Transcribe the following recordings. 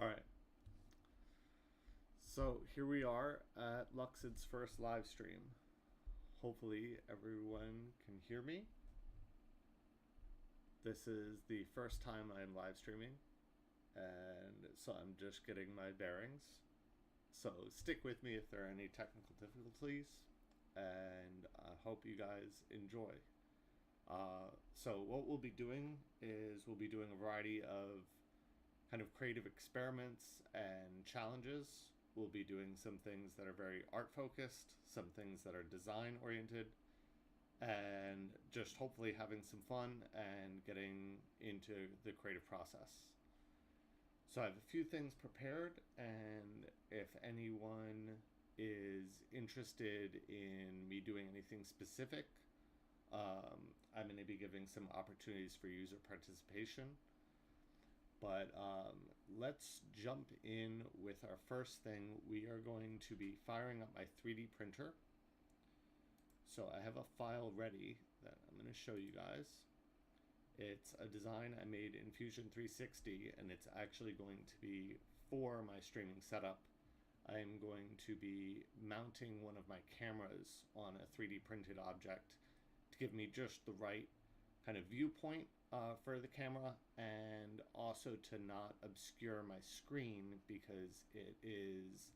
All right. So here we are at LUX3D's first live stream. Hopefully everyone can hear me. This is the first time I'm live streaming, and so I'm just getting my bearings. So stick with me if there are any technical difficulties, and I hope you guys enjoy. So what we'll be doing is we'll be doing a variety of kind of creative experiments and challenges. We'll be doing some things that are very art focused, some things that are design oriented, and just hopefully having some fun and getting into the creative process. So I have a few things prepared, and if anyone is interested in me doing anything specific, I'm going to be giving some opportunities for user participation. But let's jump in with our first thing. We are going to be firing up my 3D printer. So I have a file ready that I'm going to show you guys. It's a design I made in Fusion 360, and it's actually going to be for my streaming setup. I'm going to be mounting one of my cameras on a 3D printed object to give me just the right kind of viewpoint for the camera, and also to not obscure my screen, because it is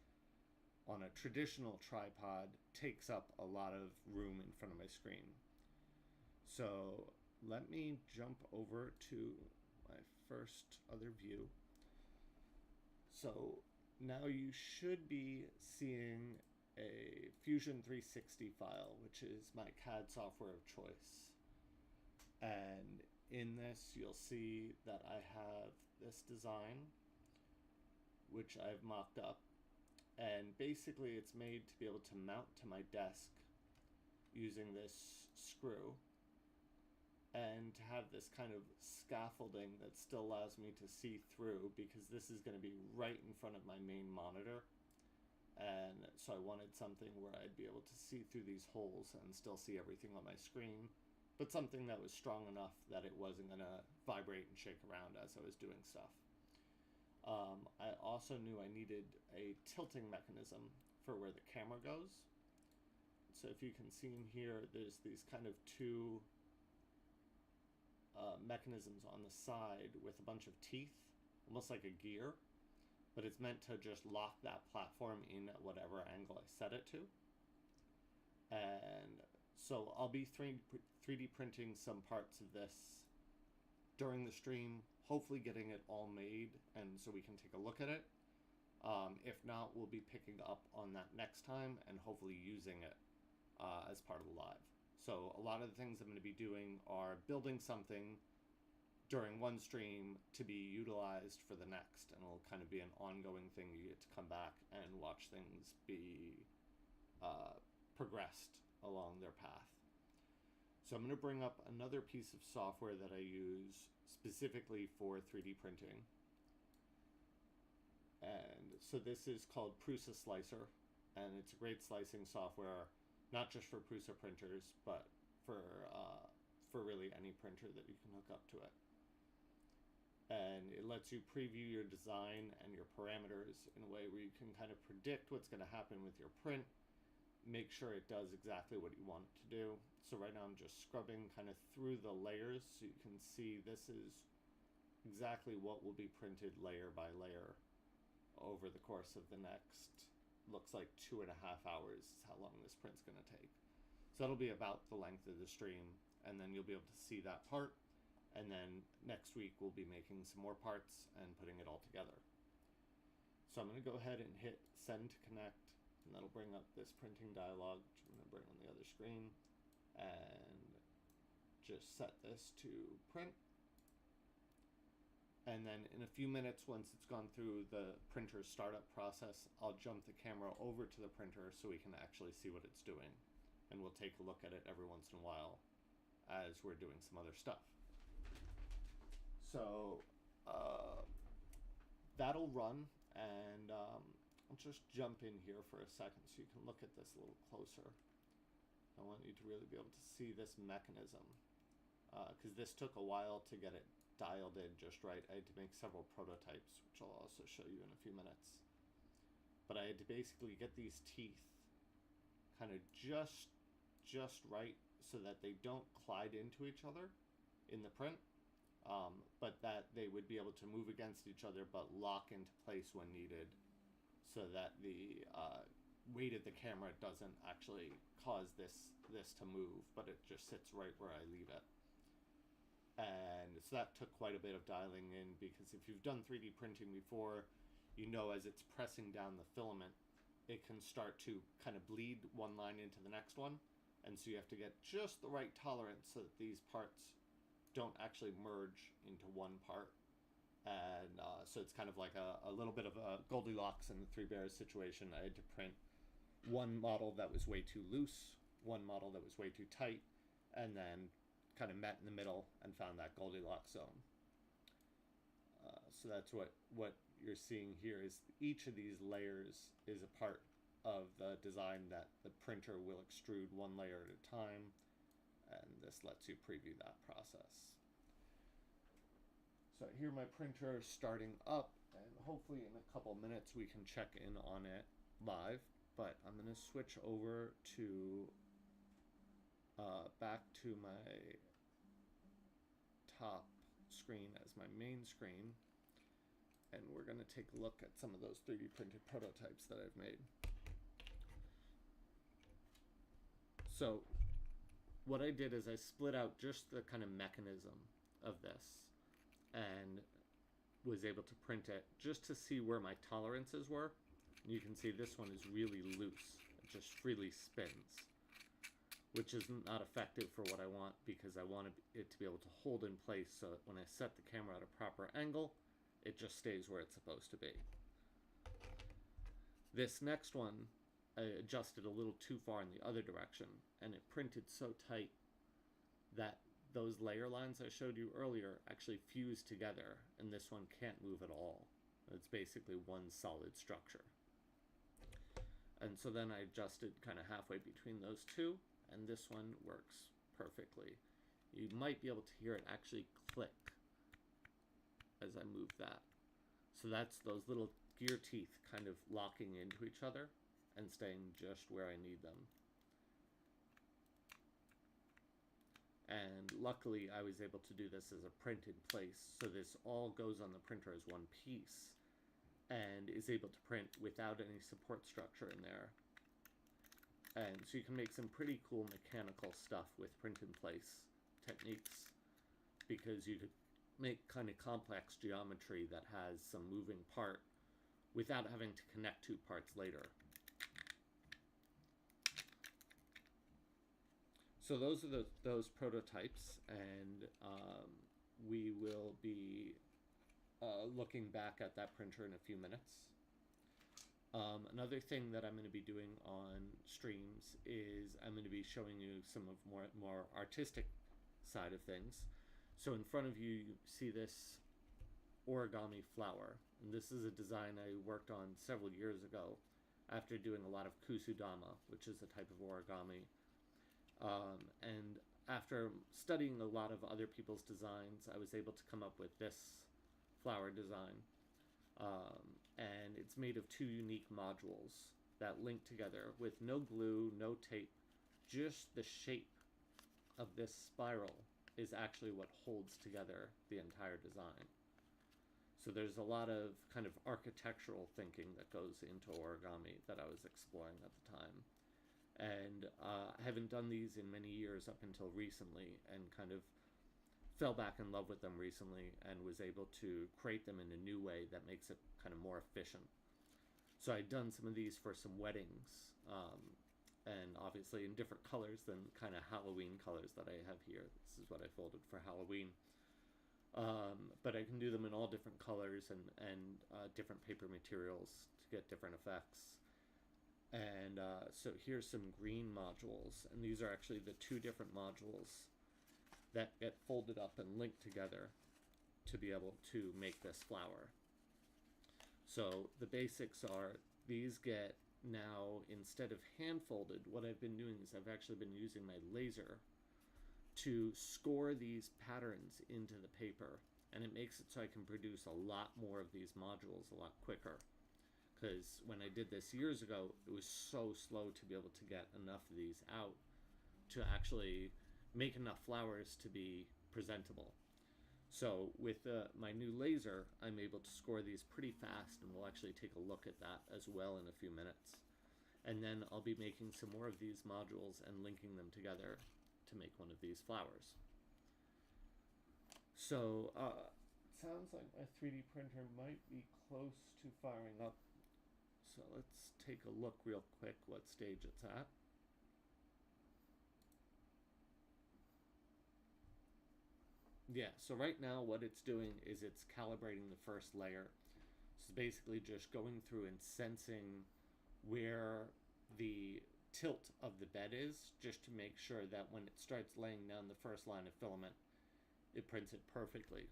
on a traditional tripod, takes up a lot of room in front of my screen. So let me jump over to my first other view. So now you should be seeing a Fusion 360 file, which is my CAD software of choice. And in this, you'll see that I have this design, which I've mocked up. And basically, it's made to be able to mount to my desk using this screw, and to have this kind of scaffolding that still allows me to see through, because this is going to be right in front of my main monitor. And so I wanted something where I'd be able to see through these holes and still see everything on my screen, but something that was strong enough that it wasn't going to vibrate and shake around as I was doing stuff. I also knew I needed a tilting mechanism for where the camera goes. So if you can see in here, there's these kind of two mechanisms on the side with a bunch of teeth, almost like a gear, but it's meant to just lock that platform in at whatever angle I set it to. And so I'll be 3D printing some parts of this during the stream, hopefully getting it all made, and so we can take a look at it. If not, we'll be picking up on that next time and hopefully using it as part of the live. So a lot of the things I'm going to be doing are building something during one stream to be utilized for the next, and it'll kind of be an ongoing thing. You get to come back and watch things be progressed along their path. So I'm going to bring up another piece of software that I use specifically for 3D printing. And so this is called Prusa Slicer, and it's a great slicing software, not just for Prusa printers, but for really any printer that you can hook up to it. And it lets you preview your design and your parameters in a way where you can kind of predict what's going to happen with your print, make sure it does exactly what you want it to do. So right now I'm just scrubbing kind of through the layers, so you can see this is exactly what will be printed layer by layer over the course of the next, looks like 2.5 hours is how long this print's going to take. So that'll be about the length of the stream, and then you'll be able to see that part, and then next week we'll be making some more parts and putting it all together. So I'm going to go ahead and hit send to connect, and that'll bring up this printing dialog, which I'm going to bring on the other screen, and just set this to print. And then in a few minutes, once it's gone through the printer's startup process, I'll jump the camera over to the printer so we can actually see what it's doing. And we'll take a look at it every once in a while as we're doing some other stuff. So that'll run, and I'll just jump in here for a second so you can look at this a little closer. I want you to really be able to see this mechanism, because this took a while to get it dialed in just right. I had to make several prototypes, which I'll also show you in a few minutes. But I had to basically get these teeth kind of just right so that they don't collide into each other in the print, but that they would be able to move against each other but lock into place when needed, so that the weight of the camera doesn't actually cause this to move, but it just sits right where I leave it. And so that took quite a bit of dialing in, because if you've done 3D printing before, you know as it's pressing down the filament, it can start to kind of bleed one line into the next one. And so you have to get just the right tolerance so that these parts don't actually merge into one part. And so it's kind of like a little bit of a Goldilocks and the Three Bears situation. I had to print one model that was way too loose, one model that was way too tight, and then kind of met in the middle and found that Goldilocks zone. So that's what you're seeing here, is each of these layers is a part of the design that the printer will extrude one layer at a time, and this lets you preview that process. So here my printer is starting up, and hopefully in a couple minutes we can check in on it live. But I'm going to switch over to back to my top screen as my main screen, and we're going to take a look at some of those 3D printed prototypes that I've made. So what I did is I split out just the kind of mechanism of this and was able to print it just to see where my tolerances were. You can see this one is really loose. It just freely spins, which is not effective for what I want, because I want it to be able to hold in place so that when I set the camera at a proper angle, it just stays where it's supposed to be. This next one, I adjusted a little too far in the other direction, and it printed so tight that those layer lines I showed you earlier actually fuse together, and this one can't move at all. It's basically one solid structure. And so then I adjusted kind of halfway between those two, and this one works perfectly. You might be able to hear it actually click as I move that. So that's those little gear teeth kind of locking into each other and staying just where I need them. And luckily I was able to do this as a print in place, so this all goes on the printer as one piece and is able to print without any support structure in there. And so you can make some pretty cool mechanical stuff with print in place techniques, because you could make kind of complex geometry that has some moving part without having to connect two parts later. So those are those prototypes, and we will be looking back at that printer in a few minutes. Another thing that I'm going to be doing on streams is I'm going to be showing you some of more artistic side of things. So in front of you, you see this origami flower, and this is a design I worked on several years ago after doing a lot of kusudama, which is a type of origami. And after studying a lot of other people's designs, I was able to come up with this flower design. And it's made of two unique modules that link together with no glue, no tape. Just the shape of this spiral is actually what holds together the entire design. So there's a lot of kind of architectural thinking that goes into origami that I was exploring at the time. And I haven't done these in many years up until recently, and kind of fell back in love with them recently and was able to create them in a new way that makes it kind of more efficient. So I'd done some of these for some weddings, and obviously in different colors than kind of Halloween colors that I have here. This is what I folded for Halloween. But I can do them in all different colors and different paper materials to get different effects. And so here's some green modules, and these are actually the two different modules that get folded up and linked together to be able to make this flower. So the basics are, these get now, instead of hand folded, what I've been doing is I've actually been using my laser to score these patterns into the paper and it makes it so I can produce a lot more of these modules a lot quicker. Because when I did this years ago, it was so slow to be able to get enough of these out to actually make enough flowers to be presentable. So with my new laser, I'm able to score these pretty fast, and we'll actually take a look at that as well in a few minutes. And then I'll be making some more of these modules and linking them together to make one of these flowers. So sounds like my 3D printer might be close to firing up. So let's take a look real quick what stage it's at. Yeah, so right now what it's doing is it's calibrating the first layer. So basically just going through and sensing where the tilt of the bed is, just to make sure that when it starts laying down the first line of filament, it prints it perfectly.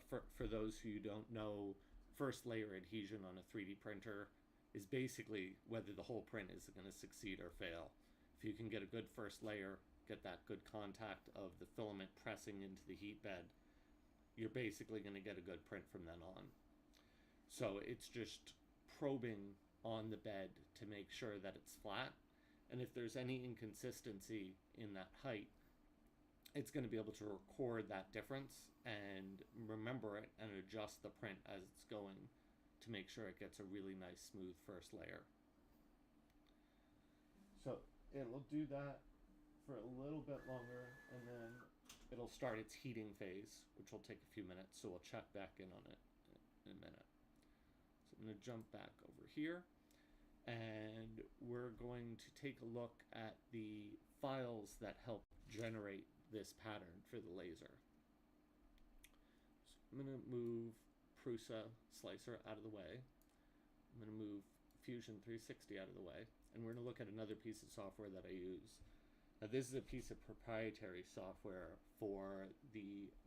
For those who don't know, first layer adhesion on a 3D printer is basically whether the whole print is going to succeed or fail. If you can get a good first layer, get that good contact of the filament pressing into the heat bed, you're basically going to get a good print from then on. So it's just probing on the bed to make sure that it's flat, and if there's any inconsistency in that height, it's going to be able to record that difference and remember it and adjust the print as it's going to make sure it gets a really nice smooth first layer. So it'll do that for a little bit longer, and then it'll start its heating phase, which will take a few minutes, so we'll check back in on it in a minute. So I'm going to jump back over here, and we're going to take a look at the files that help generate this pattern for the laser. So I'm going to move Prusa Slicer out of the way. I'm going to move Fusion 360 out of the way, and we're going to look at another piece of software that I use. Now, this is a piece of proprietary software for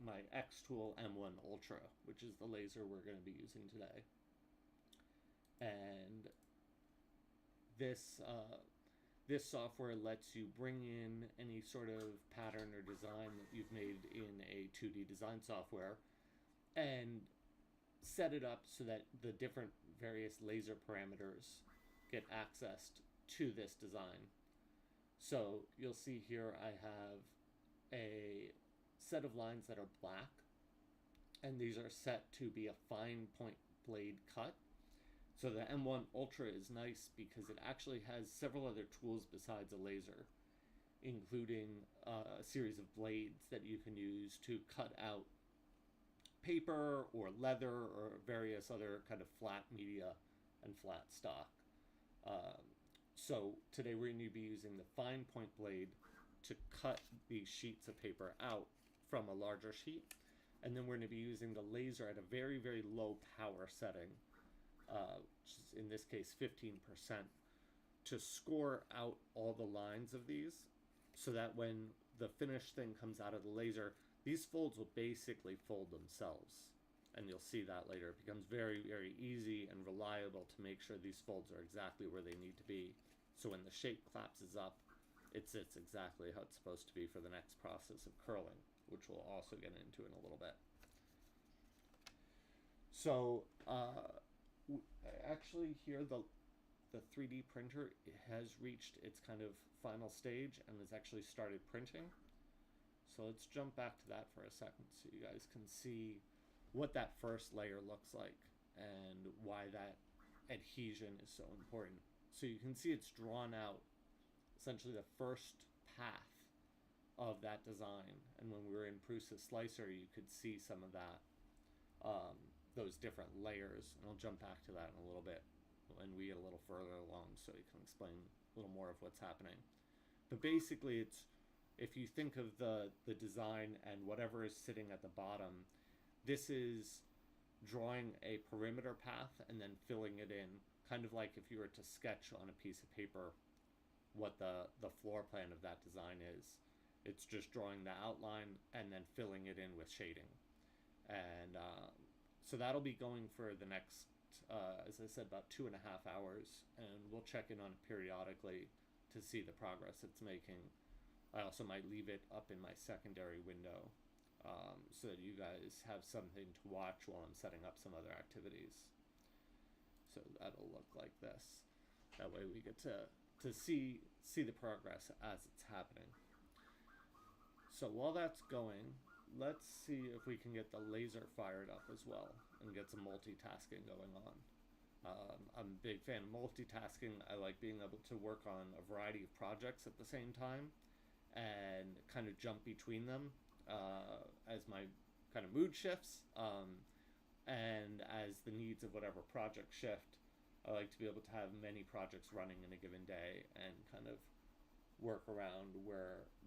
my X-Tool M1 Ultra, which is the laser we're going to be using today. And this software lets you bring in any sort of pattern or design that you've made in a 2D design software and set it up so that the different various laser parameters get accessed to this design. So you'll see here I have a set of lines that are black, and these are set to be a fine point blade cut. So the M1 Ultra is nice because it actually has several other tools besides a laser, including a series of blades that you can use to cut out paper or leather or various other kind of flat media and flat stock. So today we're going to be using the fine point blade to cut these sheets of paper out from a larger sheet, and then we're going to be using the laser at a very, very low power setting, which is in this case 15%, to score out all the lines of these so that when the finished thing comes out of the laser, these folds will basically fold themselves. And you'll see that later. It becomes very, very easy and reliable to make sure these folds are exactly where they need to be. So when the shape collapses up, it sits exactly how it's supposed to be for the next process of curling, which we'll also get into in a little bit. So actually here the 3D printer has reached its kind of final stage and has actually started printing. So let's jump back to that for a second so you guys can see what that first layer looks like and why that adhesion is so important. So you can see it's drawn out essentially the first path of that design, and when we were in Prusa Slicer you could see some of that, those different layers, and I'll jump back to that in a little bit when we get a little further along so you can explain a little more of what's happening. But basically it's, if you think of the design and whatever is sitting at the bottom, this is drawing a perimeter path and then filling it in, kind of like if you were to sketch on a piece of paper what the floor plan of that design is. It's just drawing the outline and then filling it in with shading. And so that'll be going for the next, as I said, about 2.5 hours, and we'll check in on it periodically to see the progress it's making. I also might leave it up in my secondary window so that you guys have something to watch while I'm setting up some other activities. So that'll look like this. That way we get to see the progress as it's happening. So while that's going, let's see if we can get the laser fired up as well and get some multitasking going on. I'm a big fan of multitasking. I like being able to work on a variety of projects at the same time and kind of jump between them as my kind of mood shifts and as the needs of whatever project shift. I like to be able to have many projects running in a given day and kind of work around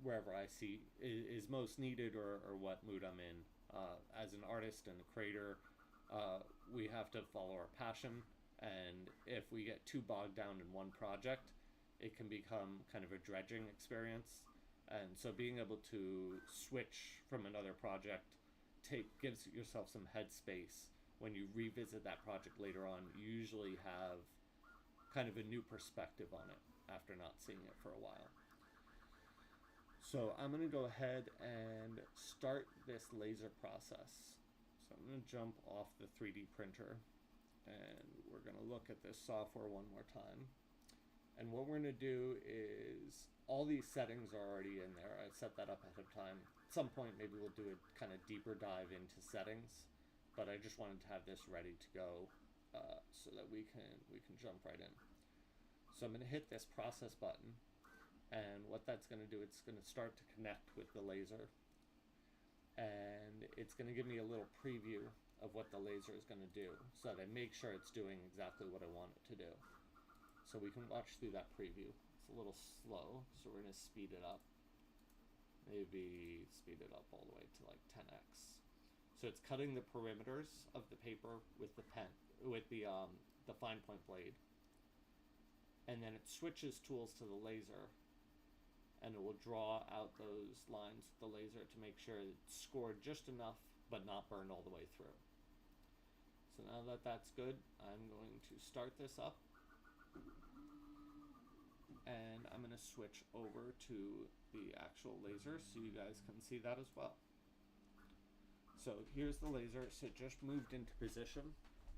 wherever I see is most needed or what mood I'm in. As an artist and a creator, we have to follow our passion, and if we get too bogged down in one project, it can become kind of a dredging experience. And so being able to switch from another project gives yourself some headspace. When you revisit that project later on, you usually have kind of a new perspective on it after not seeing it for a while. So I'm going to go ahead and start this laser process. So I'm going to jump off the 3D printer, and we're going to look at this software one more time. And what we're going to do is, all these settings are already in there. I set that up ahead of time. At some point maybe we'll do a kind of deeper dive into settings, but I just wanted to have this ready to go so that we can jump right in. So I'm going to hit this process button, and what that's going to do, it's going to start to connect with the laser, and it's going to give me a little preview of what the laser is going to do, so that I make sure it's doing exactly what I want it to do. So we can watch through that preview. It's a little slow, so we're going to speed it up. Maybe speed it up all the way to like 10x. So it's cutting the perimeters of the paper with the pen, with the fine point blade, and then it switches tools to the laser, and it will draw out those lines with the laser to make sure it's scored just enough but not burned all the way through. So now that that's good, I'm going to start this up, and I'm going to switch over to the actual laser so you guys can see that as well. So here's the laser. So it just moved into position,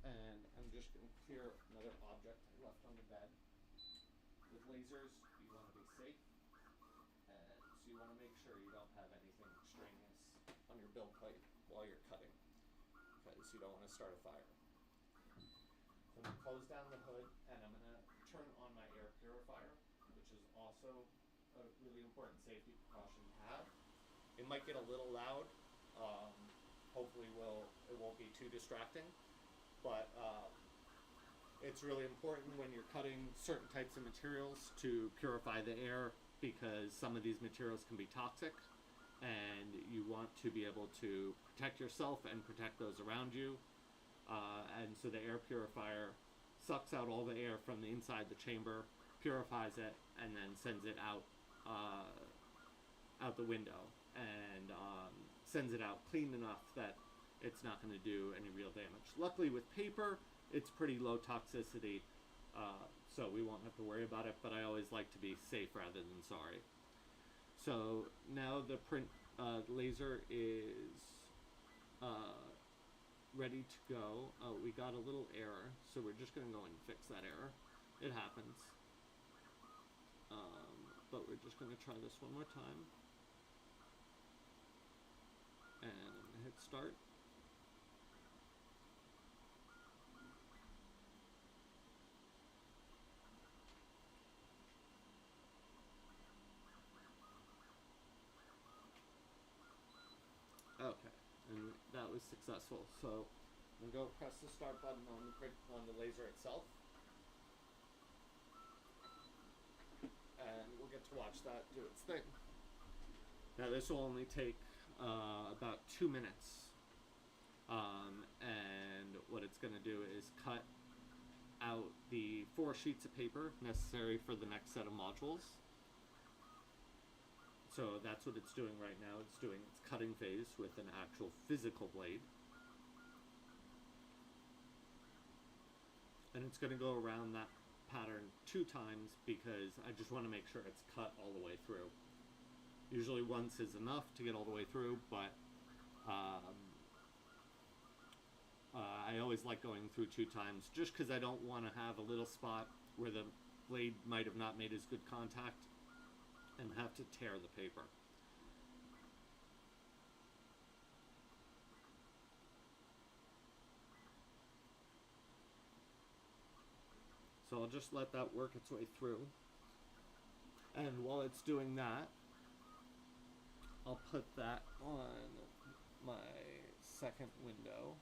and I'm just going to clear another object I left on the bed. With lasers, you want to be safe, and so you want to make sure you don't have anything extraneous on your build plate while you're cutting, because you don't want to start a fire. So I'm going to close down the hood, and I'm going to turn on my air purifier, which is also a really important safety precaution to have. It might get a little loud. Hopefully it won't be too distracting, but it's really important when you're cutting certain types of materials to purify the air, because some of these materials can be toxic, and you want to be able to protect yourself and protect those around you. And so the air purifier sucks out all the air from the inside the chamber, purifies it, and then sends it out the window, and sends it out clean enough that it's not going to do any real damage. Luckily with paper, it's pretty low toxicity, so we won't have to worry about it, but I always like to be safe rather than sorry. So now the print laser is ready to go. Oh, we got a little error, so we're just going to go and fix that error. It happens. But we're just going to try this one more time. And I'm going to hit start. Okay, and that was successful. So I'm going to go press the start button on the laser itself, and we'll get to watch that do its thing. Now this will only take about 2 minutes, and what it's going to do is cut out the 4 sheets of paper necessary for the next set of modules. So that's what it's doing right now. It's doing its cutting phase with an actual physical blade. And it's going to go around that pattern 2 times because I just want to make sure it's cut all the way through. Usually once is enough to get all the way through, but Um, I always like going through 2 times just because I don't want to have a little spot where the blade might have not made as good contact and have to tear the paper. So I'll just let that work its way through. And while it's doing that, I'll put that on my second window.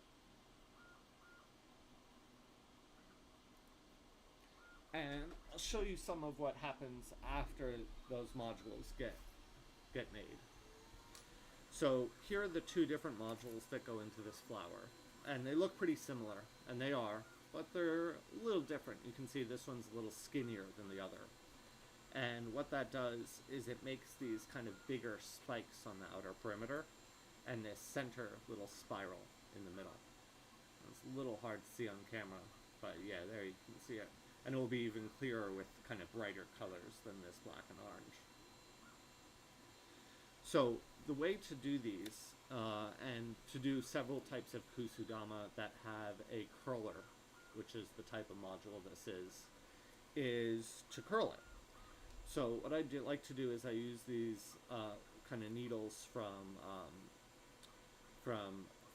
And I'll show you some of what happens after those modules get made. So here are the 2 different modules that go into this flower. And they look pretty similar, and they are, but they're a little different. You can see this one's a little skinnier than the other. And what that does is it makes these kind of bigger spikes on the outer perimeter and this center little spiral in the middle. It's a little hard to see on camera, but yeah, there you can see it. And it will be even clearer with kind of brighter colors than this black and orange. So the way to do these, and to do several types of kusudama that have a curler, which is the type of module this is to curl it. So what I like to do is I use these kind of needles from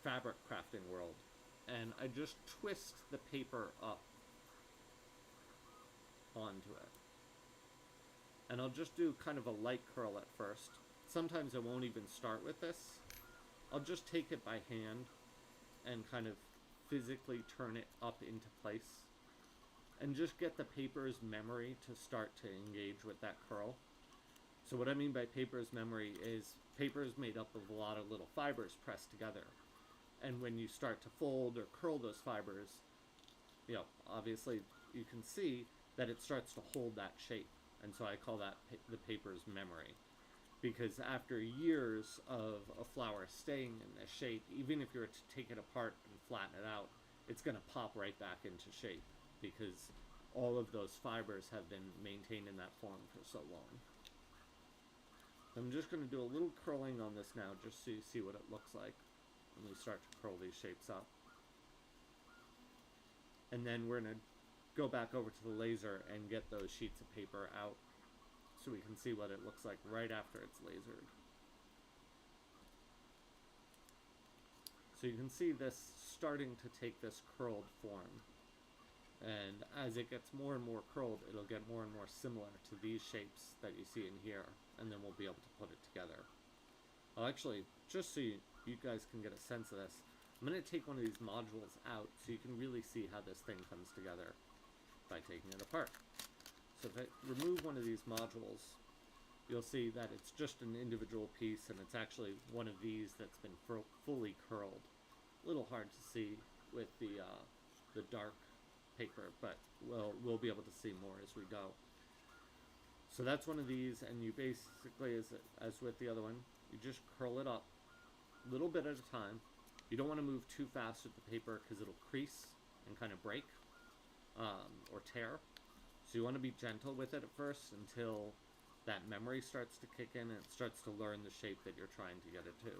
Fabric Crafting World, and I just twist the paper up onto it. And I'll just do kind of a light curl at first. Sometimes I won't even start with this. I'll just take it by hand and kind of physically turn it up into place and just get the paper's memory to start to engage with that curl. So what I mean by paper's memory is paper is made up of a lot of little fibers pressed together. And when you start to fold or curl those fibers, you know, obviously you can see that it starts to hold that shape. And so I call that the paper's memory. Because after years of a flower staying in this shape, even if you were to take it apart and flatten it out, it's going to pop right back into shape because all of those fibers have been maintained in that form for so long. I'm just going to do a little curling on this now just so you see what it looks like when we start to curl these shapes up. And then we're going to go back over to the laser and get those sheets of paper out so we can see what it looks like right after it's lasered. So you can see this starting to take this curled form. And as it gets more and more curled, it'll get more and more similar to these shapes that you see in here, and then we'll be able to put it together. I'll actually, just so you guys can get a sense of this, I'm going to take one of these modules out so you can really see how this thing comes together by taking it apart. So if I remove one of these modules, you'll see that it's just an individual piece, and it's actually one of these that's been fully curled. A little hard to see with the dark paper, but we'll be able to see more as we go. So that's one of these, and you basically, as with the other one, you just curl it up a little bit at a time. You don't want to move too fast with the paper because it'll crease and kind of break or tear. So you want to be gentle with it at first until that memory starts to kick in and it starts to learn the shape that you're trying to get it to.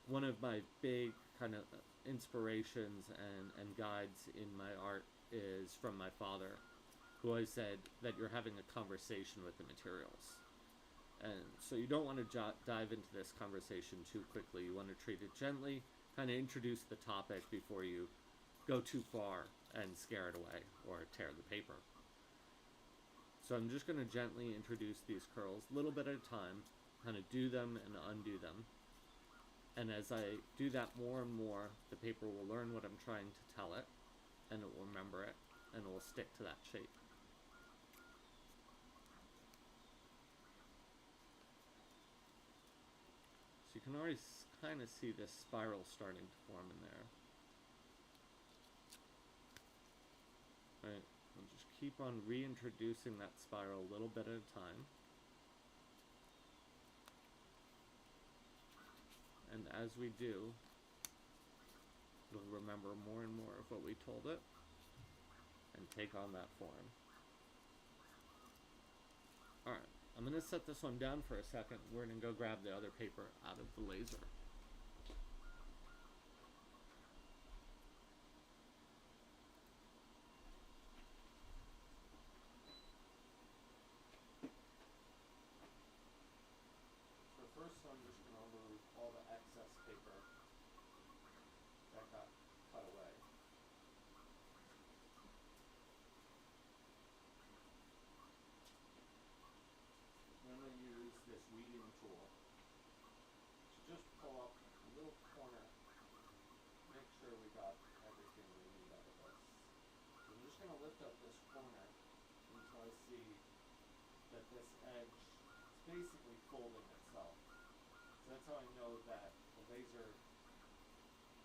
One of my big kind of inspirations and guides in my art is from my father, who always said that you're having a conversation with the materials. And so you don't want to dive into this conversation too quickly. You want to treat it gently, kind of introduce the topic before you go too far and scare it away or tear the paper. So I'm just going to gently introduce these curls a little bit at a time, kind of do them and undo them. And as I do that more and more, the paper will learn what I'm trying to tell it, and it will remember it, and it will stick to that shape. So you can already kind of see this spiral starting to form in there. Alright, we'll just keep on reintroducing that spiral a little bit at a time. And as we do, it'll remember more and more of what we told it and take on that form. Alright, I'm going to set this one down for a second. We're going to go grab the other paper out of the laser. So first I'm just going to remove all the excess paper that got cut away. I'm going to use this weeding tool to just pull up a little corner, make sure we got everything we need out of this. So I'm just going to lift up this corner until I see that this edge is basically folding itself. So that's how I know that the laser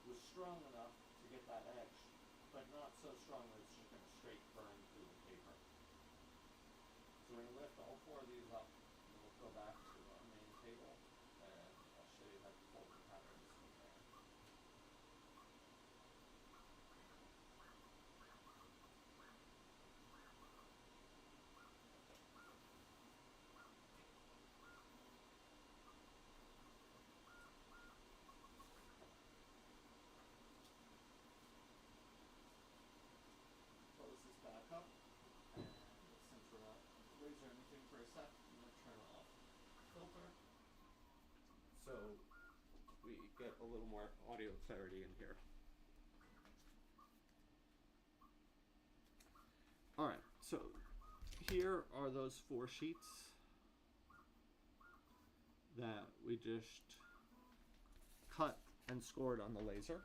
was strong enough to get that edge, but not so strong that it's just going to straight burn through the paper. So we're going to lift all four of these up, and we'll go back to our main table, and I'll show you how to fold the patterns from there. Close this back up, and since we're not laser anything for a sec, I'm going to turn off the filter so we get a little more audio clarity in here. Alright, so here are those 4 sheets that we just cut and scored on the laser.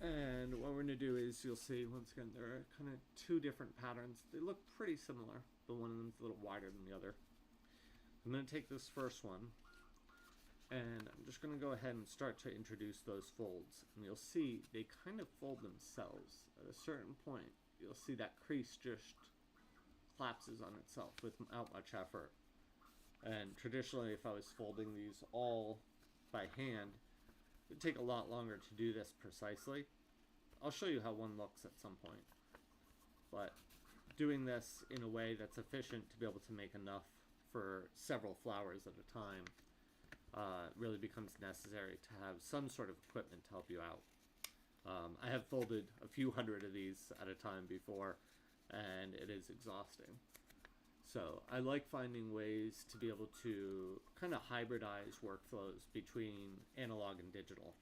And what we're going to do is, you'll see, once again, there are kind of 2 different patterns. They look pretty similar, but one of them is a little wider than the other. I'm going to take this first one, and I'm just going to go ahead and start to introduce those folds. And you'll see they kind of fold themselves. At a certain point, you'll see that crease just collapses on itself without much effort. And traditionally, if I was folding these all by hand, it would take a lot longer to do this precisely. I'll show you how one looks at some point. But doing this in a way that's efficient to be able to make enough for several flowers at a time really becomes necessary to have some sort of equipment to help you out. I have folded a few hundred of these at a time before, and it is exhausting. So I like finding ways to be able to kind of hybridize workflows between analog and digital.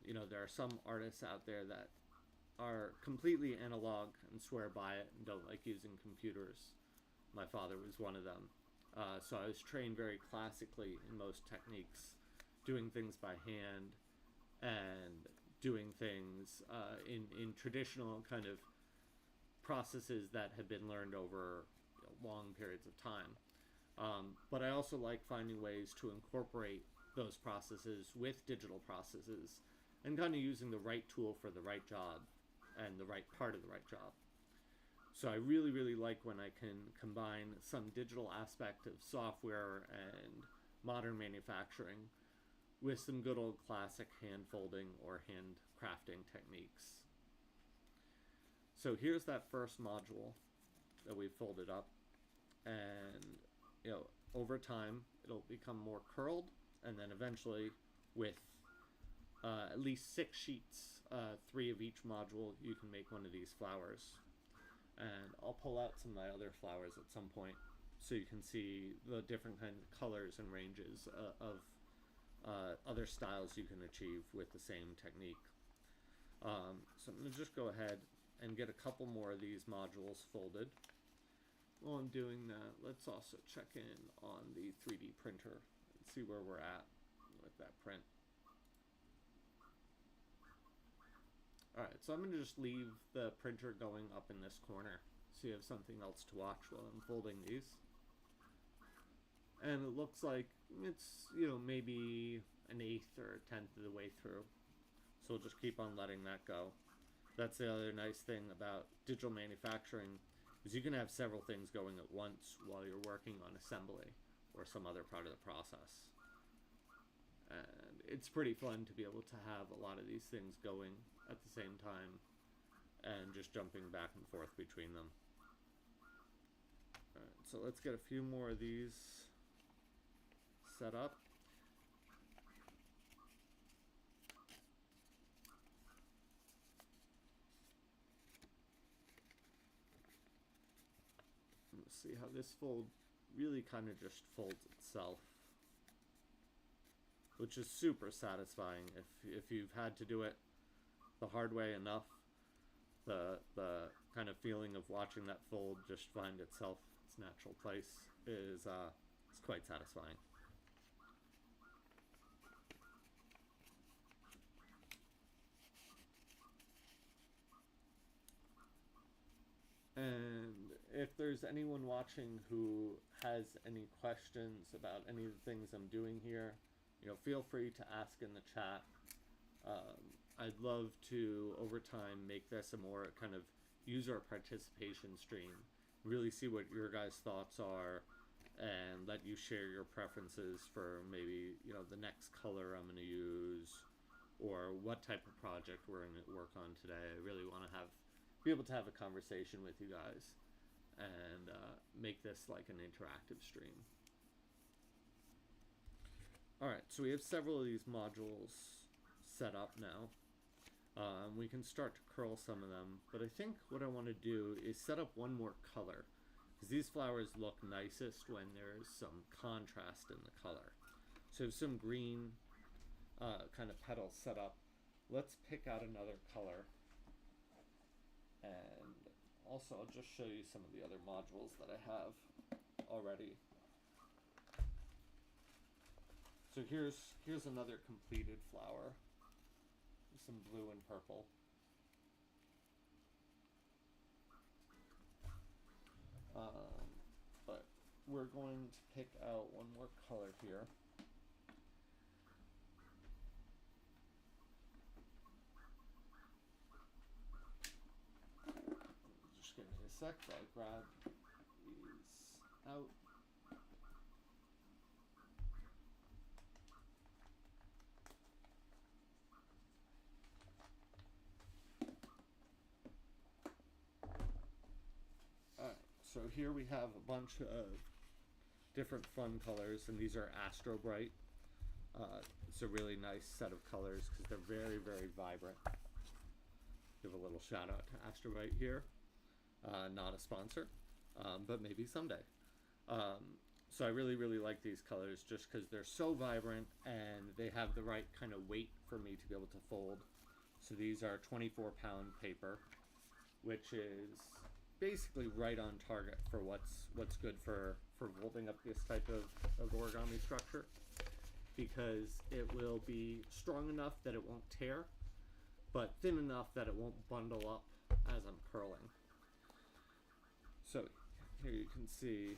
You know, there are some artists out there that are completely analog and swear by it and don't like using computers. My father was one of them. So I was trained very classically in most techniques, doing things by hand and doing things in traditional kind of processes that have been learned over long periods of time. But I also like finding ways to incorporate those processes with digital processes and kind of using the right tool for the right job and the right part of the right job. So I really, really like when I can combine some digital aspect of software and modern manufacturing with some good old classic hand folding or hand crafting techniques. So here's that first module that we folded up, and you know, over time it'll become more curled, and then eventually with at least 6 sheets, 3 of each module, you can make one of these flowers. And I'll pull out some of my other flowers at some point so you can see the different kinds of colors and ranges of other styles you can achieve with the same technique. So I'm going to just go ahead and get a couple more of these modules folded. While I'm doing that, let's also check in on the 3D printer and see where we're at with that print. Alright, so I'm going to just leave the printer going up in this corner so you have something else to watch while I'm folding these. And it looks like it's, you know, maybe an 1/8 or a 1/10 of the way through. So we'll just keep on letting that go. That's the other nice thing about digital manufacturing, is you can have several things going at once while you're working on assembly or some other part of the process. And it's pretty fun to be able to have a lot of these things going at the same time and just jumping back and forth between them. Alright, so let's get a few more of these set up. Let's see how this fold really kind of just folds itself, which is super satisfying. If you've had to do it the hard way enough, the kind of feeling of watching that fold just find itself its natural place is it's quite satisfying. And if there's anyone watching who has any questions about any of the things I'm doing here, you know, feel free to ask in the chat. I'd love to, over time, make this a more kind of user participation stream. Really see what your guys' thoughts are and let you share your preferences for maybe, you know, the next color I'm going to use or what type of project we're going to work on today. I really want to be able to have a conversation with you guys and make this like an interactive stream. Alright, so we have several of these modules set up now. We can start to curl some of them, but I think what I want to do is set up one more color, because these flowers look nicest when there's some contrast in the color. So I have some green kind of petals set up. Let's pick out another color, and also I'll just show you some of the other modules that I have already. So here's another completed flower. Some blue and purple. But we're going to pick out one more color here. Just give me a sec while I grab these out. So here we have a bunch of different fun colors, and these are Astro Bright. It's a really nice set of colors because they're very, very vibrant. Give a little shout out to Astro Bright here. Not a sponsor, but maybe someday. So I really, really like these colors just because they're so vibrant and they have the right kind of weight for me to be able to fold. So these are 24-pound paper, which is basically right on target for what's good for folding up this type of origami structure, because it will be strong enough that it won't tear, but thin enough that it won't bundle up as I'm curling. So here you can see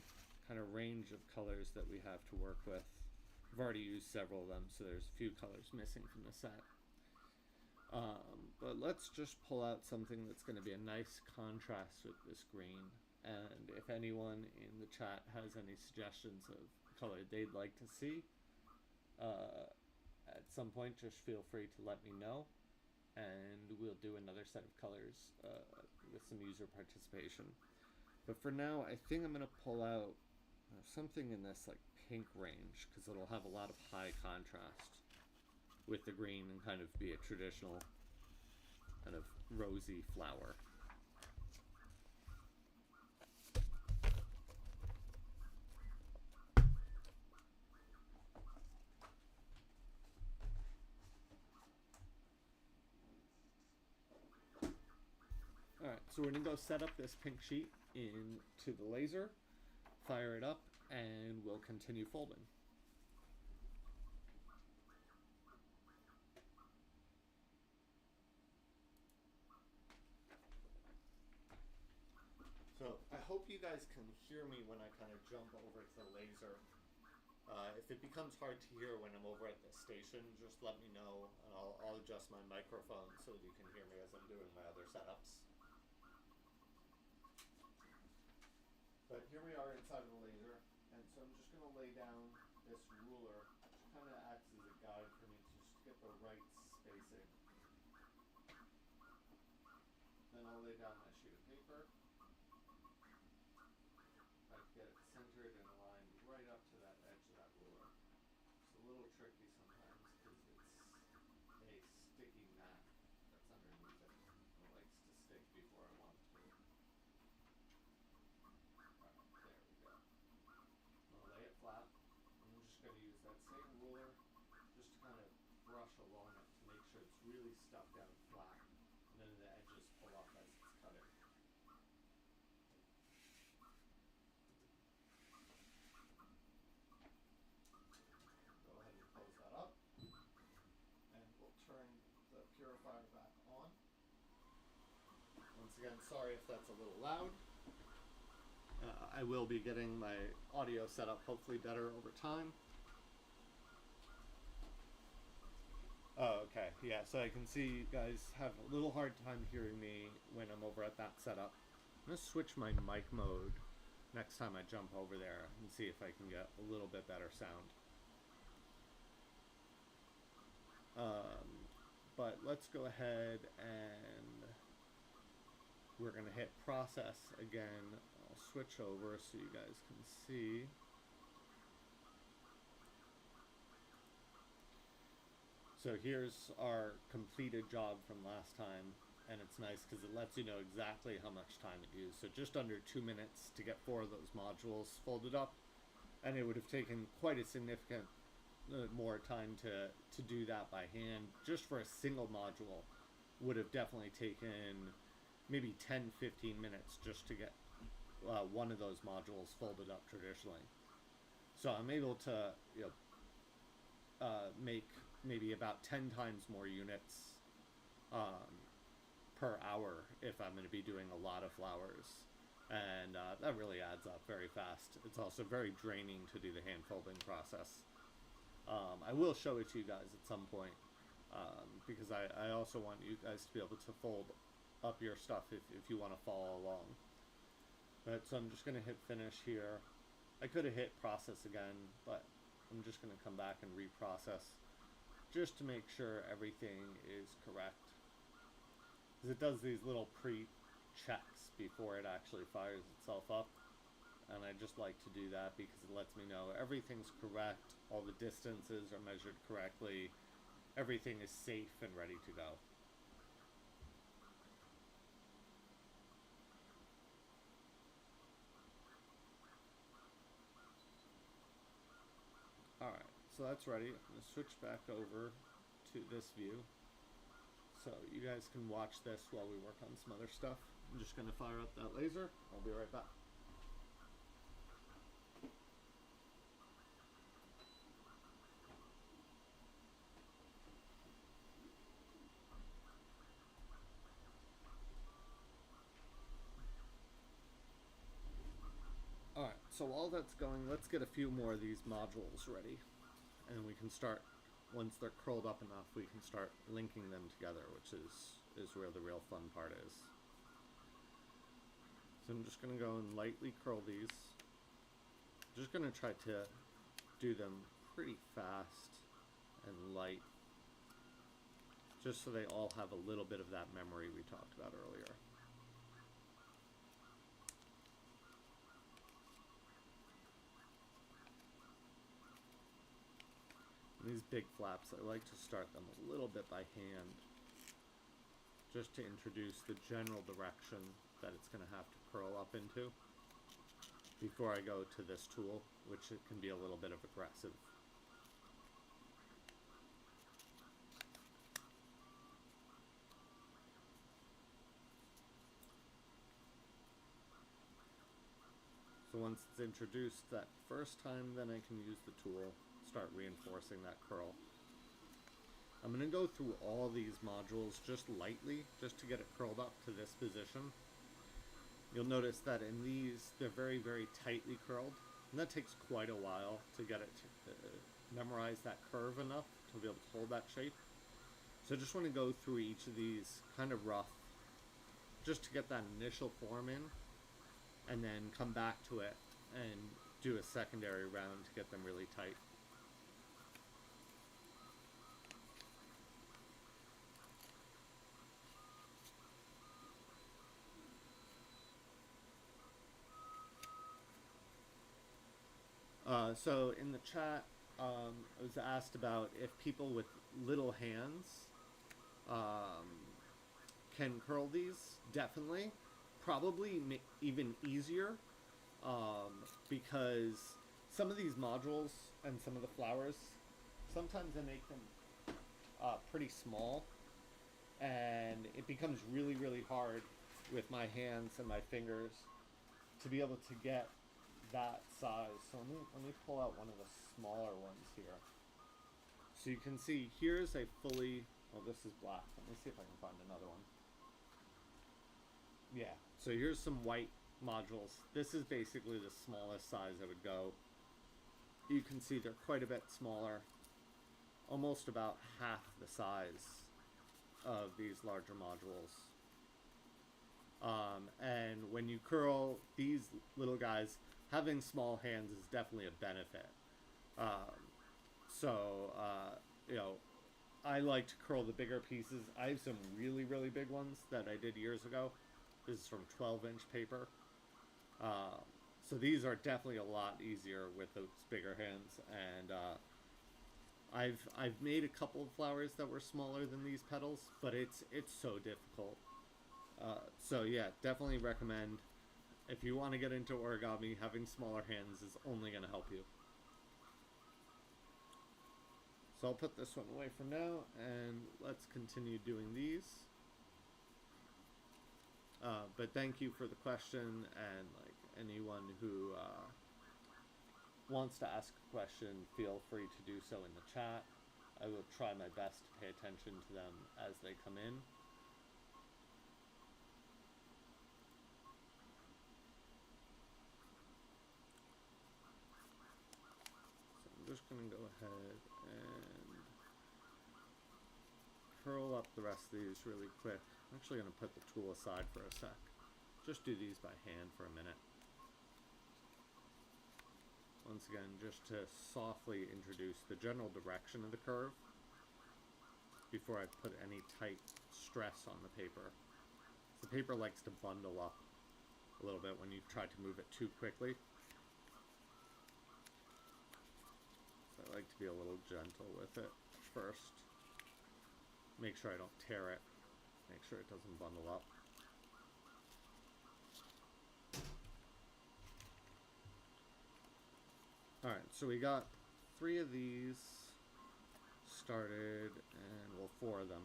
kind of range of colors that we have to work with. I've already used several of them, so there's a few colors missing from the set. But let's just pull out something that's going to be a nice contrast with this green. And if anyone in the chat has any suggestions of color they'd like to see, at some point just feel free to let me know. And we'll do another set of colors with some user participation. But for now, I think I'm going to pull out something in this like pink range, because it'll have a lot of high contrast with the green and kind of be a traditional kind of rosy flower. Alright, so we're going to go set up this pink sheet into the laser, fire it up, and we'll continue folding. So I hope you guys can hear me when I kind of jump over to the laser. If it becomes hard to hear when I'm over at the station, just let me know, and I'll adjust my microphone so that you can hear me as I'm doing my other setups. But here we are inside of the laser, and so I'm just going to lay down this ruler, which kind of acts as a guide for me to just get the right spacing. Then I'll lay down that sheet of paper. I can get it little tricky sometimes because it's a sticky mat that's underneath it. It likes to stick before I want it to. Alright, there we go. I'm going to lay it flat. I'm just going to use that same ruler just to kind of brush along it to make sure it's really stuck down flat. And then the edges pull up as it's cutting. Go ahead and close that up. And we'll turn the purifier back on. Once again, sorry if that's a little loud. I will be getting my audio set up hopefully better over time. Oh, okay. Yeah, so I can see you guys have a little hard time hearing me when I'm over at that setup. I'm going to switch my mic mode next time I jump over there and see if I can get a little bit better sound. But let's go ahead and we're going to hit process again. I'll switch over so you guys can see. So here's our completed job from last time, and it's nice because it lets you know exactly how much time it used. So just under 2 minutes to get 4 of those modules folded up, and it would have taken quite a significant more time to do that by hand. Just for a single module would have definitely taken maybe 10-15 minutes just to get one of those modules folded up traditionally. So I'm able to make maybe about 10 times more units per hour if I'm going to be doing a lot of flowers, and that really adds up very fast. It's also very draining to do the hand folding process. I will show it to you guys at some point because I also want you guys to be able to fold up your stuff if you want to follow along. But so I'm just going to hit finish here. I could have hit process again, but I'm just going to come back and reprocess just to make sure everything is correct. Because it does these little pre-checks before it actually fires itself up. And I just like to do that because it lets me know everything's correct, all the distances are measured correctly, everything is safe and ready to go. Alright, so that's ready. I'm going to switch back over to this view so you guys can watch this while we work on some other stuff. I'm just going to fire up that laser. I'll be right back. Alright, so while that's going, let's get a few more of these modules ready. And we can start, once they're curled up enough, we can start linking them together, which is where the real fun part is. So I'm just going to go and lightly curl these. I'm just going to try to do them pretty fast and light, just so they all have a little bit of that memory we talked about earlier. These big flaps, I like to start them a little bit by hand, just to introduce the general direction that it's going to have to curl up into before I go to this tool, which it can be a little bit of aggressive. So once it's introduced that first time, then I can use the tool, start reinforcing that curl. I'm going to go through all these modules just lightly, just to get it curled up to this position. You'll notice that in these, they're very, very tightly curled, and that takes quite a while to get it to memorize that curve enough to be able to hold that shape. So I just want to go through each of these kind of rough, just to get that initial form in, and then come back to it and do a secondary round to get them really tight. So in the chat, I was asked about if people with little hands um, can curl these. Definitely. Probably even easier because some of these modules and some of the flowers, sometimes I make them pretty small, and it becomes really, really hard with my hands and my fingers to be able to get that size. So let me pull out one of the smaller ones here. So you can see here's a fully, oh, this is black. Let me see if I can find another one. Yeah, so here's some white modules. This is basically the smallest size I would go. You can see they're quite a bit smaller, almost about half the size of these larger modules. And when you curl these little guys, having small hands is definitely a benefit. You know, I like to curl the bigger pieces. I have some really, really big ones that I did years ago. This is from 12-inch paper. So these are definitely a lot easier with those bigger hands. And I've made a couple of flowers that were smaller than these petals, but it's so difficult. So yeah, definitely recommend, if you want to get into origami, having smaller hands is only going to help you. So I'll put this one away for now, and let's continue doing these. But thank you for the question, and like anyone who wants to ask a question, feel free to do so in the chat. I will try my best to pay attention to them as they come in. So I'm just going to go ahead and curl up the rest of these really quick. I'm actually going to put the tool aside for a sec. Just do these by hand for a minute. Once again, just to softly introduce the general direction of the curve before I put any tight stress on the paper. The paper likes to bundle up a little bit when you try to move it too quickly. So I like to be a little gentle with it first. Make sure I don't tear it. Make sure it doesn't bundle up. Alright, so we got 3 of these started, and well, 4 of them.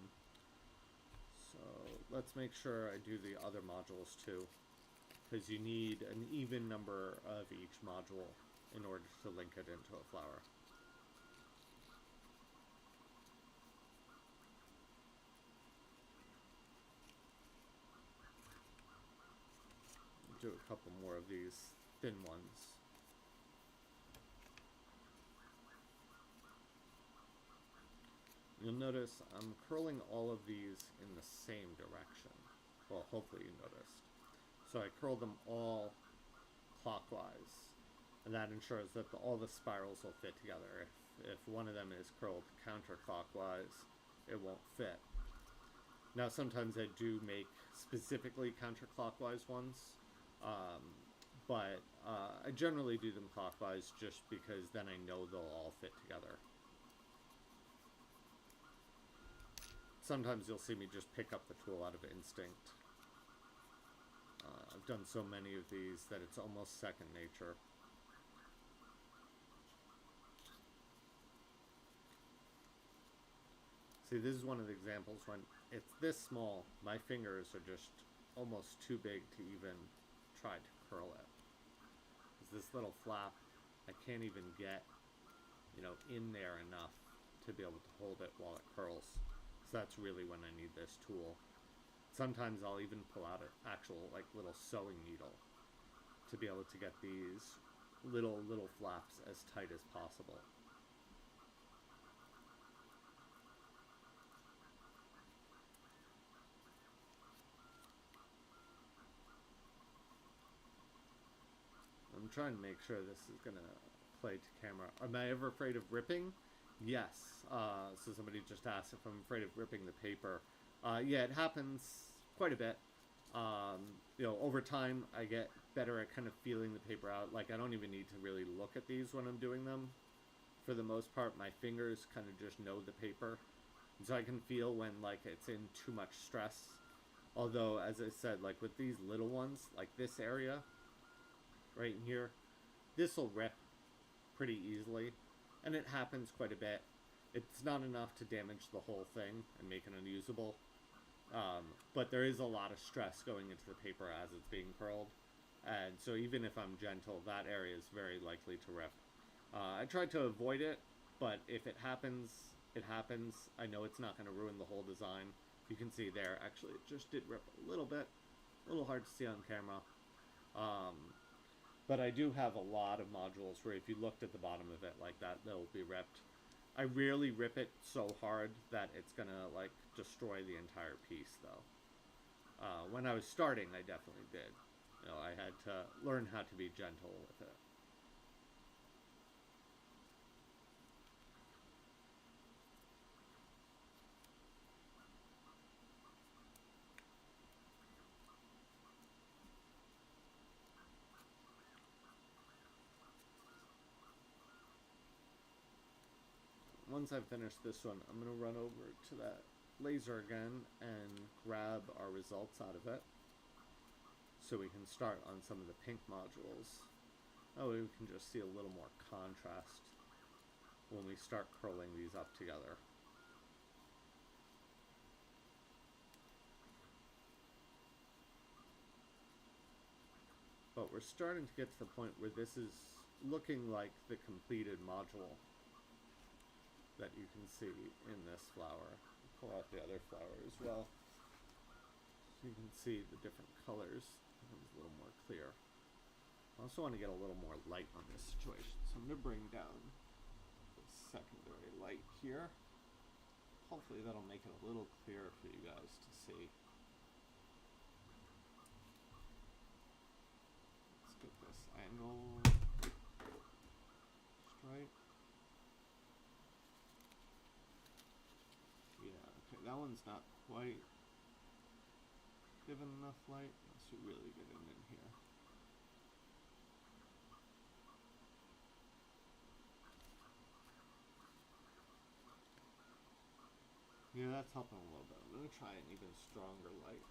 So let's make sure I do the other modules too, because you need an even number of each module in order to link it into a flower. Do a couple more of these thin ones. You'll notice I'm curling all of these in the same direction. Well, hopefully you noticed. So I curl them all clockwise, and that ensures that all the spirals will fit together. If one of them is curled counterclockwise, it won't fit. Now sometimes I do make specifically counterclockwise ones, but I generally do them clockwise just because then I know they'll all fit together. Sometimes you'll see me just pick up the tool out of instinct. I've done so many of these that it's almost second nature. See, this is one of the examples when it's this small, my fingers are just almost too big to even try to curl it. Because this little flap, I can't even get, in there enough to be able to hold it while it curls. So that's really when I need this tool. Sometimes I'll even pull out an actual little sewing needle to be able to get these little flaps as tight as possible. I'm trying to make sure this is gonna play to camera. Am I ever afraid of ripping? Yes. So somebody just asked if I'm afraid of ripping the paper. Yeah, it happens quite a bit. Over time I get better at kind of feeling the paper out. Like I don't even need to really look at these when I'm doing them. for the most part, my fingers kind of just know the paper. And so I can feel when like it's in too much stress. Although, as I said, like with these little ones, like this area right here, this will rip pretty easily. And it happens quite a bit. It's not enough to damage the whole thing and make it unusable. But there is a lot of stress going into the paper as it's being curled. And so even if I'm gentle, that area is very likely to rip. I tried to avoid it, but if it happens, it happens. I know it's not going to ruin the whole design. You can see there, actually, it just did rip a little bit. A little hard to see on camera. But I do have a lot of modules where if you looked at the bottom of it like that, they'll be ripped. I rarely rip it so hard that it's going to, like, destroy the entire piece, though. When I was starting, I definitely did. You know, I had to learn how to be gentle with it. Once I've finished this one, I'm going to run over to that laser again and grab our results out of it so we can start on some of the pink modules. That way we can just see a little more contrast when we start curling these up together. But we're starting to get to the point where this is looking like the completed module that you can see in this flower. Pull out the other flower as well. So you can see the different colors. It's a little more clear. I also want to get a little more light on this situation. So I'm going to bring down the secondary light here. Hopefully that'll make it a little clearer for you guys to see. Let's get this angle straight. That one's not quite given enough light. Let's really get it in here. Yeah, that's helping a little bit. I'm going to try an even stronger light.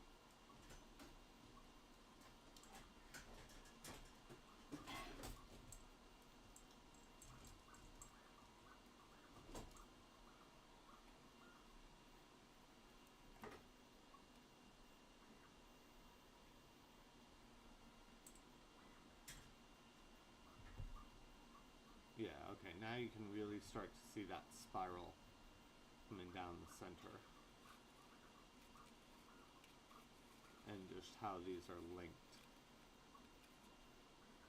Yeah, okay, now you can really start to see that spiral coming down the center. And just how these are linked.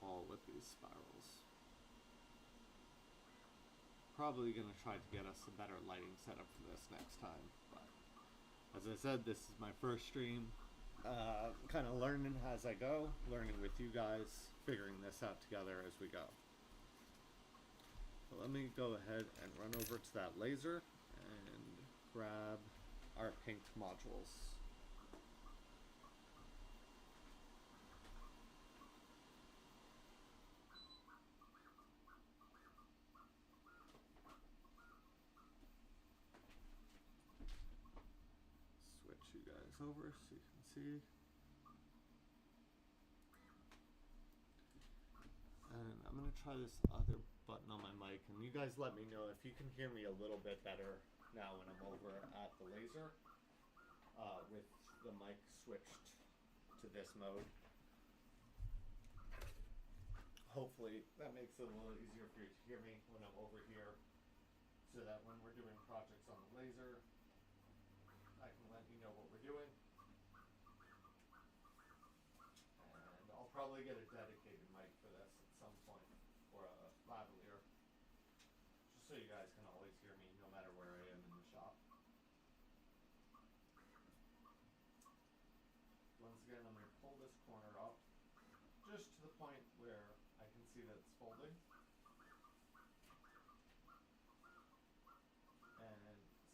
All with these spirals. Probably going to try to get us a better lighting setup for this next time. But as I said, this is my first stream. Kind of learning as I go. Learning with you guys. Figuring this out together as we go. So let me go ahead and run over to that laser and grab our pink modules. Switch you guys over so you can see. And I'm going to try this other button on my mic, and you guys let me know if you can hear me a little bit better now when I'm over at the laser with the mic switched to this mode. Hopefully that makes it a little easier for you to hear me when I'm over here, so that when we're doing projects on the laser, I can let you know what we're doing. And I'll probably get a dedicated mic for this at some point, or a lavalier, just so you guys can always hear me no matter where I am in the shop. Once again, I'm going to pull this corner up just to the point where I can see that it's folding. And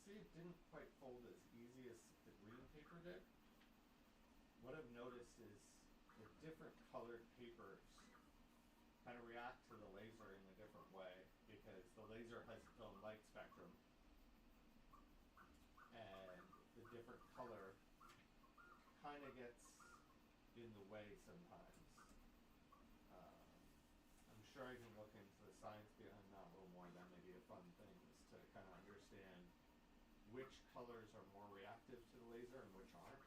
see, it didn't quite fold as easy as the green paper did. What I've noticed is the different colored papers kind of react to the laser in a different way, because the laser gets in the way sometimes. I'm sure I can look into the science behind that a little more. That may be a fun thing, is to kind of understand which colors are more reactive to the laser and which aren't.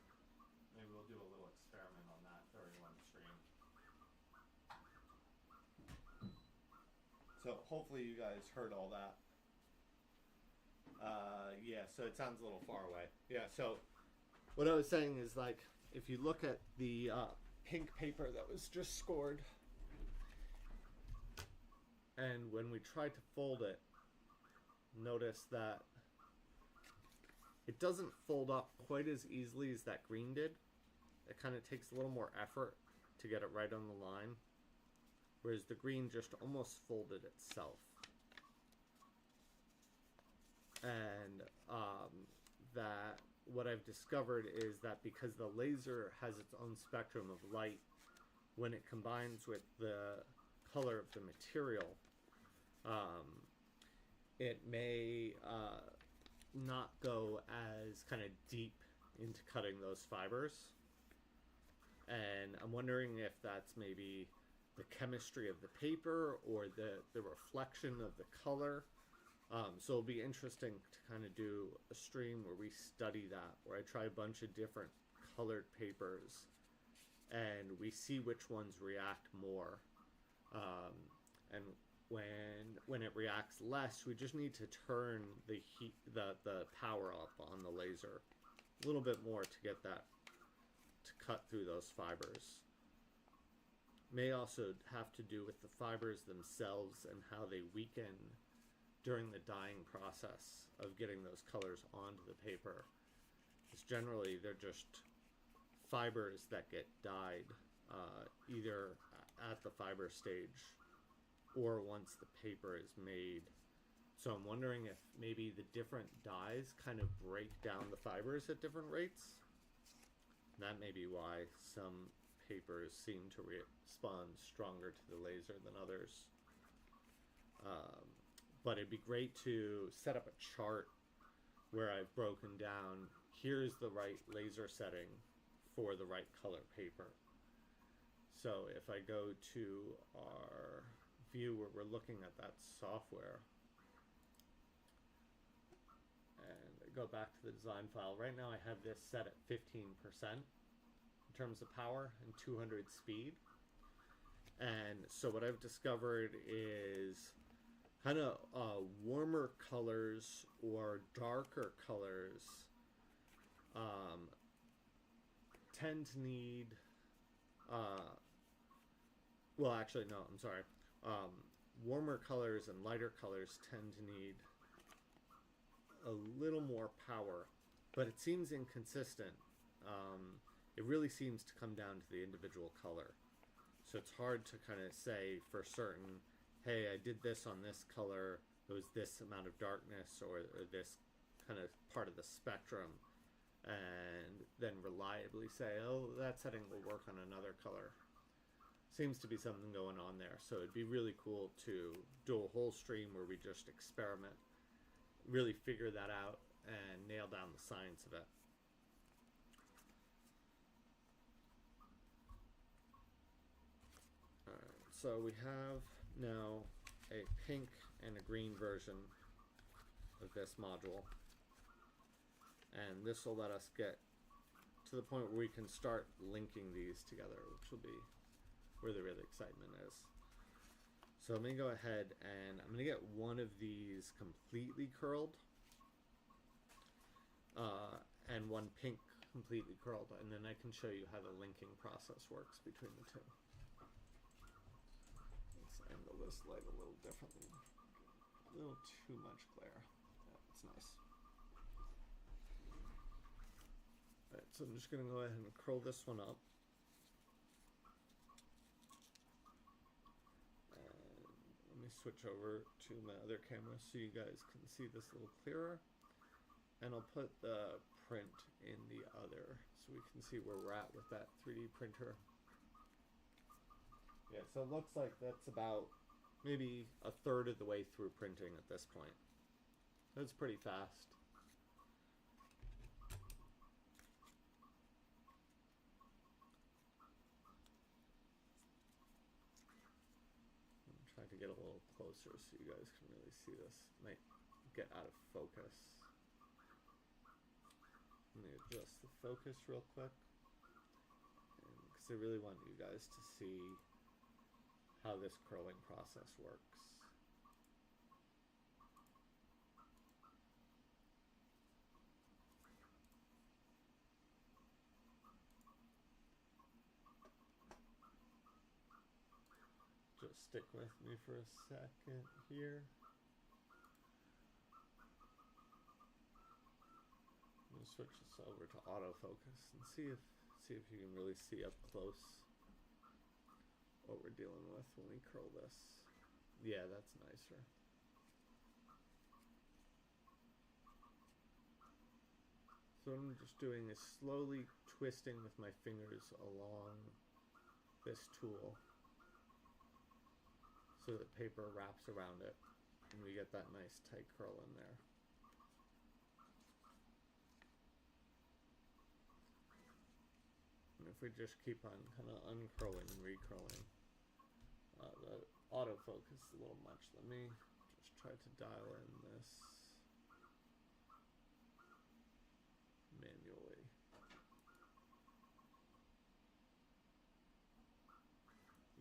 Maybe we'll do a little experiment on that during one stream. So hopefully you guys heard all that. Yeah, so it sounds a little far away. Yeah, so what I was saying is, like, if you look at the pink paper that was just scored, and when we tried to fold it, notice that it doesn't fold up quite as easily as that green did. It kind of takes a little more effort to get it right on the line, whereas the green just almost folded itself. And that what I've discovered is that because the laser has its own spectrum of light, when it combines with the color of the material, it may not go as kind of deep into cutting those fibers. And I'm wondering if that's maybe the chemistry of the paper or the reflection of the color. So it'll be interesting to kind of do a stream where we study that, where I try a bunch of different colored papers and we see which ones react more. And when it reacts less, we just need to turn the heat, the power up on the laser a little bit more to get that to cut through those fibers. May also have to do with the fibers themselves and how they weaken during the dyeing process of getting those colors onto the paper. Because generally they're just fibers that get dyed either at the fiber stage or once the paper is made. So I'm wondering if maybe the different dyes kind of break down the fibers at different rates. That may be why some papers seem to respond stronger to the laser than others. But it'd be great to set up a chart where I've broken down, here's the right laser setting for the right color paper. So if I go to our view where we're looking at that software, and I go back to the design file, right now I have this set at 15% in terms of power and 200 speed. And so what I've discovered is kind of warmer colors or darker colors tend to need, well actually no, I'm sorry. Warmer colors and lighter colors tend to need a little more power, but it seems inconsistent. It really seems to come down to the individual color. So it's hard to kind of say for certain, hey, I did this on this color, it was this amount of darkness or this kind of part of the spectrum, and then reliably say, oh, that setting will work on another color. Seems to be something going on there. So it'd be really cool to do a whole stream where we just experiment, really figure that out, and nail down the science of it. Alright, so we have now a pink and a green version of this module, and this will let us get to the point where we can start linking these together, which will be where the real excitement is. So I'm going to go ahead and I'm going to get one of these completely curled and one pink completely curled, and then I can show you how the linking process works between the two. Let's angle this light a little differently. A little too much glare. Yeah, that's nice. Alright, so I'm just going to go ahead and curl this one up. And let me switch over to my other camera so you guys can see this a little clearer. And I'll put the print in the other so we can see where we're at with that 3D printer. Yeah, so it looks like that's about maybe a third of the way through printing at this point. That's pretty fast. get a little closer so you guys can really see this. Might get out of focus. Let me adjust the focus real quick, because I really want you guys to see how this curling process works. Just stick with me for a second here. I'm gonna switch this over to autofocus and see if you can really see up close what we're dealing with when we curl this. Yeah, that's nicer. So what I'm just doing is slowly twisting with my fingers along this tool so that paper wraps around it and we get that nice tight curl in there. And if we just keep on kind of uncurling and recurling, the autofocus is a little much. Let me just try to dial in this manually.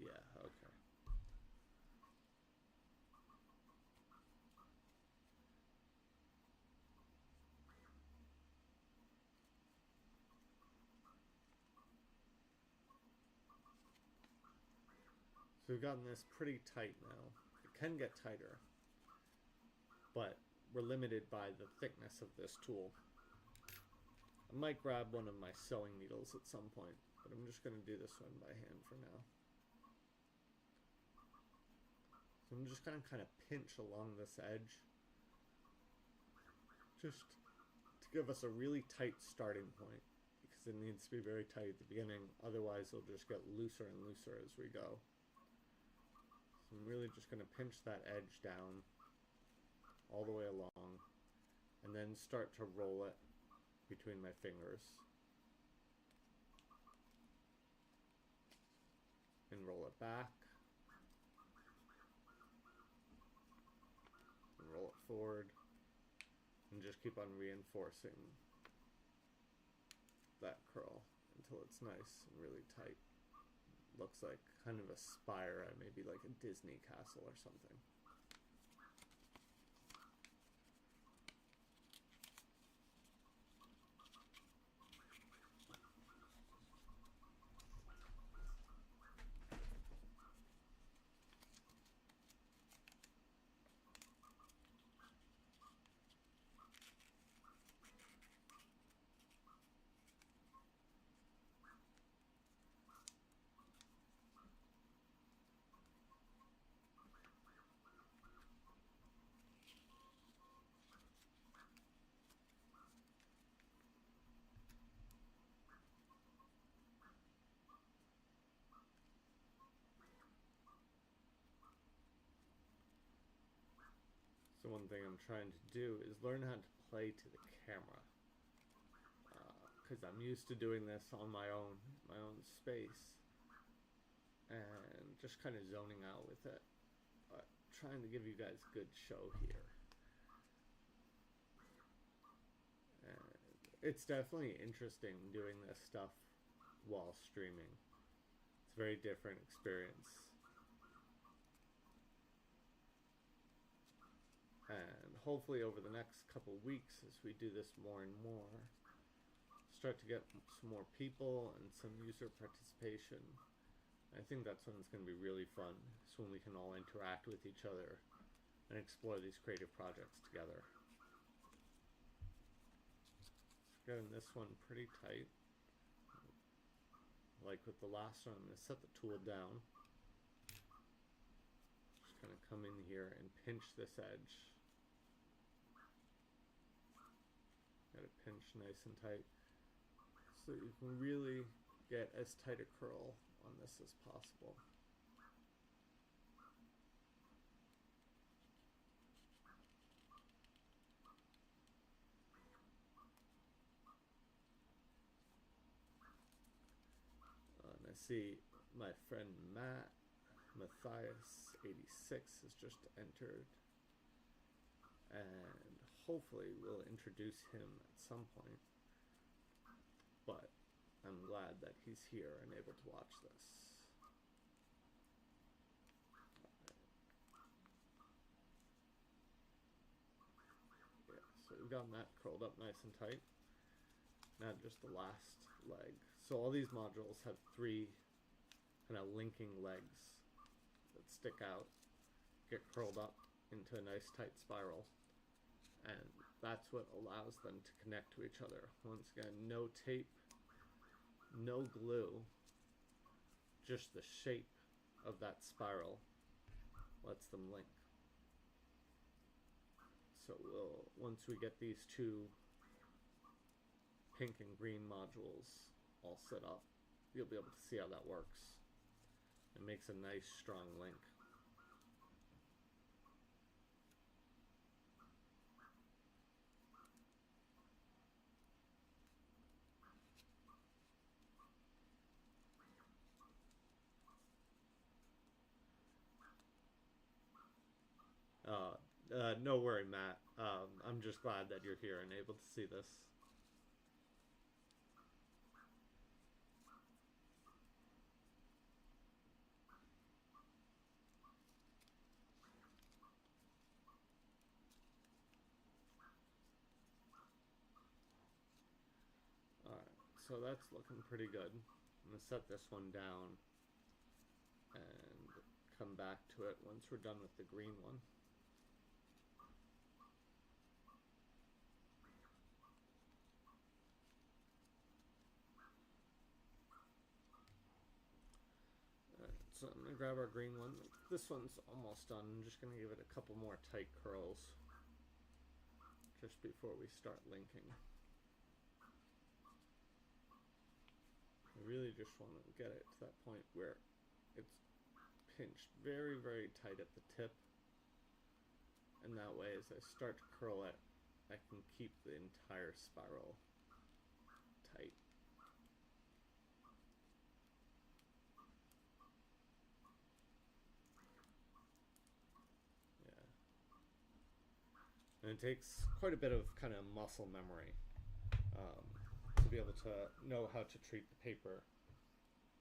Yeah, okay. So we've gotten this pretty tight now. It can get tighter, but we're limited by the thickness of this tool. I might grab one of my sewing needles at some point, but I'm just going to do this one by hand for now. So I'm just going to kind of pinch along this edge, just to give us a really tight starting point, because it needs to be very tight at the beginning, otherwise it'll just get looser and looser as we go. So I'm really just going to pinch that edge down all the way along, and then start to roll it between my fingers. And roll it back. And roll it forward. And just keep on reinforcing that curl until it's nice and really tight. Looks like kind of a spire at maybe like a Disney castle or something. So one thing I'm trying to do is learn how to play to the camera, because I'm used to doing this on my own space, and just kind of zoning out with it, but trying to give you guys a good show here. And it's definitely interesting doing this stuff while streaming. It's a very different experience. And hopefully over the next couple weeks, as we do this more and more, start to get some more people and some user participation. I think that's when it's going to be really fun. It's when we can all interact with each other and explore these creative projects together. Just getting this one pretty tight. Like with the last one, I'm going to set the tool down. Just kind of come in here and pinch this edge. Got to pinch nice and tight so you can really get as tight a curl on this as possible. And I see my friend Matt Matthias 86 has just entered, and hopefully we'll introduce him at some point, but I'm glad that he's here and able to watch this. Yeah, so we've gotten that curled up nice and tight. Now just the last leg. So all these modules have three kind of linking legs that stick out, get curled up into a nice tight spiral, and that's what allows them to connect to each other. Once again, no tape, no glue, just the shape of that spiral lets them link. So once we get these two pink and green modules all set up, you'll be able to see how that works. It makes a nice strong link. No worry, Matt. I'm just glad that you're here and able to see this. Alright, so that's looking pretty good. I'm going to set this one down and come back to it once we're done with the green one. So I'm going to grab our green one. This one's almost done. I'm just going to give it a couple more tight curls just before we start linking. I really just want to get it to that point where it's pinched very, very tight at the tip. And that way, as I start to curl it, I can keep the entire spiral tight. And it takes quite a bit of kind of muscle memory to be able to know how to treat the paper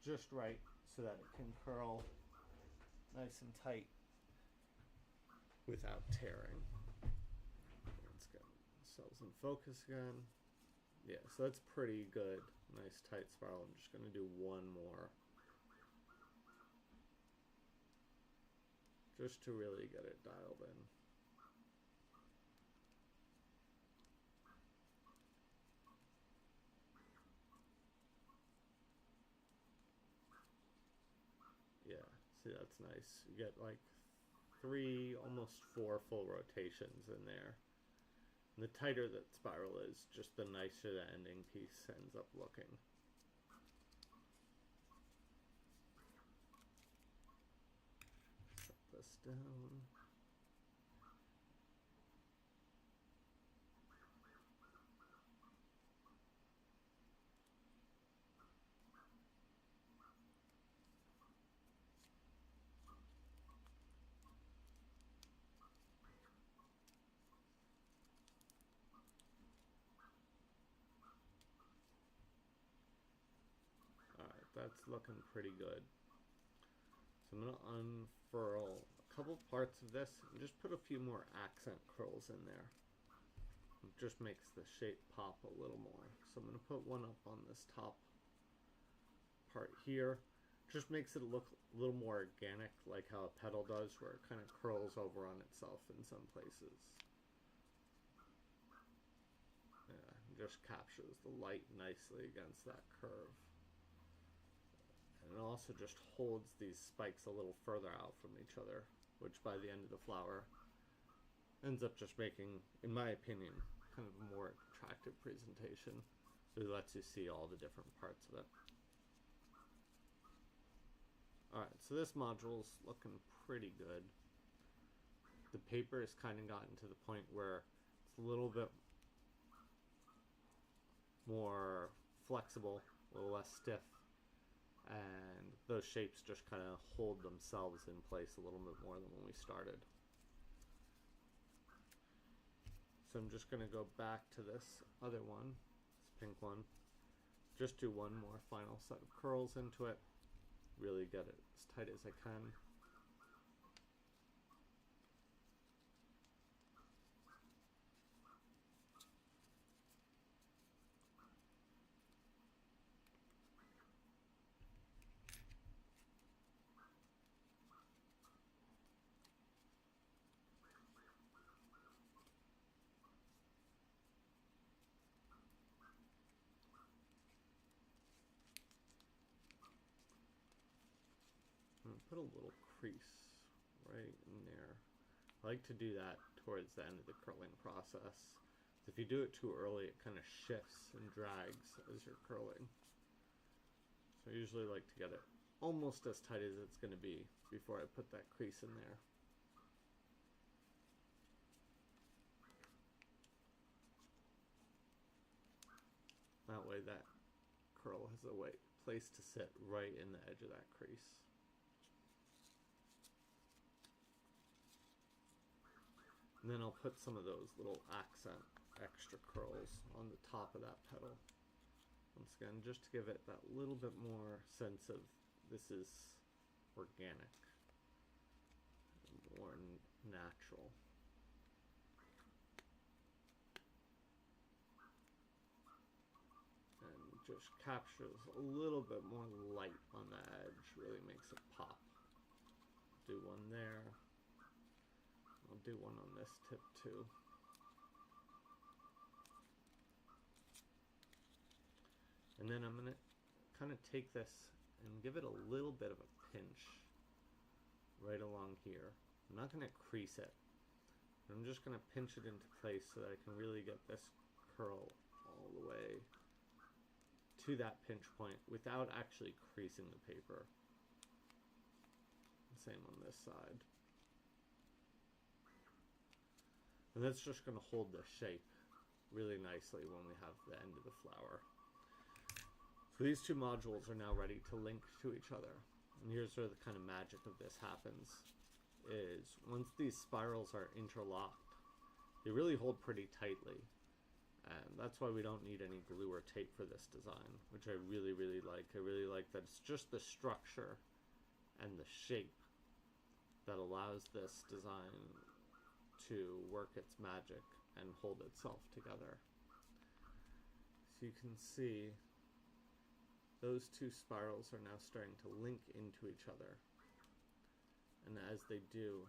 just right so that it can curl nice and tight without tearing. Let's get ourselves in focus again. Yeah, so that's pretty good. Nice tight spiral. I'm just going to do one more just to really get it dialed in. Yeah, see, that's nice. You get like 3, almost 4 full rotations in there. And the tighter that spiral is, just the nicer the ending piece ends up looking. Set this down. That's looking pretty good. So I'm going to unfurl a couple parts of this and just put a few more accent curls in there. It just makes the shape pop a little more. So I'm going to put one up on this top part here. Just makes it look a little more organic, like how a petal does, where it kind of curls over on itself in some places. Yeah, just captures the light nicely against that curve. And it also just holds these spikes a little further out from each other, which by the end of the flower ends up just making, in my opinion, kind of a more attractive presentation. So it lets you see all the different parts of it. Alright, so this module's looking pretty good. The paper has kind of gotten to the point where it's a little bit more flexible, a little less stiff and those shapes just kind of hold themselves in place a little bit more than when we started. So I'm just going to go back to this other one, this pink one, just do one more final set of curls into it, really get it as tight as I can. Put a little crease right in there. I like to do that towards the end of the curling process. If you do it too early, it kind of shifts and drags as you're curling. So I usually like to get it almost as tight as it's going to be before I put that crease in there. That way that curl has a place to sit right in the edge of that crease. And then I'll put some of those little accent extra curls on the top of that petal. Once again, just to give it that little bit more sense of this is organic, more natural. And just captures a little bit more light on the edge, really makes it pop. Do one there. I'll do one on this tip too. And then I'm going to kind of take this and give it a little bit of a pinch right along here. I'm not going to crease it. I'm just going to pinch it into place so that I can really get this curl all the way to that pinch point without actually creasing the paper. Same on this side. And that's just going to hold the shape really nicely when we have the end of the flower. So these two modules are now ready to link to each other. And here's where the kind of magic of this happens, is once these spirals are interlocked, they really hold pretty tightly. And that's why we don't need any glue or tape for this design, which I really, really like. I really like that it's just the structure and the shape that allows this design to work its magic and hold itself together. So you can see those two spirals are now starting to link into each other. And as they do,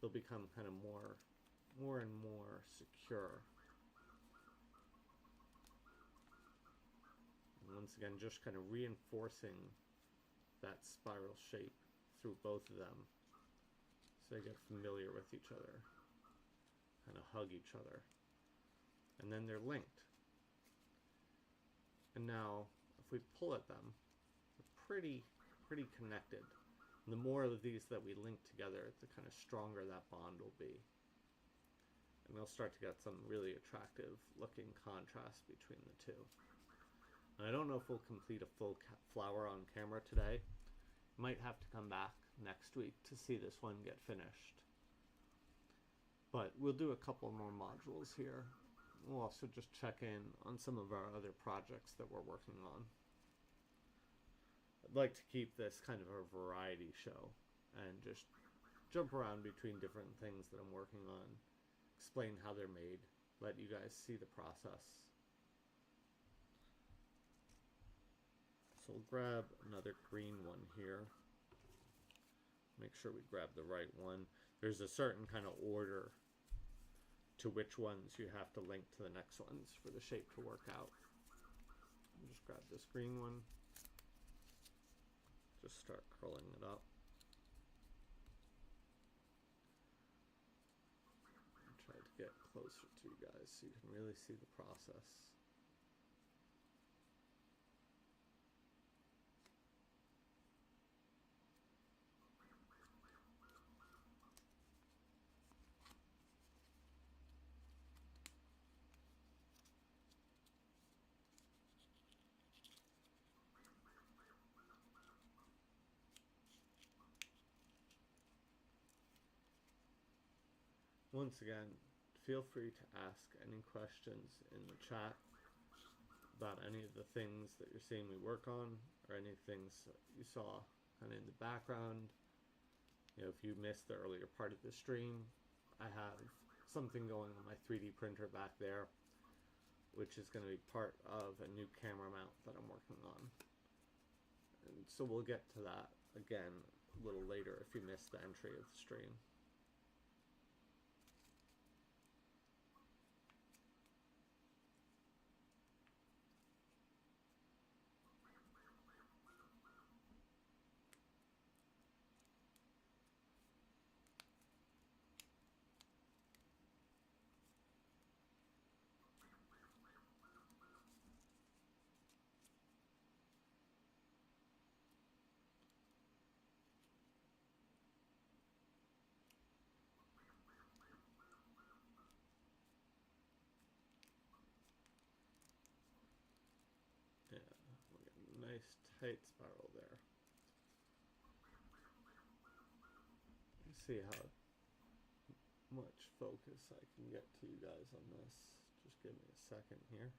they'll become kind of more and more secure. And once again, just kind of reinforcing that spiral shape through both of them. So they get familiar with each other, kind of hug each other, and then they're linked. And now, if we pull at them, they're pretty connected. And the more of these that we link together, the kind of stronger that bond will be. And they'll start to get some really attractive looking contrast between the two. And I don't know if we'll complete a full flower on camera today. Might have to come back next week to see this one get finished. But we'll do a couple more modules here. We'll also just check in on some of our other projects that we're working on. I'd like to keep this kind of a variety show and just jump around between different things that I'm working on, explain how they're made, let you guys see the process. So we'll grab another green one here. Make sure we grab the right one. There's a certain kind of order to which ones you have to link to the next ones for the shape to work out. I'll just grab this green one. Just start curling it up. And try to get closer to you guys so you can really see the process. once again, feel free to ask any questions in the chat about any of the things that you're seeing me work on, or any things that you saw kind of in the background. You know, if you missed the earlier part of the stream, I have something going on my 3D printer back there, which is going to be part of a new camera mount that I'm working on. And so we'll get to that again a little later if you missed the entry of the stream. Yeah, we'll get a nice tight spiral there. Let's see how much focus I can get to you guys on this. Just give me a second here.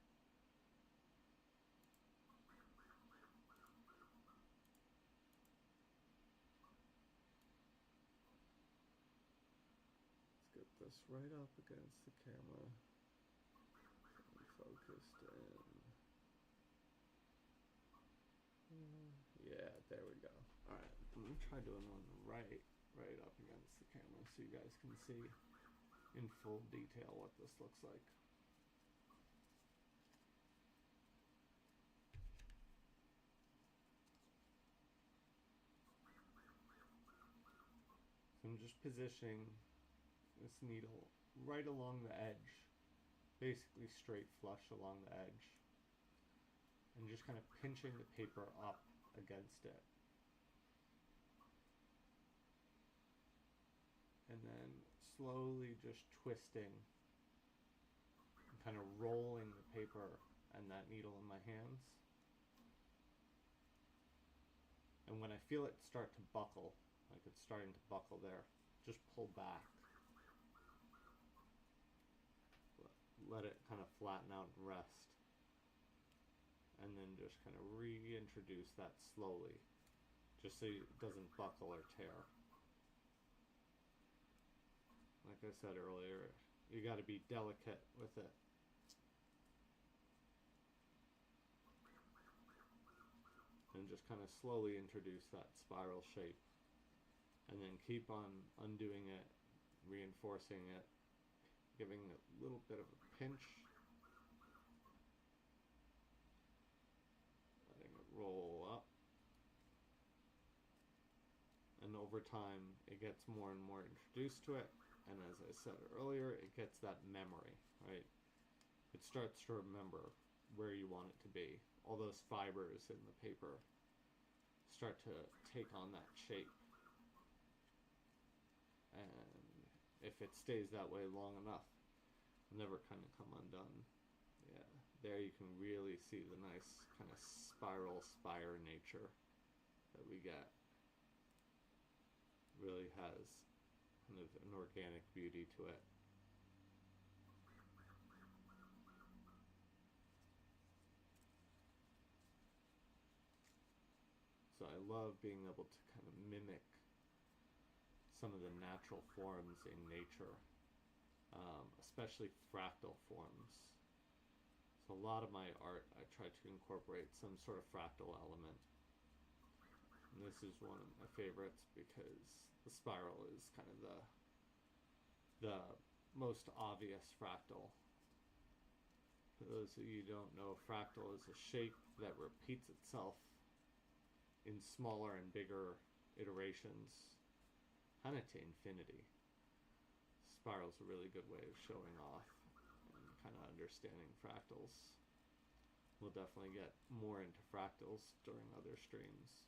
Let's get this right up against the camera. And focused in. Yeah, there we go. Alright, I'm going to try doing one right up against the camera so you guys can see in full detail what this looks like. So I'm just positioning this needle right along the edge, basically straight flush along the edge, and just kind of pinching the paper up against it. And then slowly just twisting and kind of rolling the paper and that needle in my hands. And when I feel it start to buckle, like it's starting to buckle there, just pull back. Let it kind of flatten out and rest. And then just kind of reintroduce that slowly, just so it doesn't buckle or tear. Like I said earlier, you got to be delicate with it. And just kind of slowly introduce that spiral shape. And then keep on undoing it, reinforcing it, giving it a little bit of a pinch. Letting it roll up. And over time, it gets more and more introduced to it. And as I said earlier, it gets that memory, right? It starts to remember where you want it to be. All those fibers in the paper start to take on that shape. And if it stays that way long enough, it'll never kind of come undone. Yeah, there you can really see the nice kind of spiral spire nature that we get. Really has kind of an organic beauty to it. So I love being able to kind of mimic some of the natural forms in nature, especially fractal forms. So a lot of my art, I try to incorporate some sort of fractal element. And this is one of my favorites because the spiral is kind of the most obvious fractal. For those of you who don't know, fractal is a shape that repeats itself in smaller and bigger iterations, kind of to infinity. Spiral's a really good way of showing off and kind of understanding fractals. We'll definitely get more into fractals during other streams.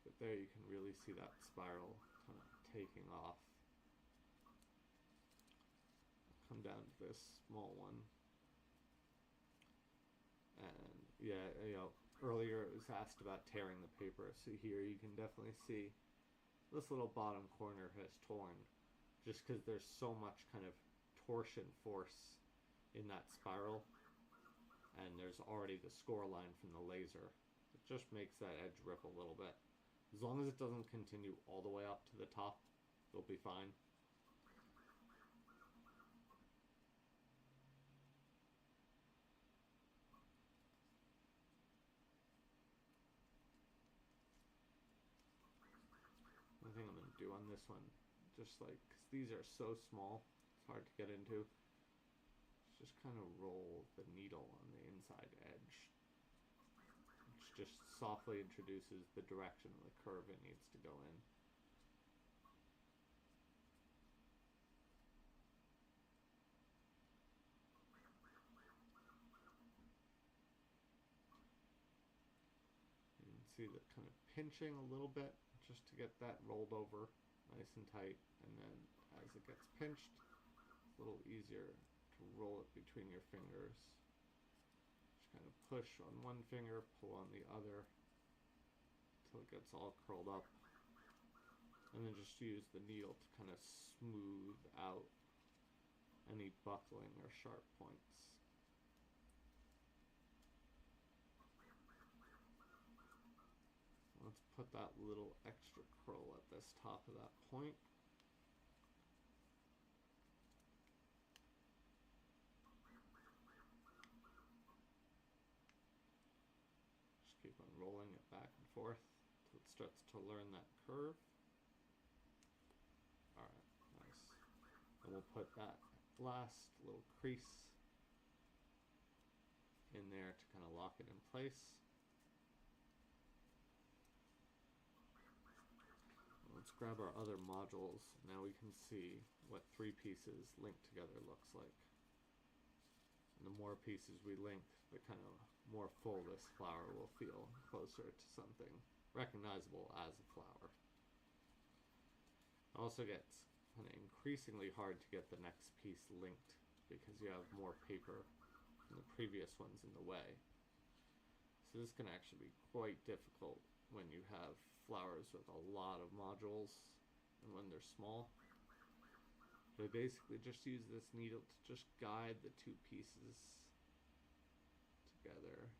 But there you can really see that spiral kind of taking off. Come down to this small one. And yeah, you know, earlier it was asked about tearing the paper. So here you can definitely see this little bottom corner has torn. just because there's so much kind of torsion force in that spiral, and there's already the score line from the laser. It just makes that edge rip a little bit. As long as it doesn't continue all the way up to the top, you'll be fine. One thing I'm going to do on this one, just like, because these are so small, it's hard to get into, just kind of roll the needle on the inside edge, which just softly introduces the direction of the curve it needs to go in. You can see that kind of pinching a little bit just to get that rolled over nice and tight, and then as it gets pinched, it's a little easier to roll it between your fingers. Just kind of push on one finger, pull on the other until it gets all curled up, and then just use the needle to kind of smooth out any buckling or sharp points. Let's put that little extra curl at this top of that point. Just keep on rolling it back and forth until it starts to learn that curve. Alright, nice. And we'll put that last little crease in there to kind of lock it in place. Let's grab our other modules. Now we can see what 3 pieces linked together looks like. And the more pieces we link, the kind of more full this flower will feel, closer to something recognizable as a flower. It also gets kind of increasingly hard to get the next piece linked because you have more paper than the previous ones in the way. So this can actually be quite difficult when you have flowers with a lot of modules and when they're small. But I basically just use this needle to just guide the 2 pieces together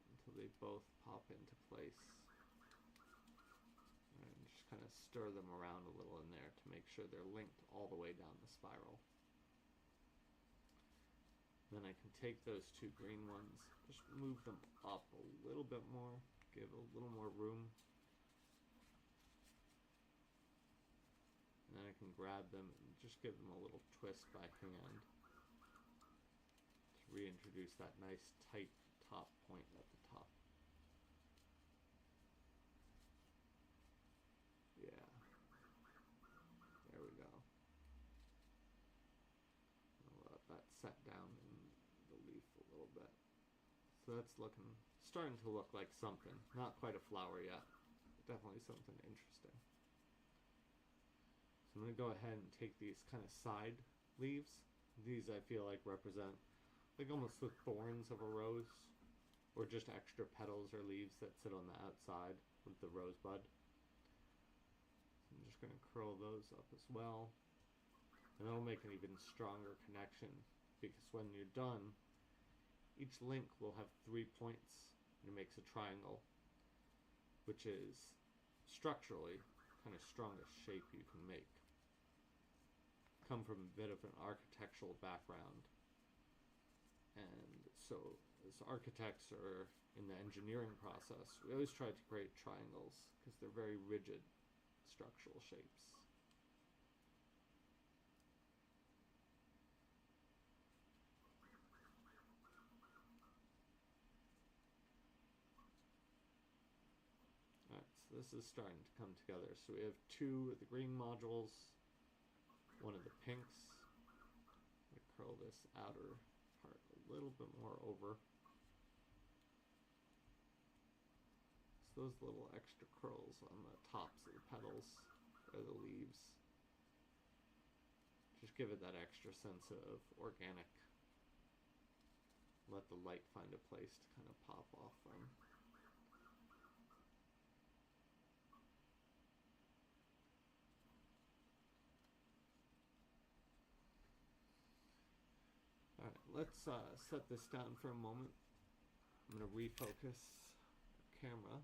until they both pop into place. And just kind of stir them around a little in there to make sure they're linked all the way down the spiral. Then I can take those 2 green ones, just move them up a little bit more, give a little more room. And then I can grab them and just give them a little twist by hand to reintroduce that nice tight top point at the top. Yeah. There we go. I'll let that set down in the leaf a little bit. So that's starting to look like something. Not quite a flower yet, but definitely something interesting. So I'm going to go ahead and take these kind of side leaves. These I feel like represent like almost the thorns of a rose, or just extra petals or leaves that sit on the outside with the rosebud. So I'm just going to curl those up as well. And that'll make an even stronger connection, because when you're done, each link will have 3 points, and it makes a triangle, which is structurally kind of strongest shape you can make. Come from a bit of an architectural background, and so as architects or in the engineering process, we always try to create triangles because they're very rigid structural shapes. Alright, so this is starting to come together. So we have 2 of the green modules, 1 of the pinks. I'm going to curl this outer part a little bit more over. So those little extra curls on the tops of the petals or the leaves just give it that extra sense of organic. Let the light find a place to kind of pop off from. let's set this down for a moment. I'm going to refocus the camera.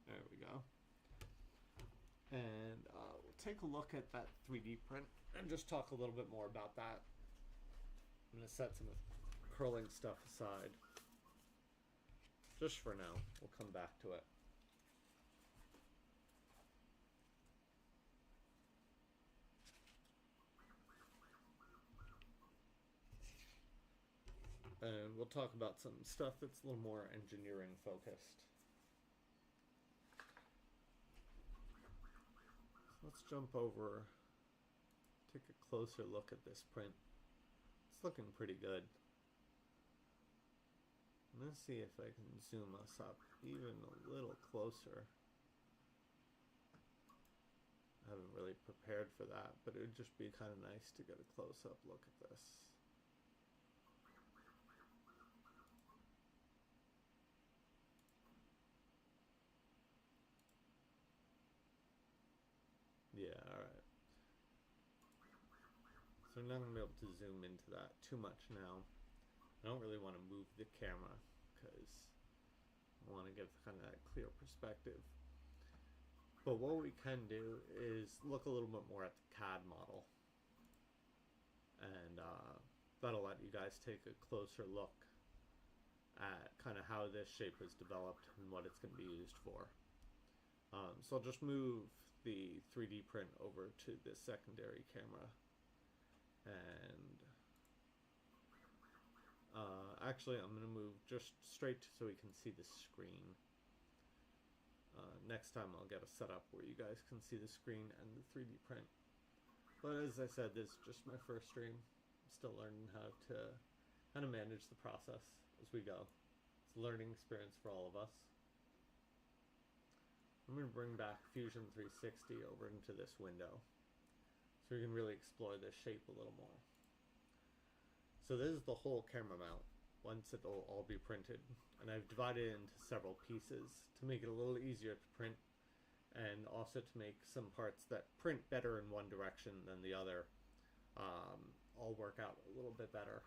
There we go. And we'll take a look at that 3D print and just talk a little bit more about that. I'm going to set some curling stuff aside. Just for now. We'll come back to it. And we'll talk about some stuff that's a little more engineering focused. So let's jump over, take a closer look at this print. It's looking pretty good. I'm going to see if I can zoom us up even a little closer. I haven't really prepared for that, but it would just be kind of nice to get a close-up look at this. Yeah, alright. So we're not going to be able to zoom into that too much now. I don't really want to move the camera because I want to give kind of that clear perspective. But what we can do is look a little bit more at the CAD model. And that'll let you guys take a closer look at kind of how this shape is developed and what it's going to be used for. So I'll just move the 3D print over to this secondary camera. And actually I'm going to move just straight so we can see the screen. Next time I'll get a setup where you guys can see the screen and the 3D print. But as I said, this is just my first stream. I'm still learning how to manage the process as we go. It's a learning experience for all of us. I'm going to bring back Fusion 360 over into this window so we can really explore this shape a little more. So this is the whole camera mount once it'll all be printed, and I've divided it into several pieces to make it a little easier to print and also to make some parts that print better in one direction than the other all work out a little bit better.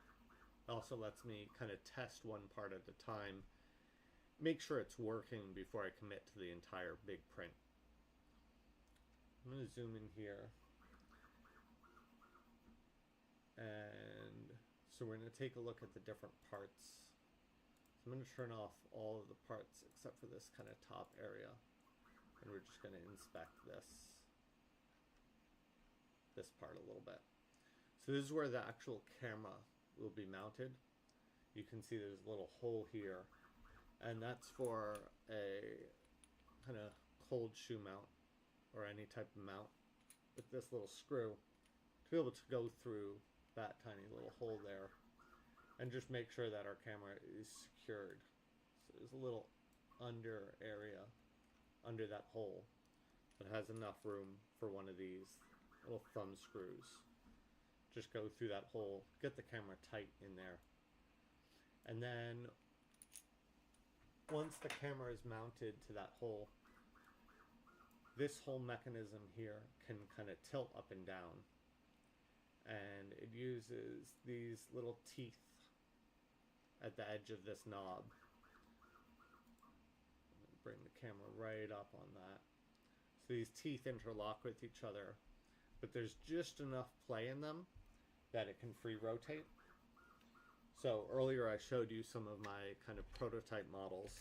It also lets me kind of test one part at a time, make sure it's working before I commit to the entire big print. I'm going to zoom in here. And so we're going to take a look at the different parts. So I'm going to turn off all of the parts except for this kind of top area. And we're just going to inspect this part a little bit. So this is where the actual camera will be mounted. You can see there's a little hole here. And that's for a kind of cold shoe mount or any type of mount with this little screw to be able to go through that tiny little hole there and just make sure that our camera is secured. So there's a little under area under that hole that has enough room for one of these little thumb screws. Just go through that hole, get the camera tight in there, and then once the camera is mounted to that hole, this whole mechanism here can kind of tilt up and down. And it uses these little teeth at the edge of this knob. Bring the camera right up on that. So these teeth interlock with each other, but there's just enough play in them that it can free rotate. So earlier I showed you some of my kind of prototype models,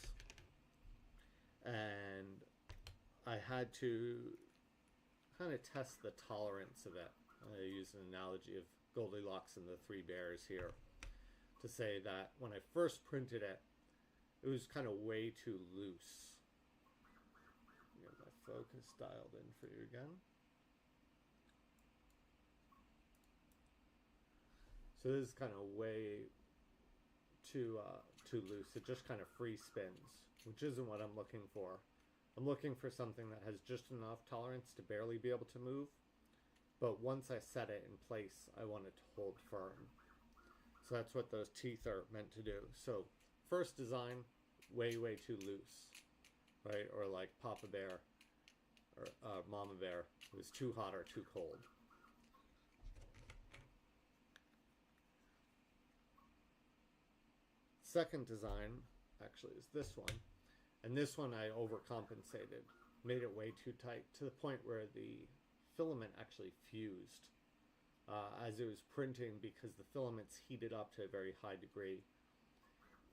and I had to kind of test the tolerance of it. I use an analogy of Goldilocks and the Three Bears here to say that when I first printed it, it was kind of way too loose. Get my focus dialed in for you again. So this is kind of way too loose. It just kind of free spins, which isn't what I'm looking for. I'm looking for something that has just enough tolerance to barely be able to move, but once I set it in place, I want it to hold firm. So that's what those teeth are meant to do. So first design, way too loose, right? Or like Papa Bear or Mama Bear, it was too hot or too cold. Second design actually is this one, and this one I overcompensated, made it way too tight to the point where the filament actually fused as it was printing, because the filament's heated up to a very high degree,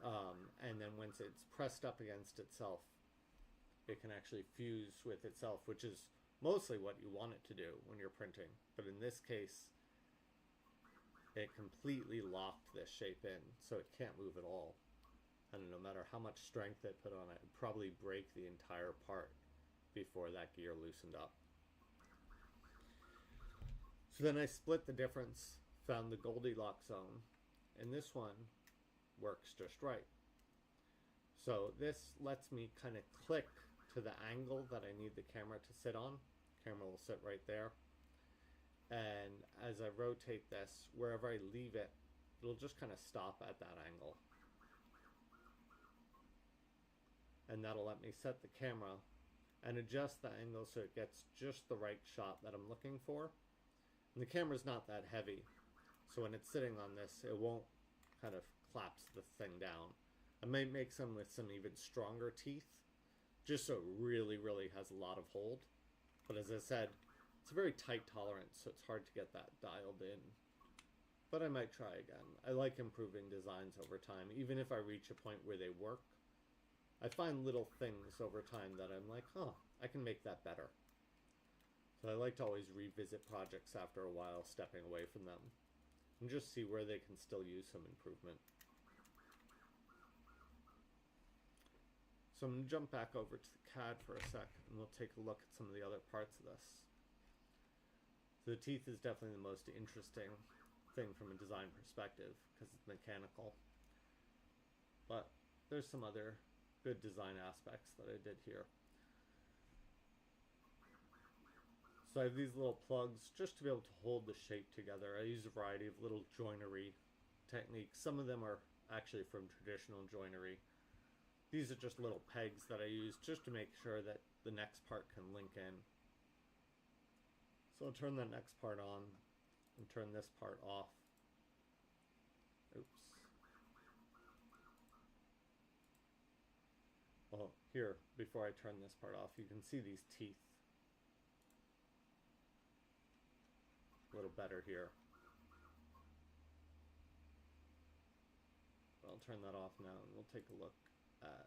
and then once it's pressed up against itself, it can actually fuse with itself, which is mostly what you want it to do when you're printing. But in this case, it completely locked this shape in, so it can't move at all. And no matter how much strength I put on it, it'd probably break the entire part before that gear loosened up. So then I split the difference, found the Goldilocks zone, and this one works just right. So this lets me kind of click to the angle that I need the camera to sit on. Camera will sit right there. And as I rotate this, wherever I leave it, it'll just kind of stop at that angle. And that'll let me set the camera and adjust the angle so it gets just the right shot that I'm looking for. And the camera's not that heavy, so when it's sitting on this, it won't kind of collapse the thing down. I might make some with some even stronger teeth, just so it really has a lot of hold. But as I said, it's a very tight tolerance, so it's hard to get that dialed in. But I might try again. I like improving designs over time. Even if I reach a point where they work, I find little things over time that I'm like, oh, I can make that better. So I like to always revisit projects after a while, stepping away from them, and just see where they can still use some improvement. So I'm going to jump back over to the CAD for a sec, and we'll take a look at some of the other parts of this. So the teeth is definitely the most interesting thing from a design perspective, because it's mechanical. But there's some other good design aspects that I did here. So I have these little plugs just to be able to hold the shape together. I use a variety of little joinery techniques. Some of them are actually from traditional joinery. These are just little pegs that I use just to make sure that the next part can link in. So I'll turn the next part on and turn this part off. Oops. Well, here, before I turn this part off, you can see these teeth a little better here. I'll turn that off now, and we'll take a look at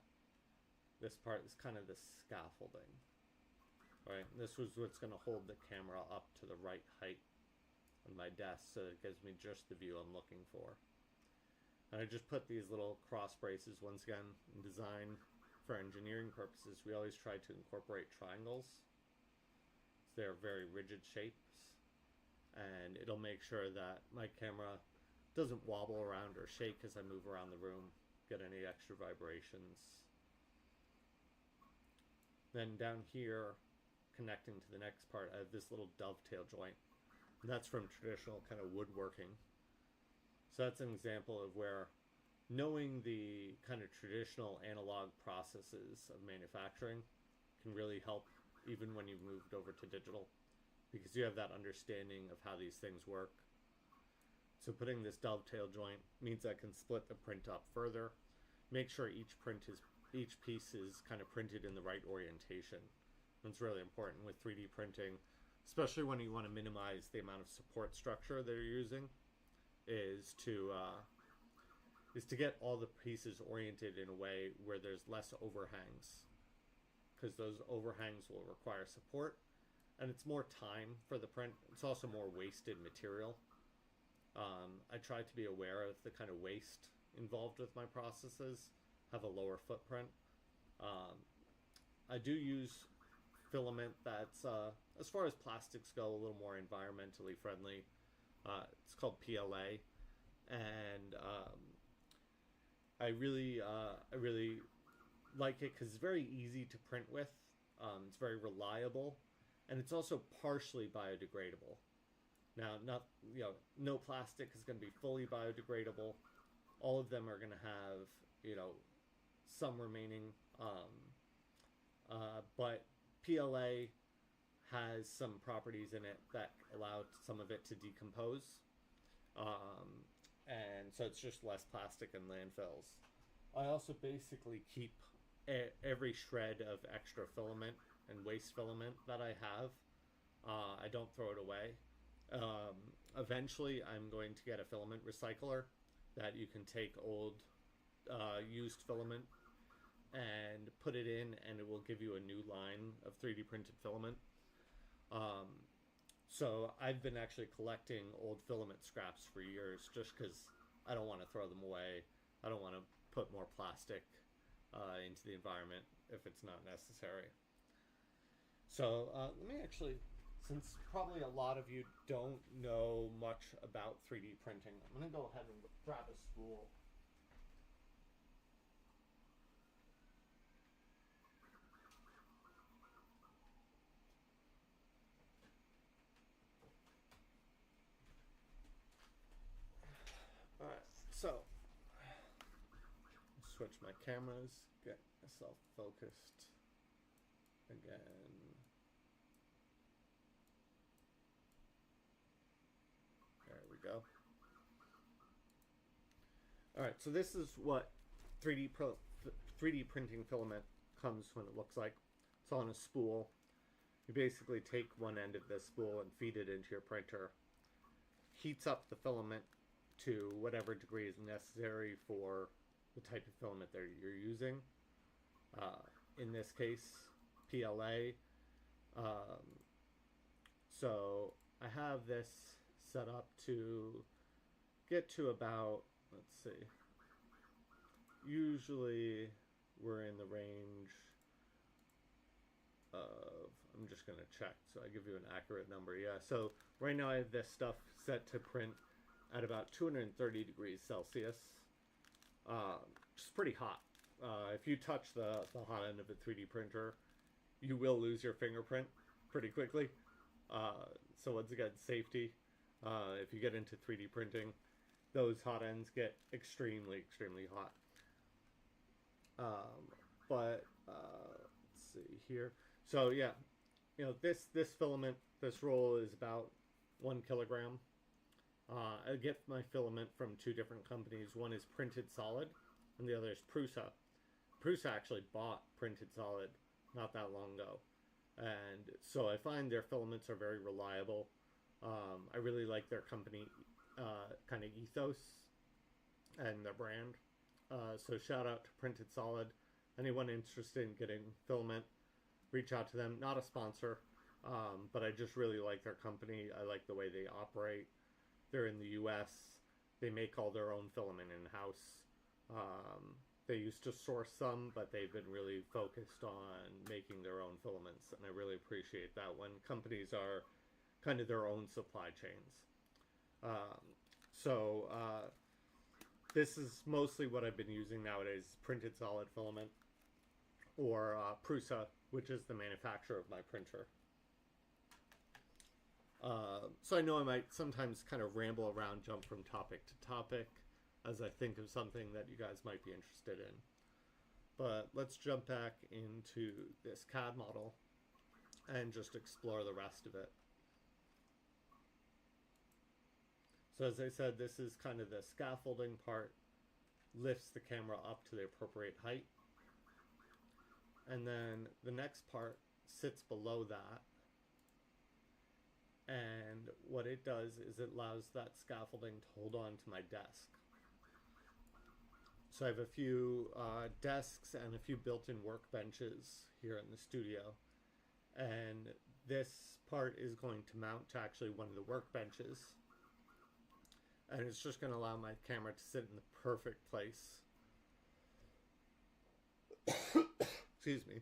this part. Is kind of the scaffolding, right? This was what's going to hold the camera up to the right height on my desk, so it gives me just the view I'm looking for. And I just put these little cross braces. Once again, in design, for engineering purposes, we always try to incorporate triangles. So they're very rigid shapes, and it'll make sure that my camera doesn't wobble around or shake as I move around the room, get any extra vibrations. Then down here, connecting to the next part, I have this little dovetail joint. And that's from traditional kind of woodworking. So that's an example of where knowing the kind of traditional analog processes of manufacturing can really help even when you've moved over to digital, because you have that understanding of how these things work. So putting this dovetail joint means I can split the print up further, make sure each piece is kind of printed in the right orientation. It's really important with 3D printing, especially when you want to minimize the amount of support structure that you're using, is to get all the pieces oriented in a way where there's less overhangs, because those overhangs will require support, and it's more time for the print. It's also more wasted material. I try to be aware of the kind of waste involved with my processes, have a lower footprint. I do use filament that's, as far as plastics go, a little more environmentally friendly. It's called PLA, and I really like it because it's very easy to print with. It's very reliable, and it's also partially biodegradable. Now, not, no plastic is going to be fully biodegradable. All of them are going to have, some remaining, but PLA has some properties in it that allow some of it to decompose. Um, and so it's just less plastic in landfills. I also basically keep every shred of extra filament and waste filament that I have. I don't throw it away. Eventually, I'm going to get a filament recycler that you can take old used filament and put it in, and it will give you a new line of 3D printed filament. Um, so I've been actually collecting old filament scraps for years just because I don't want to throw them away. I don't want to put more plastic into the environment if it's not necessary. So let me actually, since probably a lot of you don't know much about 3D printing, I'm going to go ahead and grab a spool. Alright, so switch my cameras, get myself focused again. There we go. Alright, so this is what 3D printing filament comes when it looks like. It's on a spool. You basically take one end of this spool and feed it into your printer. Heats up the filament to whatever degree is necessary for the type of filament that you're using. In this case, PLA. So I have this set up to get to about, let's see, usually we're in the range of, I'm just going to check so I give you an accurate number. Yeah, so right now I have this stuff set to print at about 230 degrees Celsius, which is pretty hot. If you touch the hot end of a 3D printer, you will lose your fingerprint pretty quickly. So once again, safety. If you get into 3D printing, those hot ends get extremely, extremely hot. But let's see here. So yeah, this filament, this roll is about 1 kilogram. I get my filament from two different companies. One is Printed Solid, and the other is Prusa. Prusa actually bought Printed Solid not that long ago, and so I find their filaments are very reliable. I really like their company kind of ethos and their brand. So shout out to Printed Solid. Anyone interested in getting filament, reach out to them. Not a sponsor, but I just really like their company. I like the way they operate. They're in the US. They make all their own filament in-house. They used to source some, but they've been really focused on making their own filaments, and I really appreciate that when companies are kind of their own supply chains. This is mostly what I've been using nowadays, Printed Solid filament, or Prusa, which is the manufacturer of my printer. So I know I might sometimes kind of ramble around, jump from topic to topic, as I think of something that you guys might be interested in. But let's jump back into this CAD model and just explore the rest of it. So as I said, this is kind of the scaffolding part, lifts the camera up to the appropriate height. And then the next part sits below that. And what it does is it allows that scaffolding to hold on to my desk. So I have a few desks and a few built-in workbenches here in the studio. And this part is going to mount to actually one of the workbenches. And it's just going to allow my camera to sit in the perfect place. Excuse me.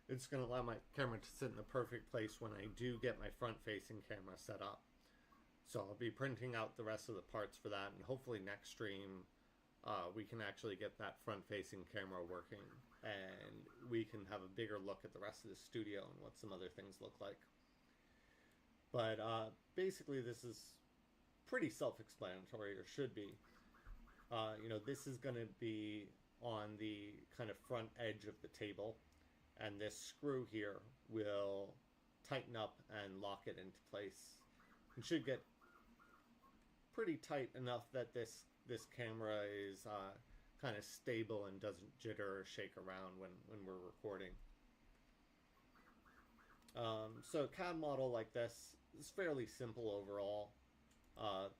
It's going to allow my camera to sit in the perfect place when I do get my front-facing camera set up. So I'll be printing out the rest of the parts for that, and hopefully next stream we can actually get that front-facing camera working, and we can have a bigger look at the rest of the studio and what some other things look like. But basically, this is pretty self-explanatory, or should be. This is going to be on the kind of front edge of the table, and this screw here will tighten up and lock it into place. It should get pretty tight enough that this camera is kind of stable and doesn't jitter or shake around when we're recording. So a CAD model like this is fairly simple overall.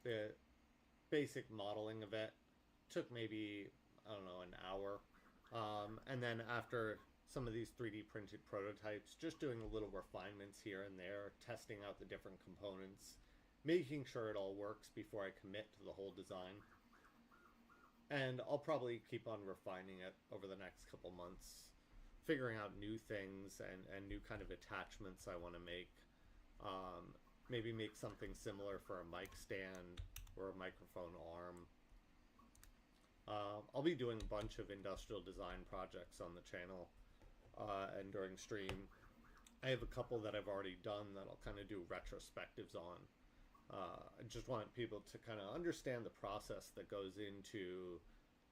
The basic modeling of it took maybe, I don't know, an hour. And then after some of these 3D printed prototypes, just doing a little refinements here and there, testing out the different components, making sure it all works before I commit to the whole design. And I'll probably keep on refining it over the next couple months, figuring out new things and new kind of attachments I want to make. Maybe make something similar for a mic stand or a microphone arm. I'll be doing a bunch of industrial design projects on the channel and during stream. I have a couple that I've already done that I'll kind of do retrospectives on. I just want people to kind of understand the process that goes into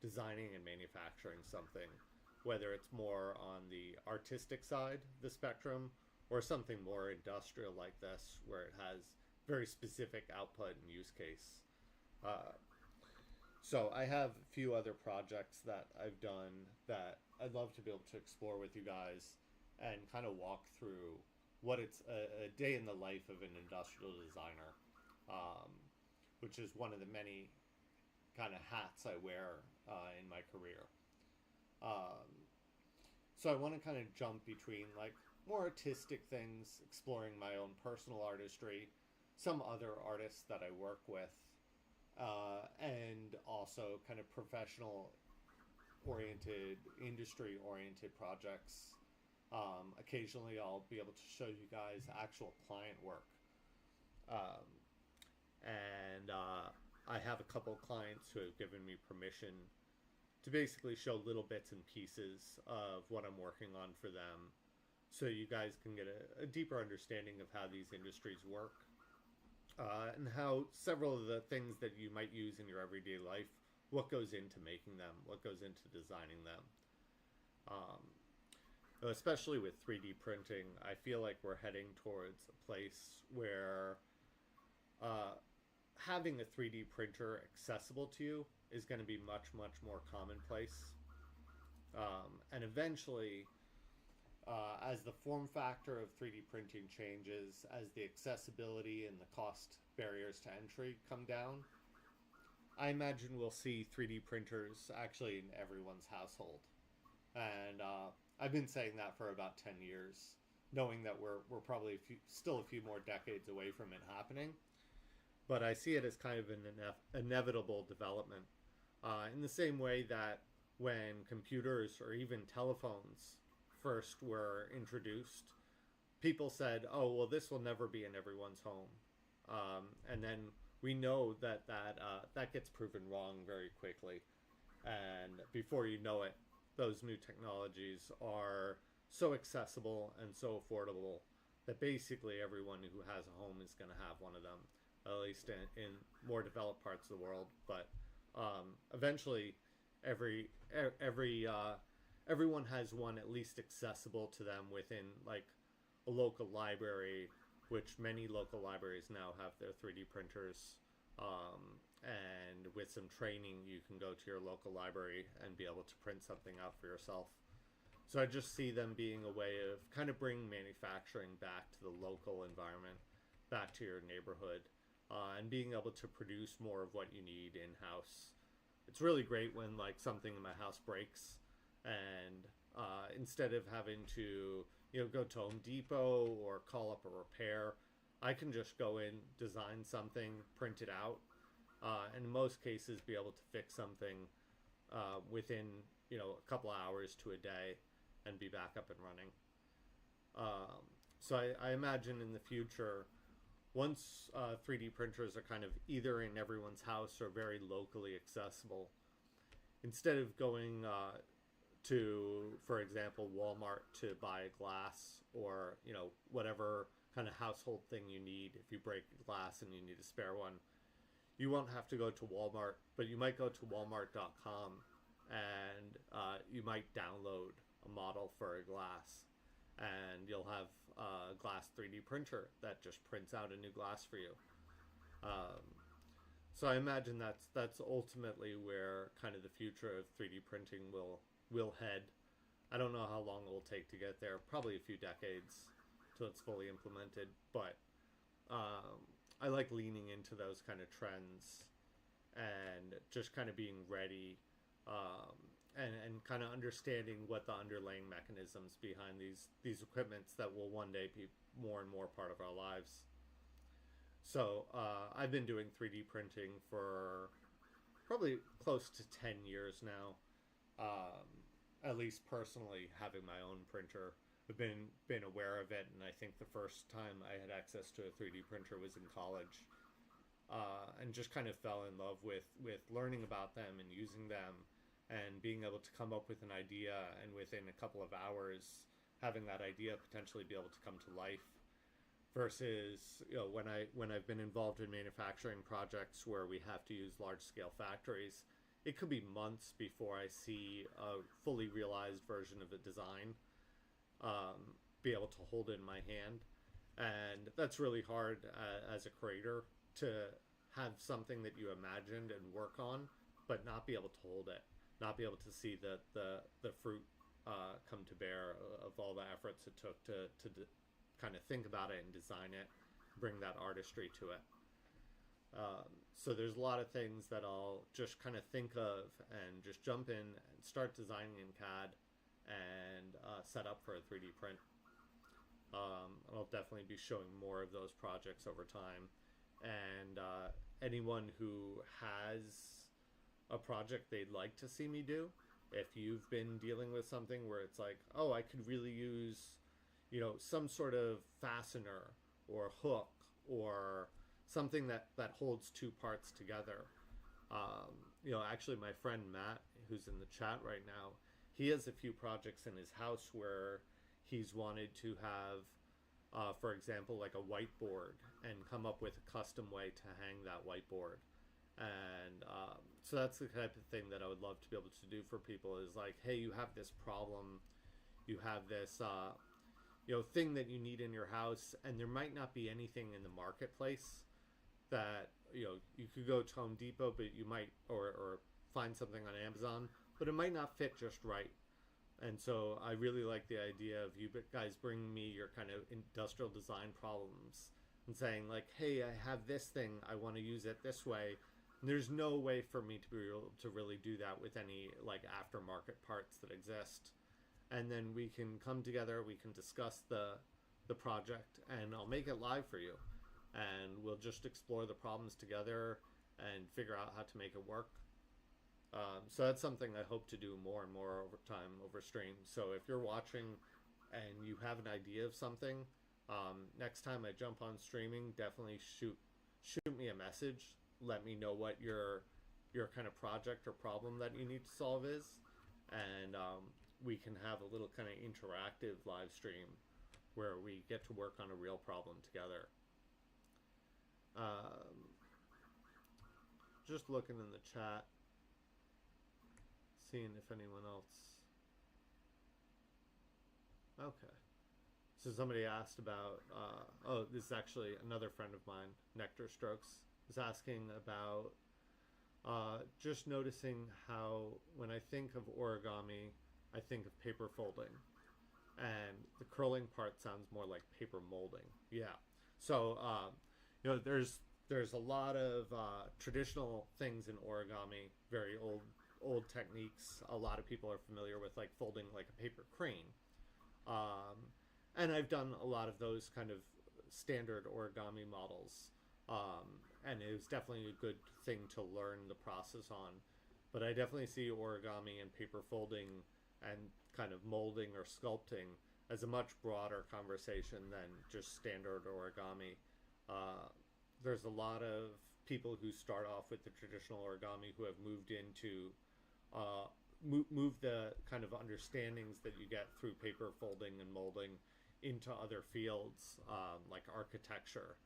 designing and manufacturing something, whether it's more on the artistic side of the spectrum or something more industrial like this, where it has very specific output and use case. So I have a few other projects that I've done that I'd love to be able to explore with you guys and kind of walk through what it's a day in the life of an industrial designer, which is one of the many kind of hats I wear in my career. So I want to kind of jump between like more artistic things, exploring my own personal artistry, some other artists that I work with, and also kind of professional oriented, industry oriented projects. Occasionally I'll be able to show you guys actual client work. I have a couple clients who have given me permission to basically show little bits and pieces of what I'm working on for them, so you guys can get a deeper understanding of how these industries work, and how several of the things that you might use in your everyday life, what goes into making them, what goes into designing them. Especially with 3D printing, I feel like we're heading towards a place where having a 3D printer accessible to you is going to be much, much more commonplace. And eventually, as the form factor of 3D printing changes, as the accessibility and the cost barriers to entry come down, I imagine we'll see 3D printers actually in everyone's household. And I've been saying that for about 10 years, knowing that we're probably still a few more decades away from it happening. But I see it as kind of an inevitable development. In the same way that when computers or even telephones first were introduced, people said, oh, well, this will never be in everyone's home. And then we know that gets proven wrong very quickly. And before you know it, those new technologies are so accessible and so affordable that basically everyone who has a home is going to have one of them, at least in more developed parts of the world. But eventually, everyone has one at least accessible to them within like a local library, which many local libraries now have their 3D printers. And with some training, you can go to your local library and be able to print something out for yourself. So I just see them being a way of kind of bringing manufacturing back to the local environment, back to your neighborhood, and being able to produce more of what you need in-house. It's really great when like something in my house breaks, and instead of having to go to Home Depot or call up a repair, I can just go in, design something, print it out, and in most cases be able to fix something within a couple hours to a day and be back up and running. So I imagine in the future, once 3D printers are kind of either in everyone's house or very locally accessible, instead of going to, for example, Walmart to buy glass or whatever kind of household thing you need. If you break glass and you need a spare one, you won't have to go to Walmart, but you might go to walmart.com and you might download a model for a glass, and you'll have a glass 3D printer that just prints out a new glass for you. Um, so I imagine that's ultimately where kind of the future of 3D printing will head. I don't know how long it will take to get there. Probably a few decades till it's fully implemented. But I like leaning into those kind of trends and just kind of being ready, and kind of understanding what the underlying mechanisms behind these equipments that will one day be more and more part of our lives. So I've been doing 3D printing for probably close to 10 years now. At least personally, having my own printer, I've been aware of it, and I think the first time I had access to a 3D printer was in college, and just kind of fell in love with learning about them and using them, and being able to come up with an idea, and within a couple of hours having that idea potentially be able to come to life. Versus, when I've been involved in manufacturing projects where we have to use large scale factories, it could be months before I see a fully realized version of a design be able to hold it in my hand. And that's really hard as a creator, to have something that you imagined and work on, but not be able to hold it, not be able to see the fruit come to bear of all the efforts it took to kind of think about it and design it, bring that artistry to it. So there's a lot of things that I'll just kind of think of and just jump in and start designing in CAD and set up for a 3D print. I'll definitely be showing more of those projects over time. And anyone who has a project they'd like to see me do, if you've been dealing with something where it's like, oh, I could really use, some sort of fastener or hook or something that holds two parts together. Actually my friend Matt, who's in the chat right now, he has a few projects in his house where he's wanted to have, for example, like a whiteboard, and come up with a custom way to hang that whiteboard. And so that's the type of thing that I would love to be able to do for people, is like, hey, you have this problem, you have this thing that you need in your house, and there might not be anything in the marketplace that you could go to Home Depot, but you might or find something on Amazon, but it might not fit just right. And so I really like the idea of you guys bringing me your kind of industrial design problems and saying like, hey, I have this thing, I want to use it this way. And there's no way for me to be able to really do that with any like aftermarket parts that exist. And then we can come together, we can discuss the project, and I'll make it live for you. And we'll just explore the problems together and figure out how to make it work. So that's something I hope to do more and more over time, over stream. So if you're watching and you have an idea of something, next time I jump on streaming, definitely shoot me a message. Let me know what your kind of project or problem that you need to solve is, and we can have a little kind of interactive live stream where we get to work on a real problem together. Just looking in the chat, seeing if anyone else. Okay. So somebody asked about, this is actually another friend of mine, Nectar Strokes, is asking about just noticing how when I think of origami, I think of paper folding. And the curling part sounds more like paper molding. Yeah. So, there's a lot of traditional things in origami, very old techniques. A lot of people are familiar with like folding like a paper crane. And I've done a lot of those kind of standard origami models. And it was definitely a good thing to learn the process on. But I definitely see origami and paper folding and kind of molding or sculpting as a much broader conversation than just standard origami. There's a lot of people who start off with the traditional origami who have moved into move the kind of understandings that you get through paper folding and molding into other fields, like architecture.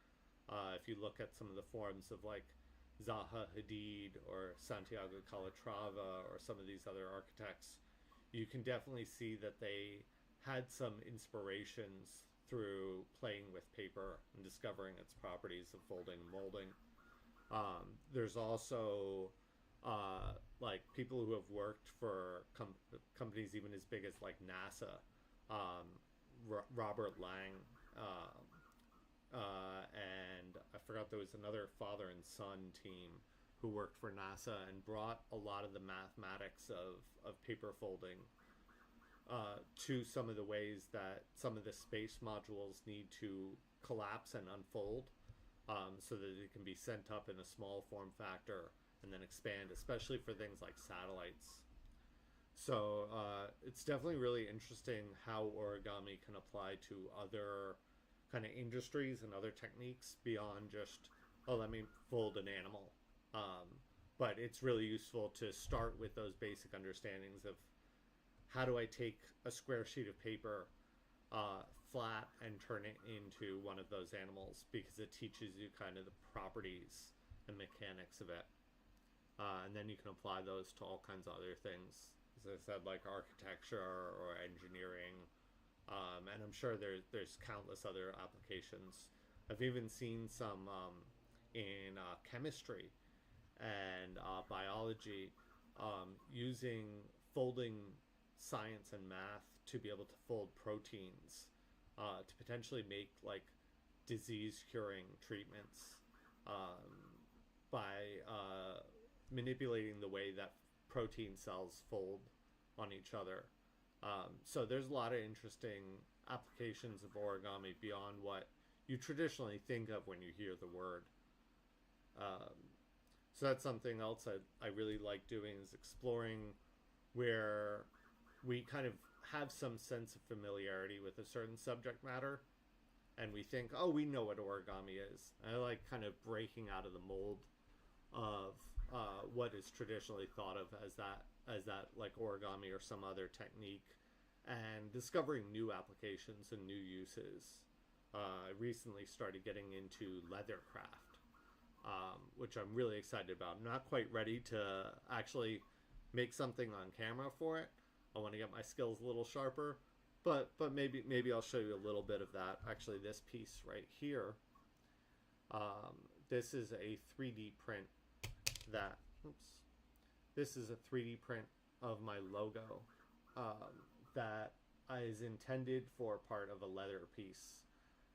If you look at some of the forms of like Zaha Hadid or Santiago Calatrava or some of these other architects, you can definitely see that they had some inspirations through playing with paper and discovering its properties of folding and molding. There's also like people who have worked for companies even as big as like NASA, um, Robert Lang, and I forgot there was another father and son team who worked for NASA and brought a lot of the mathematics of paper folding to some of the ways that some of the space modules need to collapse and unfold, so that it can be sent up in a small form factor and then expand, especially for things like satellites. So it's definitely really interesting how origami can apply to other kind of industries and other techniques beyond just, oh, let me fold an animal. Um, but it's really useful to start with those basic understandings of how do I take a square sheet of paper, flat, and turn it into one of those animals, because it teaches you kind of the properties and mechanics of it. And then you can apply those to all kinds of other things, as I said, like architecture or engineering. And I'm sure there's countless other applications. I've even seen some in chemistry and biology, using folding science and math to be able to fold proteins, to potentially make like disease curing treatments, by manipulating the way that protein cells fold on each other. So there's a lot of interesting applications of origami beyond what you traditionally think of when you hear the word. So that's something else I really like doing, is exploring where we kind of have some sense of familiarity with a certain subject matter and we think, oh, we know what origami is. And I like kind of breaking out of the mold of what is traditionally thought of as that like origami or some other technique, and discovering new applications and new uses. I recently started getting into leather craft, which I'm really excited about. I'm not quite ready to actually make something on camera for it. I want to get my skills a little sharper, but maybe I'll show you a little bit of that. Actually, this piece right here, this is a 3D print that, this is a 3D print of my logo, that is intended for part of a leather piece.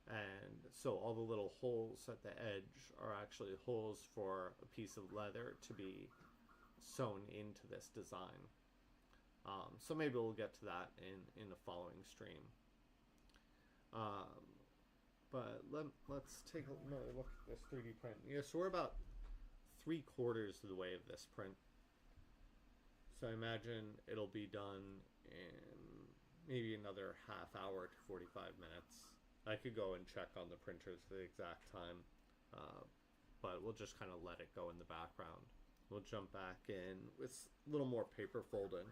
And so all the little holes at the edge are actually holes for a piece of leather to be sewn into this design. So maybe we'll get to that in the following stream. But let's take another look at this 3D print. Yeah, so we're about 3/4 of the way of this print. So I imagine it'll be done in maybe another half hour to 45 minutes. I could go and check on the printers for the exact time, but we'll just kind of let it go in the background. We'll jump back in with a little more paper folding.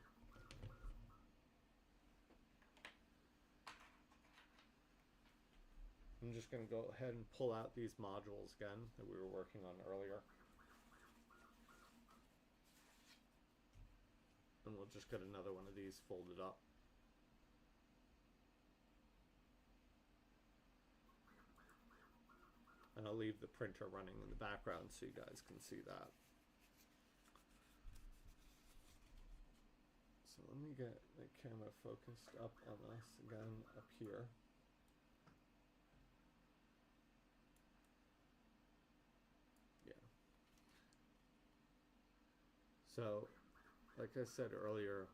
I'm just going to go ahead and pull out these modules again that we were working on earlier. And we'll just get another one of these folded up. And I'll leave the printer running in the background so you guys can see that. So let me get the camera focused up on us again up here. Yeah. So, like I said earlier,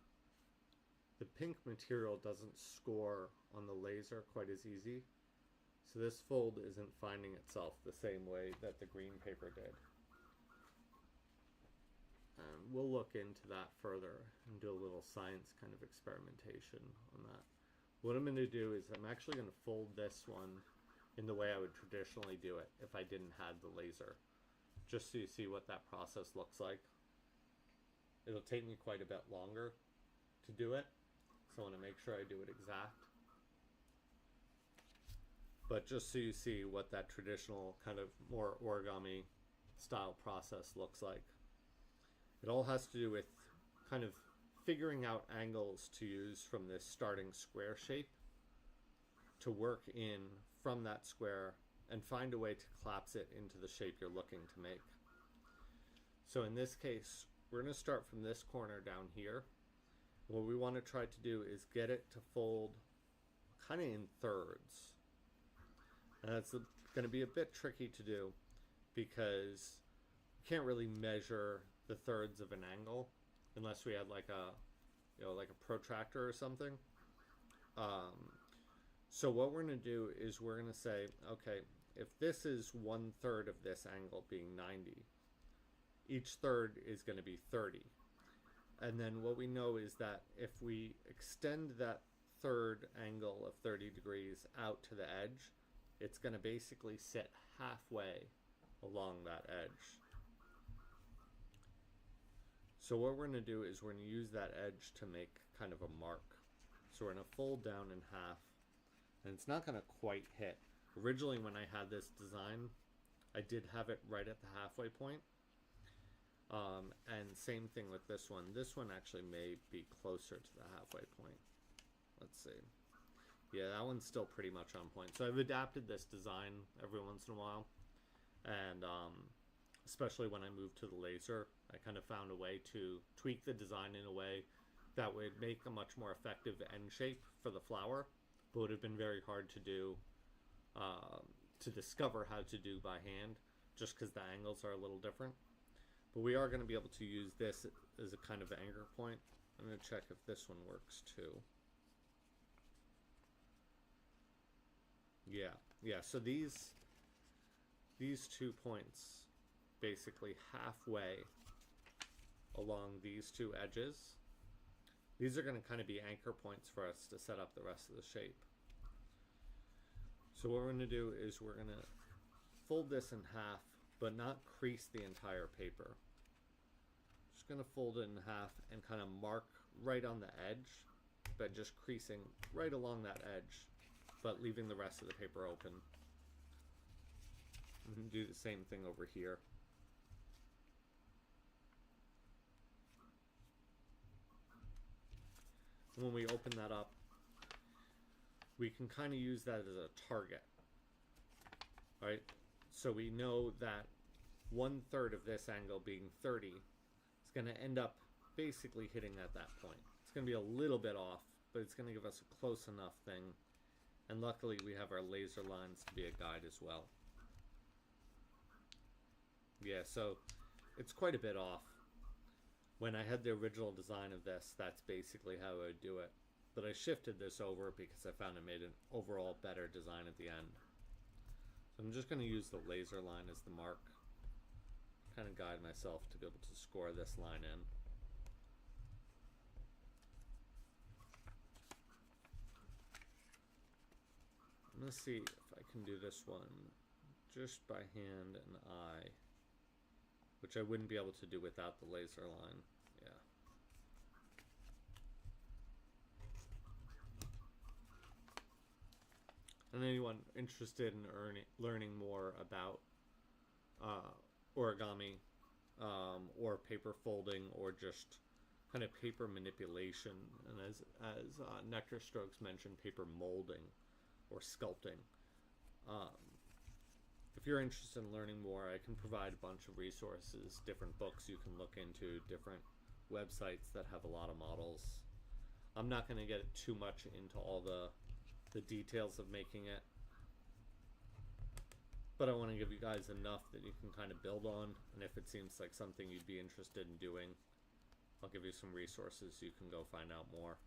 the pink material doesn't score on the laser quite as easy. So this fold isn't finding itself the same way that the green paper did. And we'll look into that further and do a little science kind of experimentation on that. What I'm going to do is I'm actually going to fold this one in the way I would traditionally do it if I didn't have the laser, just so you see what that process looks like. It'll take me quite a bit longer to do it, so I want to make sure I do it exact. but just so you see what that traditional kind of more origami style process looks like. It all has to do with kind of figuring out angles to use from this starting square shape to work in from that square and find a way to collapse it into the shape you're looking to make. So in this case, we're going to start from this corner down here. What we want to try to do is get it to fold kind of in thirds. And that's going to be a bit tricky to do because you can't really measure the thirds of an angle unless we had like a protractor or something. So what we're going to do is we're going to say, okay, if this is 1/3 of this angle being 90, each third is going to be 30. And then what we know is that if we extend that third angle of 30 degrees out to the edge, it's going to basically sit halfway along that edge. So what we're going to do is we're going to use that edge to make kind of a mark. So we're going to fold down in half, and it's not going to quite hit. Originally when I had this design, I did have it right at the halfway point. And same thing with this one. This one actually may be closer to the halfway point. Let's see. Yeah, that one's still pretty much on point. So I've adapted this design every once in a while. And especially when I moved to the laser, I kind of found a way to tweak the design in a way that would make a much more effective end shape for the flower, but would have been very hard to do, to discover how to do by hand, just because the angles are a little different. But we are going to be able to use this as a kind of anchor point. I'm going to check if this one works too. Yeah, so these 2 points basically halfway along these 2 edges, these are going to kind of be anchor points for us to set up the rest of the shape. So what we're going to do is we're going to fold this in half, but not crease the entire paper. Just going to fold it in half and kind of mark right on the edge, but just creasing right along that edge, but leaving the rest of the paper open. And do the same thing over here. And when we open that up, we can kind of use that as a target, right? So we know that 1/3 of this angle being 30 is going to end up basically hitting at that point. It's going to be a little bit off, but it's going to give us a close enough thing. And luckily we have our laser lines to be a guide as well. Yeah, so it's quite a bit off. When I had the original design of this, that's basically how I would do it. But I shifted this over because I found it made an overall better design at the end. So I'm just going to use the laser line as the mark. Kind of guide myself to be able to score this line in. I'm going to see if I can do this one just by hand and eye, which I wouldn't be able to do without the laser line. Yeah. And anyone interested in learning more about origami or paper folding or just kind of paper manipulation, and as Nectar Strokes mentioned, paper molding or sculpting. If you're interested in learning more, I can provide a bunch of resources, different books you can look into, different websites that have a lot of models. I'm not going to get too much into all the details of making it, but I want to give you guys enough that you can kind of build on, and if it seems like something you'd be interested in doing, I'll give you some resources so you can go find out more.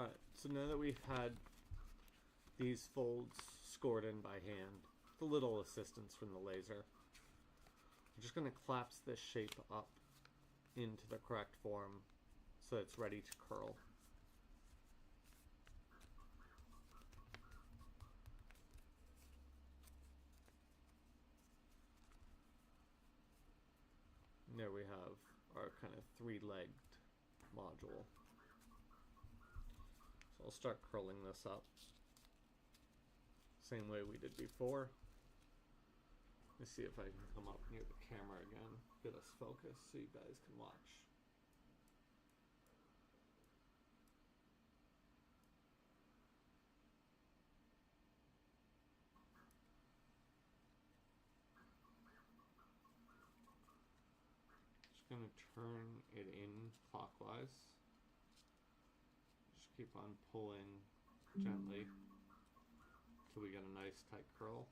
Alright, so now that we've had these folds scored in by hand, with a little assistance from the laser, I'm just going to collapse this shape up into the correct form so it's ready to curl. And there we have our kind of three-legged module. So I'll start curling this up. Same way we did before. Let me see if I can come up near the camera again, get us focused so you guys can watch. Just going to turn it in clockwise. Just keep on pulling gently till we get a nice tight curl.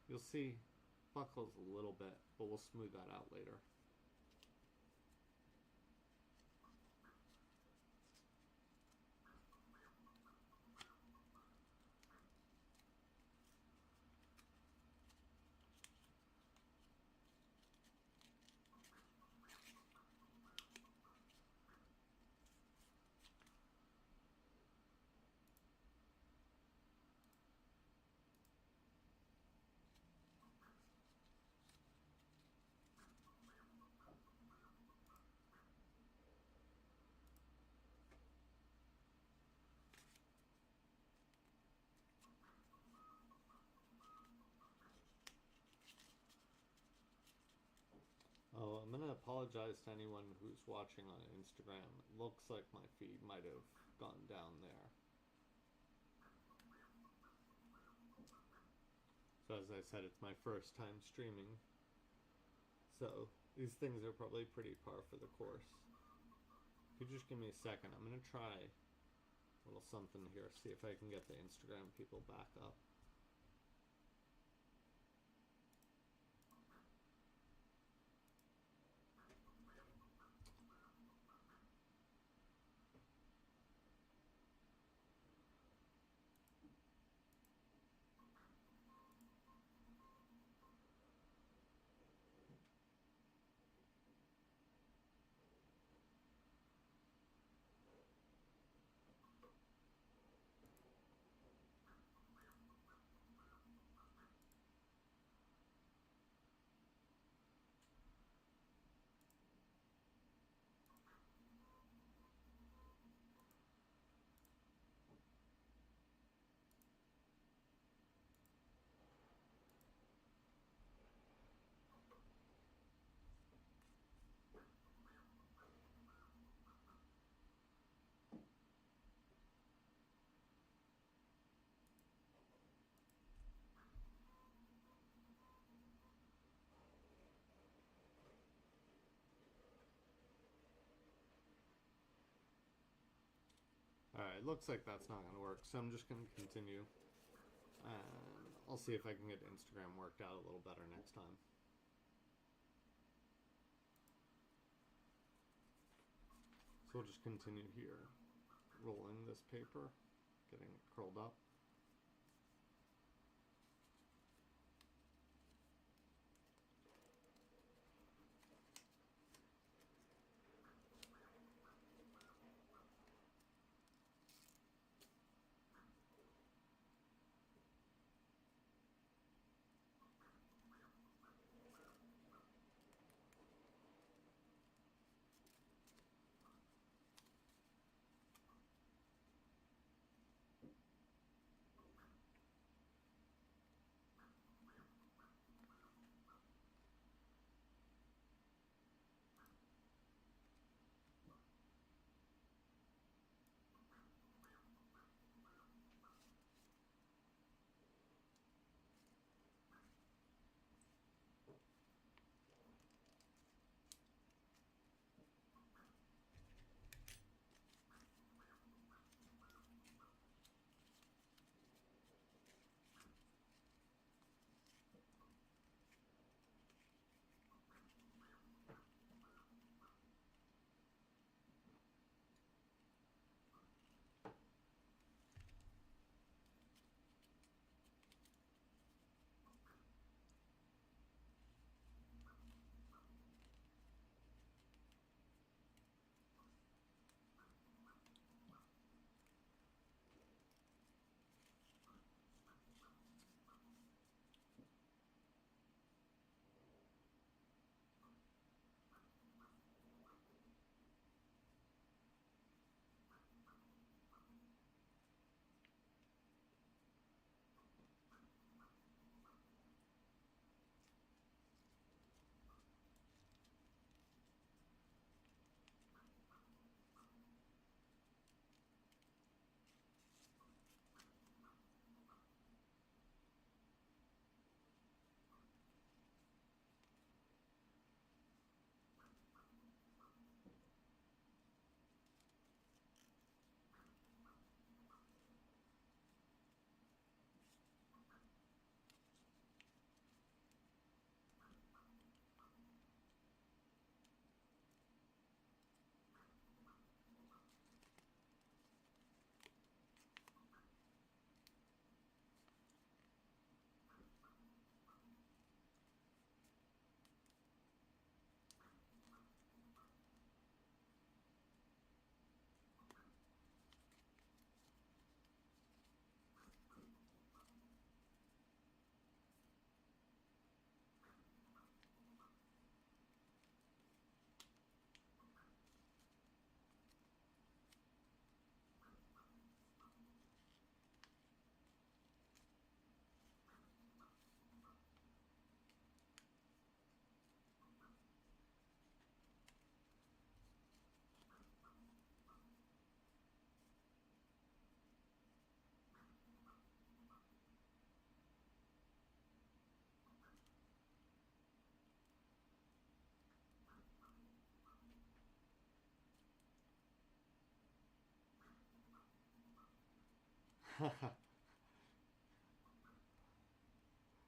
You'll see buckles a little bit, but we'll smooth that out later. Oh, I'm going to apologize to anyone who's watching on Instagram. It looks like my feed might have gone down there. So as I said, it's my first time streaming. So these things are probably pretty par for the course. If you just give me a second, I'm going to try a little something here, see if I can get the Instagram people back up. Alright, looks like that's not going to work, so I'm just going to continue. And I'll see if I can get Instagram worked out a little better next time. So we'll just continue here, rolling this paper, getting it curled up.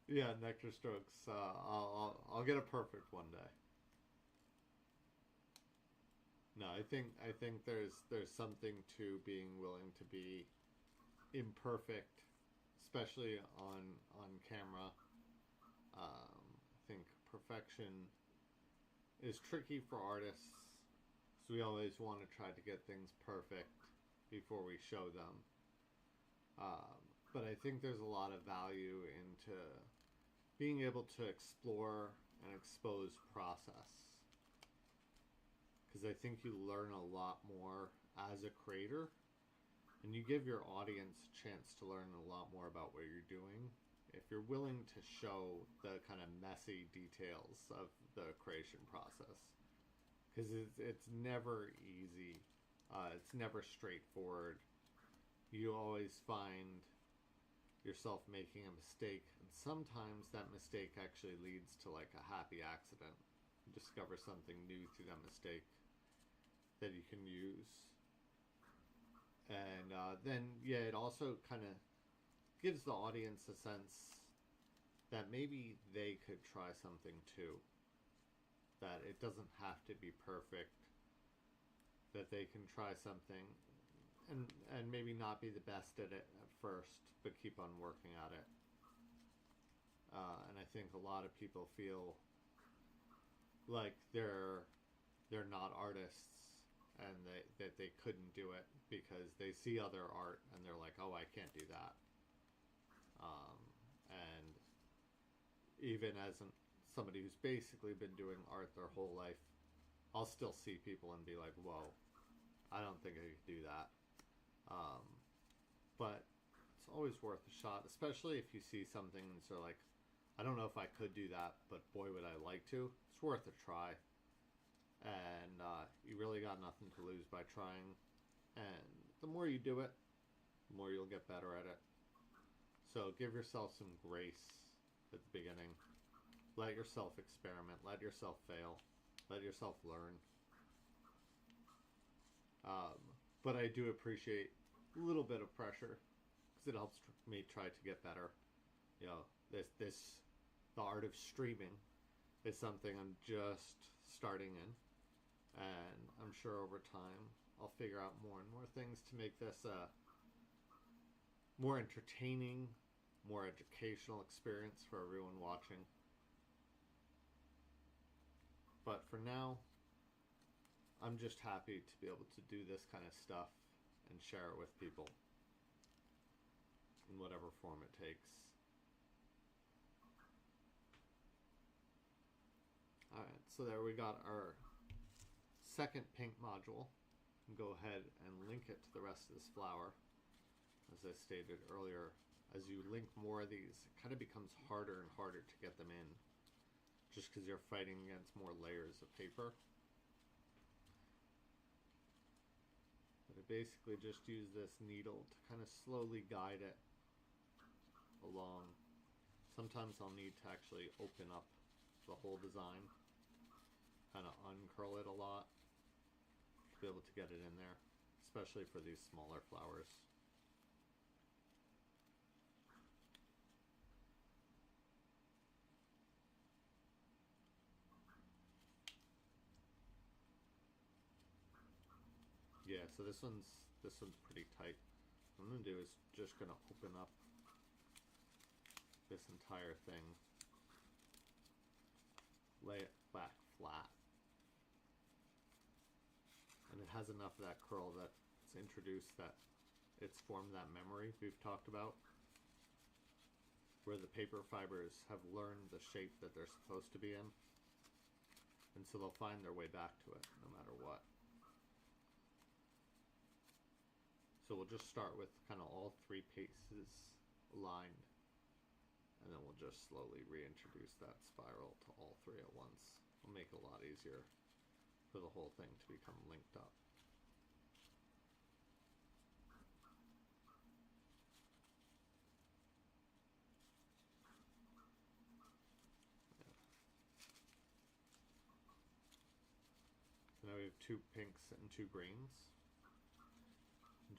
Yeah, nectar strokes. I'll get a perfect one day. No, I think there's something to being willing to be imperfect, especially on camera. I think perfection is tricky for artists, so we always want to try to get things perfect before we show them. Um, but I think there's a lot of value into being able to explore and expose process, because I think you learn a lot more as a creator, and you give your audience a chance to learn a lot more about what you're doing if you're willing to show the kind of messy details of the creation process, because it's never easy. It's never straightforward. You always find yourself making a mistake, and sometimes that mistake actually leads to like a happy accident. You discover something new through that mistake that you can use. And then, yeah, it also kind of gives the audience a sense that maybe they could try something too. That it doesn't have to be perfect. That they can try something and maybe not be the best at it at first, but keep on working at it. And I think a lot of people feel like they're not artists, and that they couldn't do it because they see other art and they're like, oh, I can't do that. And even as somebody who's basically been doing art their whole life, I'll still see people and be like, whoa, I don't think I could do that. But it's always worth a shot, especially if you see something and so like, I don't know if I could do that, but boy, would I like to. It's worth a try. And you really got nothing to lose by trying. And the more you do it, the more you'll get better at it. So give yourself some grace at the beginning. Let yourself experiment. Let yourself fail. Let yourself learn. But I do appreciate a little bit of pressure because it helps me try to get better. You know, the art of streaming is something I'm just starting in, and I'm sure over time I'll figure out more and more things to make this a more entertaining, more educational experience for everyone watching. But for now, I'm just happy to be able to do this kind of stuff and share it with people in whatever form it takes. Alright, so there we got our second pink module. Go ahead and link it to the rest of this flower. As I stated earlier, as you link more of these, it kind of becomes harder and harder to get them in, just because you're fighting against more layers of paper. But I basically just use this needle to kind of slowly guide it along. Sometimes I'll need to actually open up the whole design, kind of uncurl it a lot to be able to get it in there, especially for these smaller flowers. Yeah, so this one's pretty tight. What I'm gonna do is just gonna open up this entire thing, lay it back flat, and it has enough of that curl that it's introduced, that it's formed that memory we've talked about, where the paper fibers have learned the shape that they're supposed to be in, and so they'll find their way back to it no matter what. So we'll just start with kind of all three pieces aligned, and then we'll just slowly reintroduce that spiral to all three at once. It'll make it a lot easier for the whole thing to become linked up. So now we have two pinks and two greens.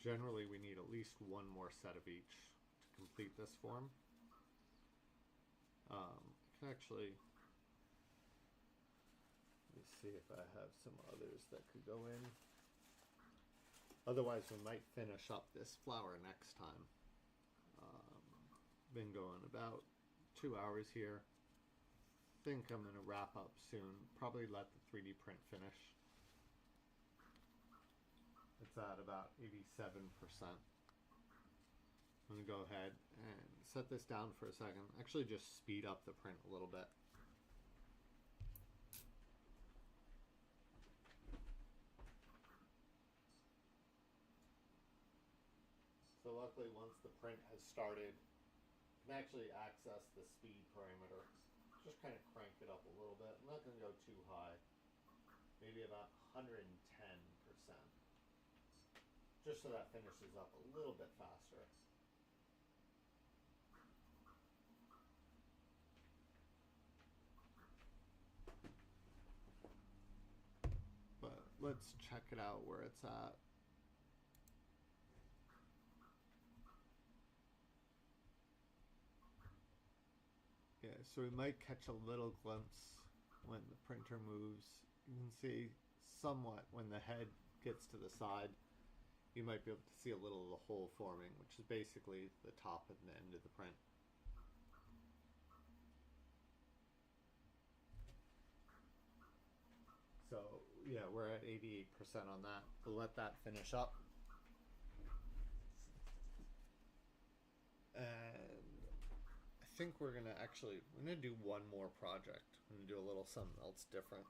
generally we need at least one more set of each to complete this form. I can actually, let me see if I have some others that could go in. Otherwise we might finish up this flower next time. Been going about 2 hours here. Think I'm going to wrap up soon. Probably let the 3D print finish. It's at about 87%. I'm going to go ahead and set this down for a second. Actually just speed up the print a little bit. So luckily once the print has started, you can actually access the speed parameter. Just kind of crank it up a little bit. I'm not going to go too high. Maybe about 110%. Just so that finishes up a little bit faster. But let's check it out where it's at. Yeah, so we might catch a little glimpse when the printer moves. You can see somewhat when the head gets to the side. You might be able to see a little of the hole forming, which is basically the top and the end of the print. So yeah, we're at 88% on that. We'll let that finish up. And I think we're gonna do one more project. I'm gonna do a little something else different.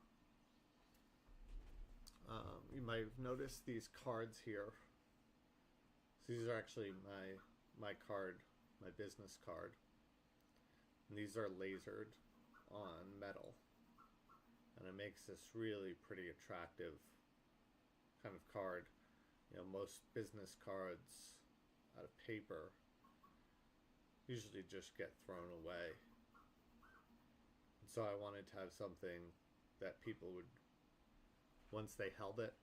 You might have noticed these cards here. So these are actually my card, my business card. And these are lasered on metal. And it makes this really pretty attractive kind of card. You know, most business cards out of paper usually just get thrown away. And so I wanted to have something that people would, once they held it,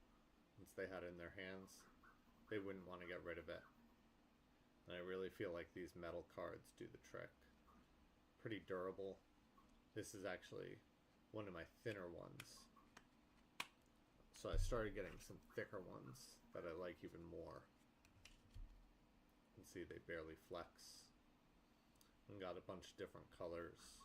once they had it in their hands, they wouldn't want to get rid of it. And I really feel like these metal cards do the trick. Pretty durable. This is actually one of my thinner ones. So I started getting some thicker ones that I like even more. You can see they barely flex. And got a bunch of different colors.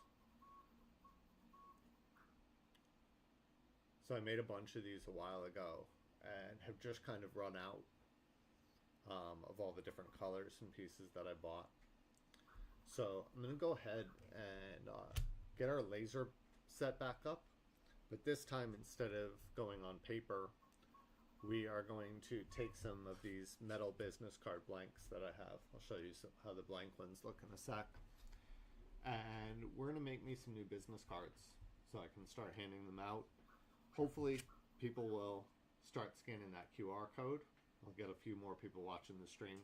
So I made a bunch of these a while ago and have just kind of run out of all the different colors and pieces that I bought. So I'm going to go ahead and get our laser set back up. But this time, instead of going on paper, we are going to take some of these metal business card blanks that I have. I'll show you how the blank ones look in a sec. And we're going to make me some new business cards so I can start handing them out. Hopefully people will start scanning that QR code. I'll get a few more people watching the stream.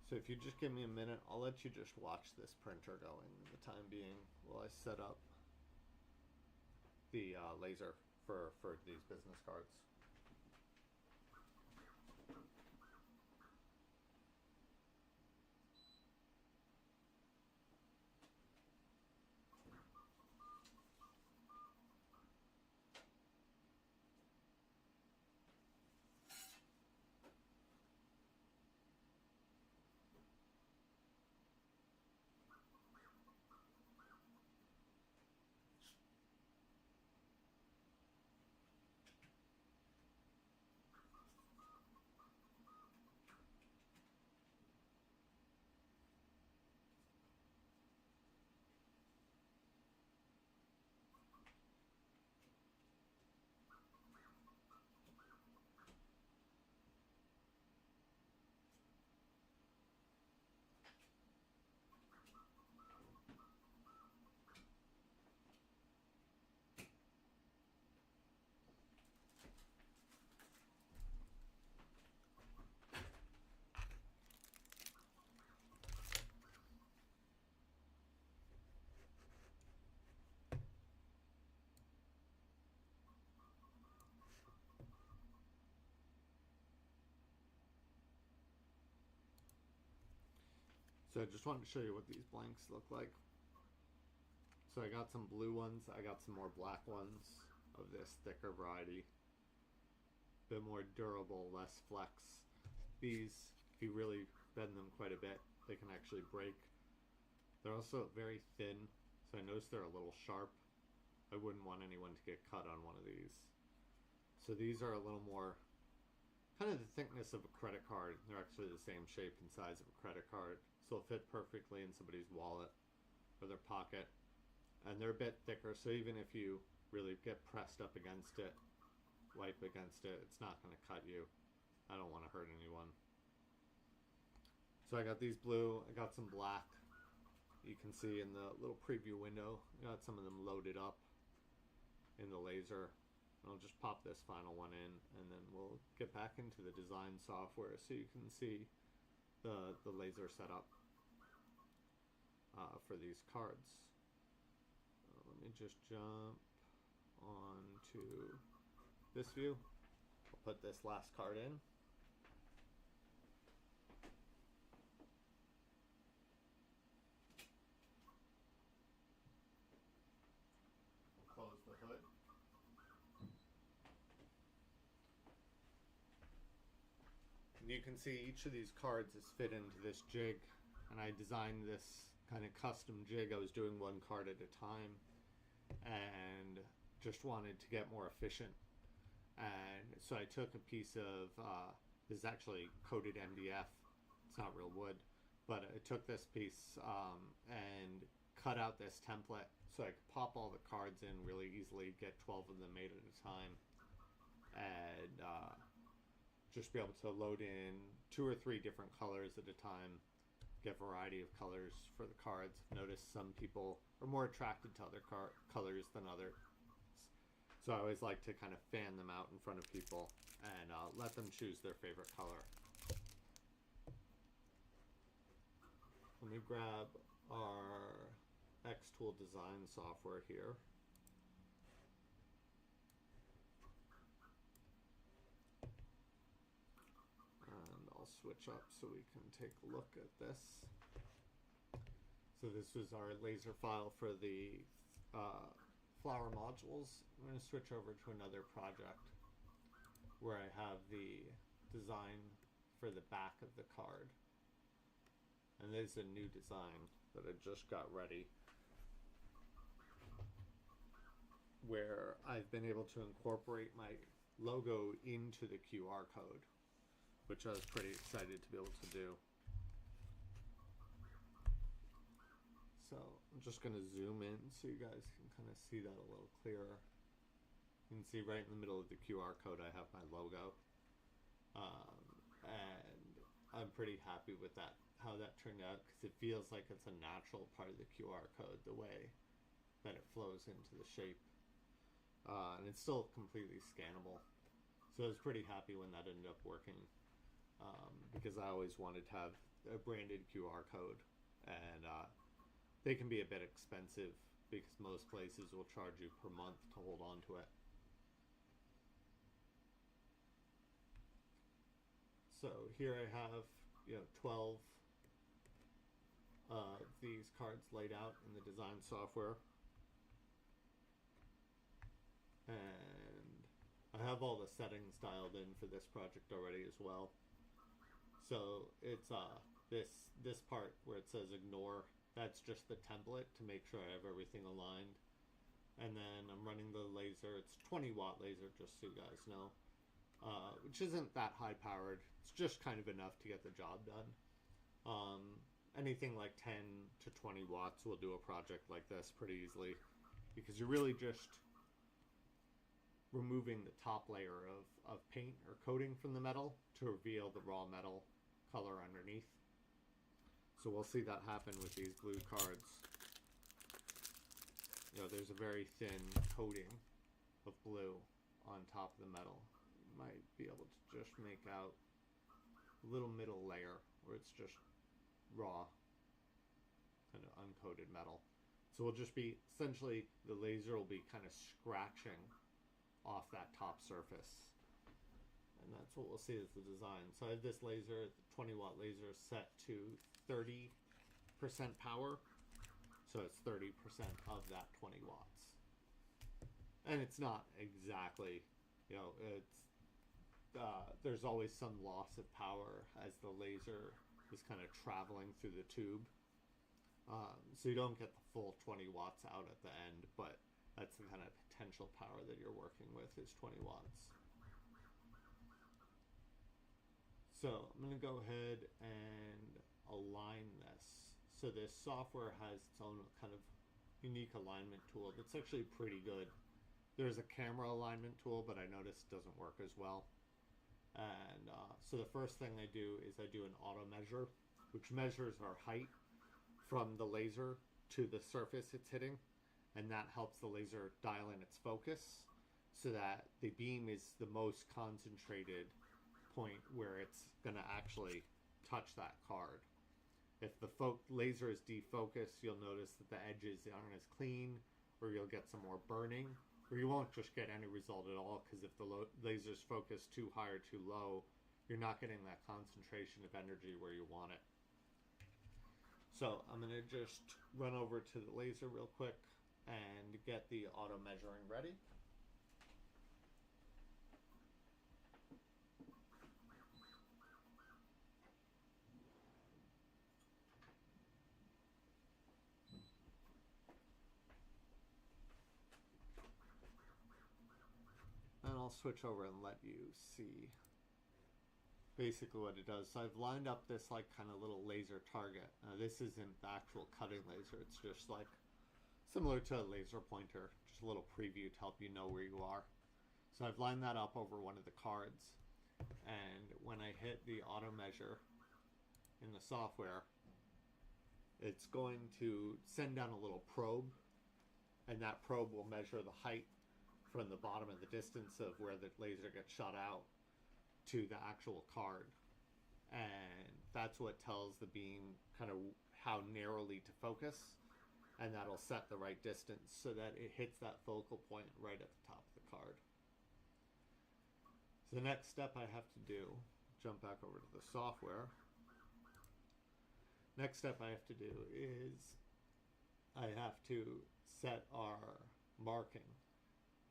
So if you just give me a minute, I'll let you just watch this printer going in the time being while I set up the laser for these business cards. So I just wanted to show you what these blanks look like. So I got some blue ones, I got some more black ones of this thicker variety. Bit more durable, less flex. These, if you really bend them quite a bit, they can actually break. They're also very thin, so I noticed they're a little sharp. I wouldn't want anyone to get cut on one of these. So these are a little more kind of the thickness of a credit card. They're actually the same shape and size of a credit card, so they'll fit perfectly in somebody's wallet or their pocket. And they're a bit thicker, so even if you really get pressed up against it, wipe against it, it's not going to cut you. I don't want to hurt anyone. So I got these blue, I got some black. You can see in the little preview window, I got some of them loaded up in the laser. I'll just pop this final one in, and then we'll get back into the design software so you can see the laser setup for these cards. Let me just jump onto this view. I'll put this last card in. Close the hood. And you can see each of these cards is fit into this jig, and I designed this kind of custom jig. I was doing one card at a time and just wanted to get more efficient. And so I took a piece of this is actually coated MDF. It's not real wood, but I took this piece and cut out this template so I could pop all the cards in really easily, get 12 of them made at a time, and just be able to load in 2 or 3 different colors at a time, get variety of colors for the cards. Notice some people are more attracted to other colors than others. So I always like to kind of fan them out in front of people and let them choose their favorite color. Let me grab our X-Tool design software here. And I'll switch up so we can take a look at this. So this was our laser file for the flower modules. I'm going to switch over to another project where I have the design for the back of the card. And there's a new design that I just got ready where I've been able to incorporate my logo into the QR code, which I was pretty excited to be able to do. So I'm just going to zoom in so you guys can kind of see that a little clearer. You can see right in the middle of the QR code I have my logo. And I'm pretty happy with that, how that turned out, because it feels like it's a natural part of the QR code, the way that it flows into the shape. And it's still completely scannable. So I was pretty happy when that ended up working, because I always wanted to have a branded QR code, and they can be a bit expensive because most places will charge you per month to hold on to it. So here I have, 12 of these cards laid out in the design software. And I have all the settings dialed in for this project already as well. So it's this part where it says ignore. That's just the template to make sure I have everything aligned. And then I'm running the laser. It's 20-watt laser, just so you guys know, which isn't that high powered. It's just kind of enough to get the job done. Anything like 10 to 20 watts will do a project like this pretty easily, because you're really just removing the top layer of paint or coating from the metal to reveal the raw metal color underneath. So we'll see that happen with these blue cards. There's a very thin coating of blue on top of the metal. You might be able to just make out a little middle layer where it's just raw, kind of uncoated metal. So we'll just be, essentially, the laser will be kind of scratching off that top surface. And that's what we'll see as the design. So I have this laser, the 20-watt laser, set to 30 power, so it's 30% of that 20 watts. And it's not exactly, you know, it's there's always some loss of power as the laser is kind of traveling through the tube. So you don't get the full 20 watts out at the end, but that's the kind of potential power that you're working with is 20 watts. So I'm going to go ahead and align this. So this software has its own kind of unique alignment tool that's actually pretty good. There's a camera alignment tool, but I noticed it doesn't work as well. And so the first thing I do is I do an auto measure, which measures our height from the laser to the surface it's hitting. And that helps the laser dial in its focus so that the beam is the most concentrated point where it's going to actually touch that card. If the laser is defocused, you'll notice that the edges aren't as clean, or you'll get some more burning, or you won't just get any result at all, because if the laser's focused too high or too low, you're not getting that concentration of energy where you want it. So I'm going to just run over to the laser real quick and get the auto measuring ready. And I'll switch over and let you see basically what it does. So I've lined up this like kind of little laser target. This isn't the actual cutting laser. It's just like similar to a laser pointer, just a little preview to help you know where you are. So I've lined that up over one of the cards. And when I hit the auto measure in the software, it's going to send down a little probe, and that probe will measure the height from the bottom of the distance of where the laser gets shot out to the actual card. And that's what tells the beam kind of how narrowly to focus, and that'll set the right distance so that it hits that focal point right at the top of the card. So the next step I have to do, jump back over to the software. Next step I have to do is I have to set our marking,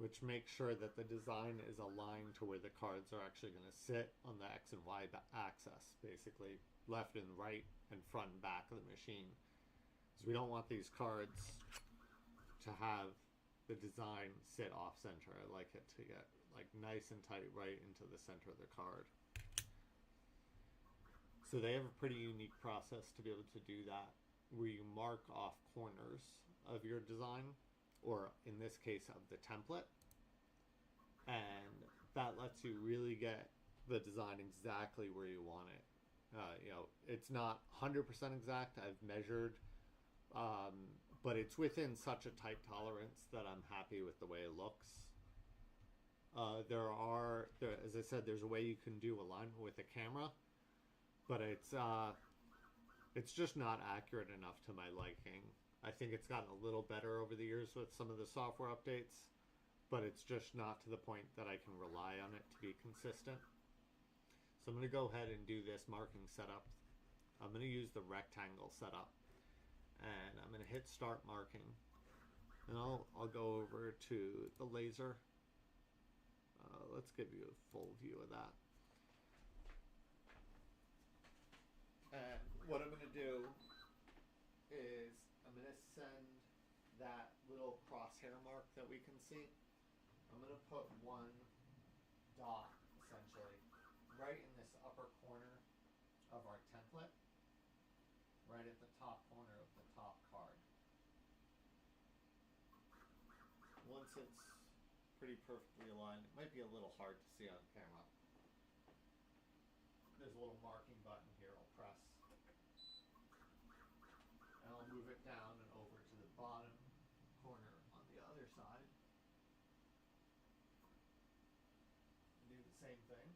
which makes sure that the design is aligned to where the cards are actually going to sit on the X and Y axis, basically left and right and front and back of the machine. Because we don't want these cards to have the design sit off center. I like it to get like nice and tight right into the center of the card. So they have a pretty unique process to be able to do that, where you mark off corners of your design, or in this case of the template, and that lets you really get the design exactly where you want it. You know, it's not 100% exact. I've measured, but it's within such a tight tolerance that I'm happy with the way it looks. As I said, there's a way you can do alignment with a camera, but it's just not accurate enough to my liking. I think it's gotten a little better over the years with some of the software updates, but it's just not to the point that I can rely on it to be consistent. So I'm going to go ahead and do this marking setup. I'm going to use the rectangle setup, and I'm going to hit start marking, and I'll go over to the laser. Let's give you a full view of that. And what I'm going to do is I'm going to send that little crosshair mark that we can see. I'm going to put one dot, essentially, right in this upper corner of our template, right at the top corner of the top card. Once it's pretty perfectly aligned, it might be a little hard to see on camera. There's a little marking button here I'll press. And I'll move it down and over to the bottom corner on the other side. Do the same thing.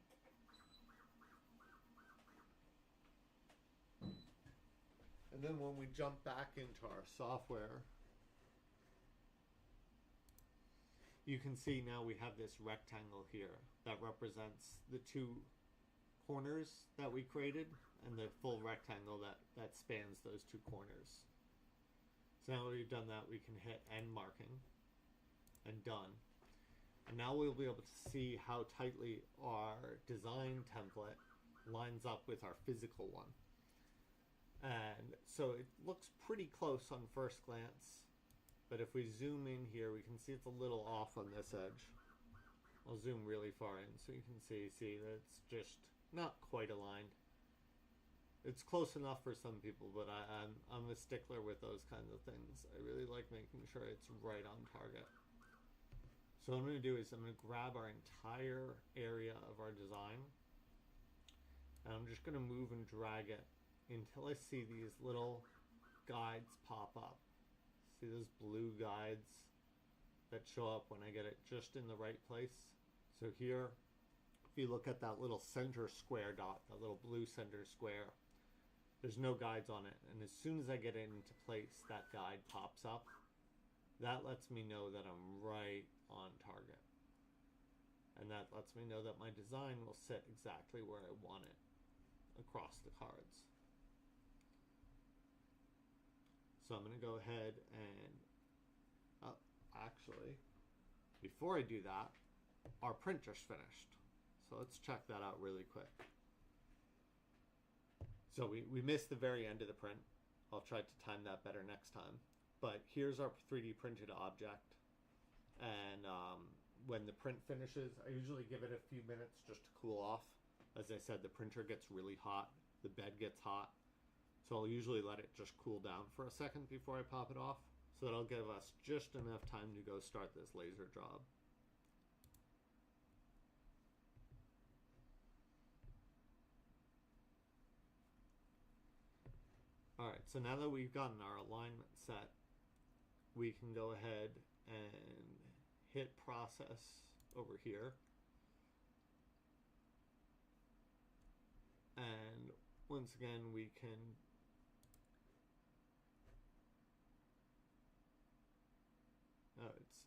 And then when we jump back into our software, you can see now we have this rectangle here that represents the two corners that we created and the full rectangle that spans those two corners. So now that we've done that, we can hit end marking and done. And now we'll be able to see how tightly our design template lines up with our physical one. And so it looks pretty close on first glance, but if we zoom in here, we can see it's a little off on this edge. I'll zoom really far in so you can see that it's just not quite aligned. It's close enough for some people, but I'm a stickler with those kinds of things. I really like making sure it's right on target. So what I'm going to do is I'm going to grab our entire area of our design, and I'm just going to move and drag it until I see these little guides pop up. See those blue guides that show up when I get it just in the right place? So here, if you look at that little center square dot, that little blue center square, there's no guides on it. And as soon as I get it into place, that guide pops up. That lets me know that I'm right on target. And that lets me know that my design will sit exactly where I want it across the cards. So I'm going to go ahead and, actually, before I do that, our printer's finished. So let's check that out really quick. So we missed the very end of the print. I'll try to time that better next time. But here's our 3D printed object. And when the print finishes, I usually give it a few minutes just to cool off. As I said, the printer gets really hot. The bed gets hot. So I'll usually let it just cool down for a second before I pop it off. So that'll give us just enough time to go start this laser job. Alright, so now that we've gotten our alignment set, we can go ahead and hit process over here. And once again, we can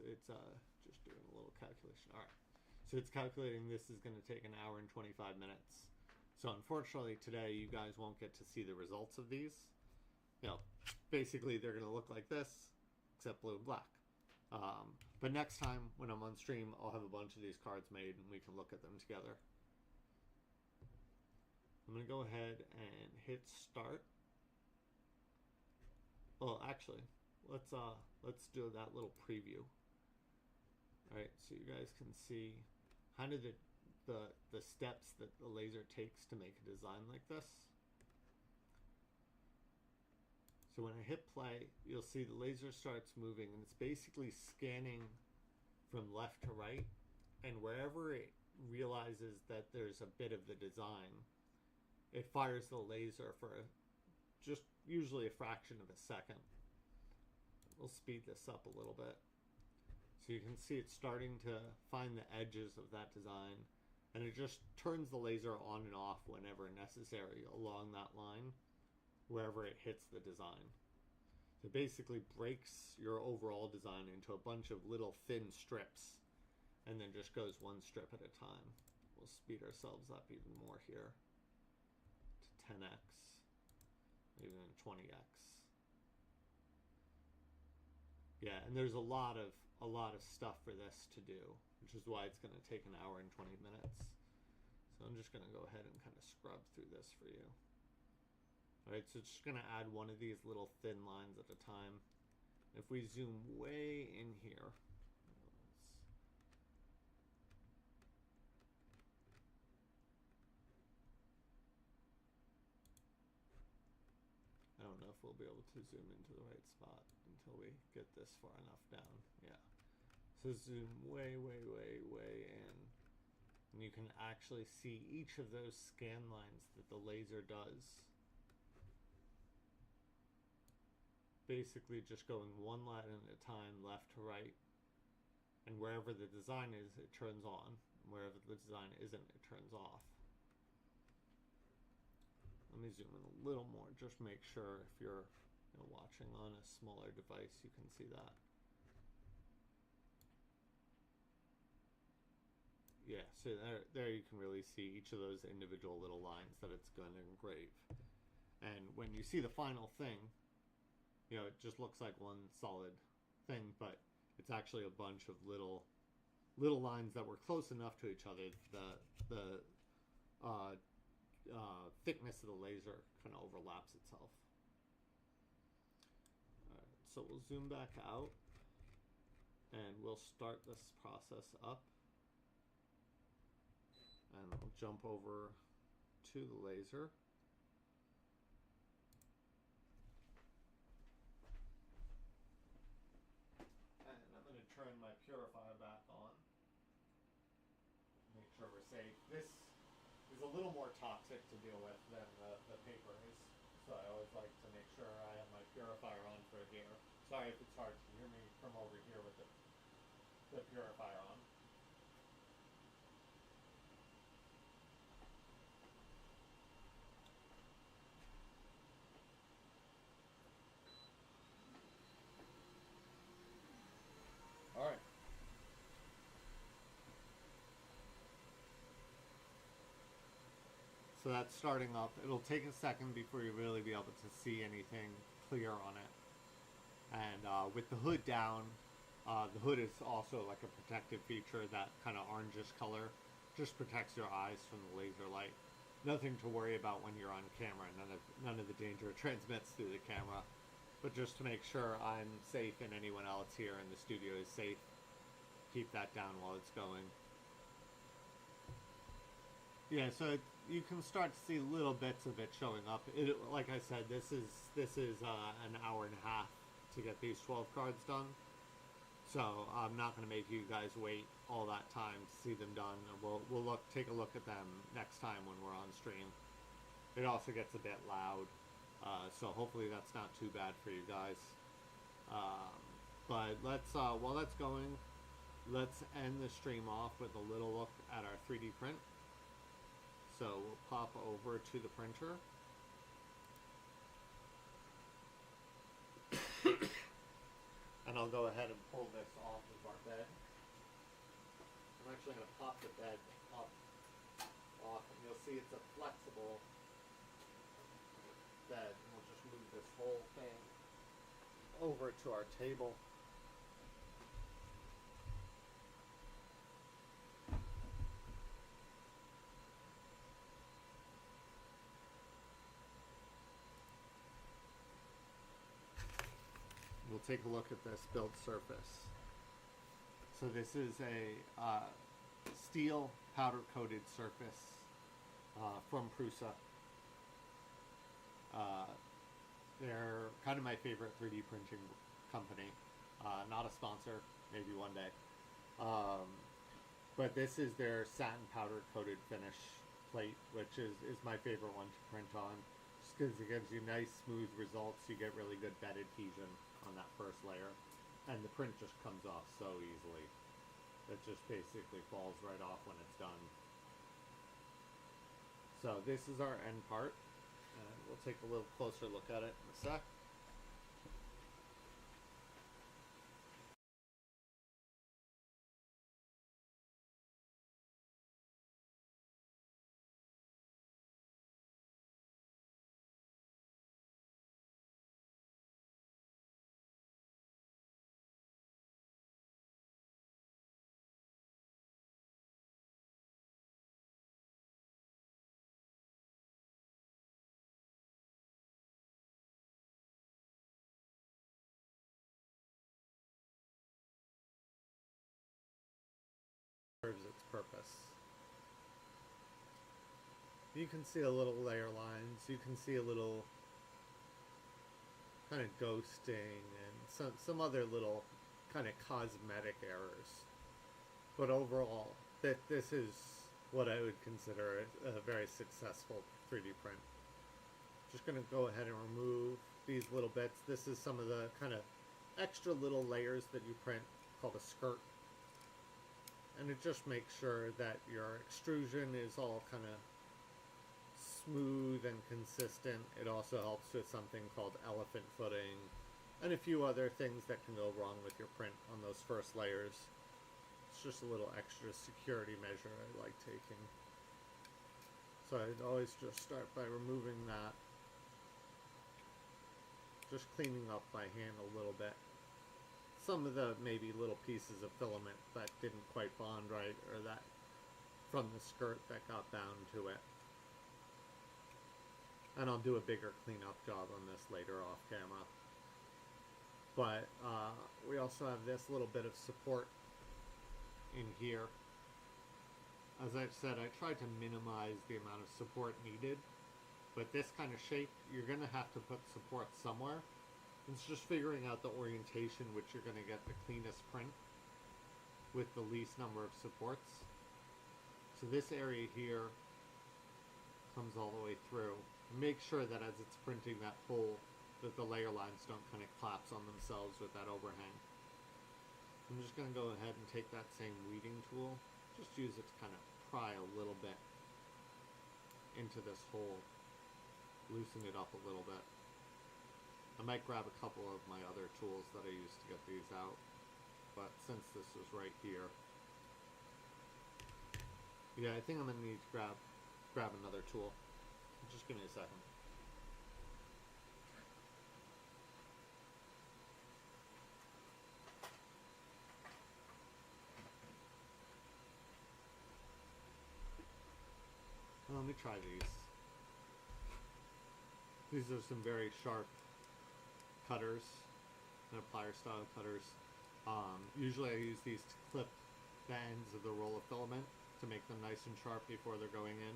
it's just doing a little calculation. All right, so it's calculating this is going to take an hour and 25 minutes. So unfortunately today you guys won't get to see the results of these. You know, basically they're going to look like this, except blue and black. But next time when I'm on stream, I'll have a bunch of these cards made and we can look at them together. I'm going to go ahead and hit start. Well, actually, let's do that little preview. All right, so you guys can see kind of the steps that the laser takes to make a design like this. So when I hit play, you'll see the laser starts moving, and it's basically scanning from left to right, and wherever it realizes that there's a bit of the design, it fires the laser for just usually a fraction of a second. We'll speed this up a little bit. So you can see it's starting to find the edges of that design, and it just turns the laser on and off whenever necessary along that line, wherever it hits the design. So it basically breaks your overall design into a bunch of little thin strips, and then just goes one strip at a time. We'll speed ourselves up even more here to 10x, even 20x. Yeah, and there's a lot of stuff for this to do, which is why it's going to take an hour and 20 minutes. So I'm just going to go ahead and kind of scrub through this for you. All right, so it's just going to add one of these little thin lines at a time. If we zoom way in here, I don't know if we'll be able to zoom into the right spot until we get this far enough down. Yeah. So zoom way, way, way, way in. And you can actually see each of those scan lines that the laser does. Basically just going one line at a time, left to right. And wherever the design is, it turns on. And wherever the design isn't, it turns off. Let me zoom in a little more, just make sure if you're watching on a smaller device, you can see that. Yeah, so there you can really see each of those individual little lines that it's going to engrave. And when you see the final thing, you know, it just looks like one solid thing, but it's actually a bunch of little lines that were close enough to each other. The thickness of the laser kind of overlaps itself. All right, so we'll zoom back out, and we'll start this process up, and we'll jump over to the laser. And I'm going to turn my purifier back on. Make sure we're safe. This is a little more toxic to deal with than the paper is. So I always like to make sure I have my purifier on for here. Sorry if it's hard to hear me from over here with the purifier on. All right. So that's starting up. It'll take a second before you really be able to see anything clear on it. And with the hood down, the hood is also like a protective feature. That kind of orangish color just protects your eyes from the laser light. Nothing to worry about when you're on camera. None of the danger transmits through the camera. But just to make sure I'm safe and anyone else here in the studio is safe, keep that down while it's going. Yeah, so you can start to see little bits of it showing up. Like I said, this is an hour and a half to get these 12 cards done. So I'm not going to make you guys wait all that time to see them done. We'll take a look at them next time when we're on stream. It also gets a bit loud, so hopefully that's not too bad for you guys. But let's while that's going, let's end the stream off with a little look at our 3D print. So we'll pop over to the printer. And I'll go ahead and pull this off of our bed. I'm actually going to pop the bed off, and you'll see it's a flexible bed. And we'll just move this whole thing over to our table. We'll take a look at this built surface. So this is a steel powder coated surface from Prusa. They're kind of my favorite 3D printing company. Not a sponsor, maybe one day. But this is their satin powder coated finish plate, which is my favorite one to print on. Just because it gives you nice smooth results. You get really good bed adhesion on that first layer, and the print just comes off so easily. It just basically falls right off when it's done. So this is our end part, and we'll take a little closer look at it in a sec. Serves its purpose. You can see a little layer lines. You can see a little kind of ghosting and some other little kind of cosmetic errors. But overall, this is what I would consider a very successful 3D print. Just going to go ahead and remove these little bits. This is some of the kind of extra little layers that you print called a skirt. And it just makes sure that your extrusion is all kind of smooth and consistent. It also helps with something called elephant footing and a few other things that can go wrong with your print on those first layers. It's just a little extra security measure I like taking. So I'd always just start by removing that. Just cleaning up by hand a little bit. Some of the maybe little pieces of filament that didn't quite bond right, or that from the skirt that got bound to it. And I'll do a bigger cleanup job on this later off camera. But we also have this little bit of support in here. As I've said, I tried to minimize the amount of support needed. But this kind of shape, you're going to have to put support somewhere. It's just figuring out the orientation which you're going to get the cleanest print with the least number of supports. So this area here comes all the way through. Make sure that as it's printing that hole, that the layer lines don't kind of collapse on themselves with that overhang. I'm just going to go ahead and take that same weeding tool, just use it to kind of pry a little bit into this hole, loosen it up a little bit. I might grab a couple of my other tools that I used to get these out, but since this was right here, yeah, I think I'm going to need to grab another tool. Just give me a second. Well, let me try these. These are some very sharp cutters, plier style cutters. Usually I use these to clip the ends of the roll of filament to make them nice and sharp before they're going in.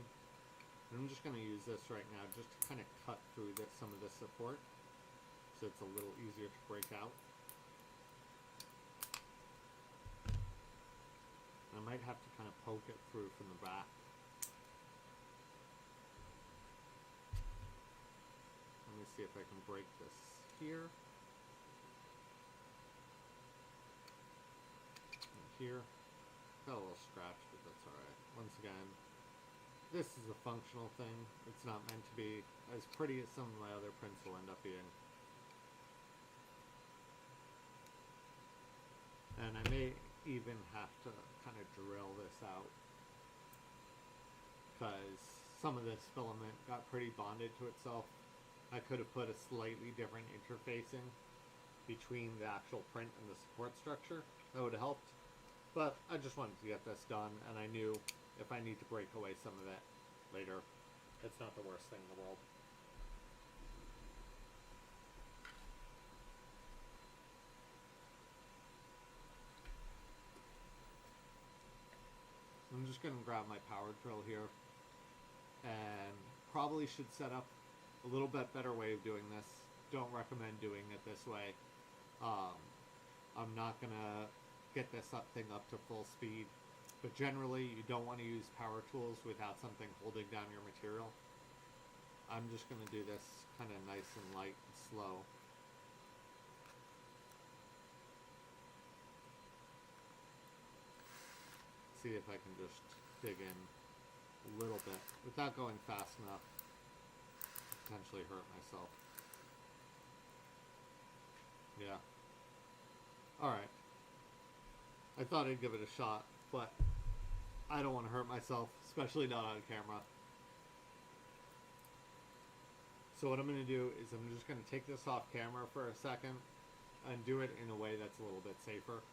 And I'm just going to use this right now just to kind of cut through some of the support so it's a little easier to break out. And I might have to kind of poke it through from the back. Let me see if I can break this here. And here. Got a little scratch, but that's alright. Once again, this is a functional thing. It's not meant to be as pretty as some of my other prints will end up being. And I may even have to kind of drill this out, because some of this filament got pretty bonded to itself. I could have put a slightly different interfacing between the actual print and the support structure. That would have helped. But I just wanted to get this done, and I knew if I need to break away some of it later, it's not the worst thing in the world. I'm just going to grab my power drill here, and probably should set up a little bit better way of doing this. Don't recommend doing it this way. I'm not going to get this thing up to full speed, but generally you don't want to use power tools without something holding down your material. I'm just going to do this kind of nice and light and slow. See if I can just dig in a little bit without going fast enough to potentially hurt myself. Yeah. Alright. I thought I'd give it a shot, but I don't want to hurt myself, especially not on camera. So what I'm going to do is I'm just going to take this off camera for a second and do it in a way that's a little bit safer.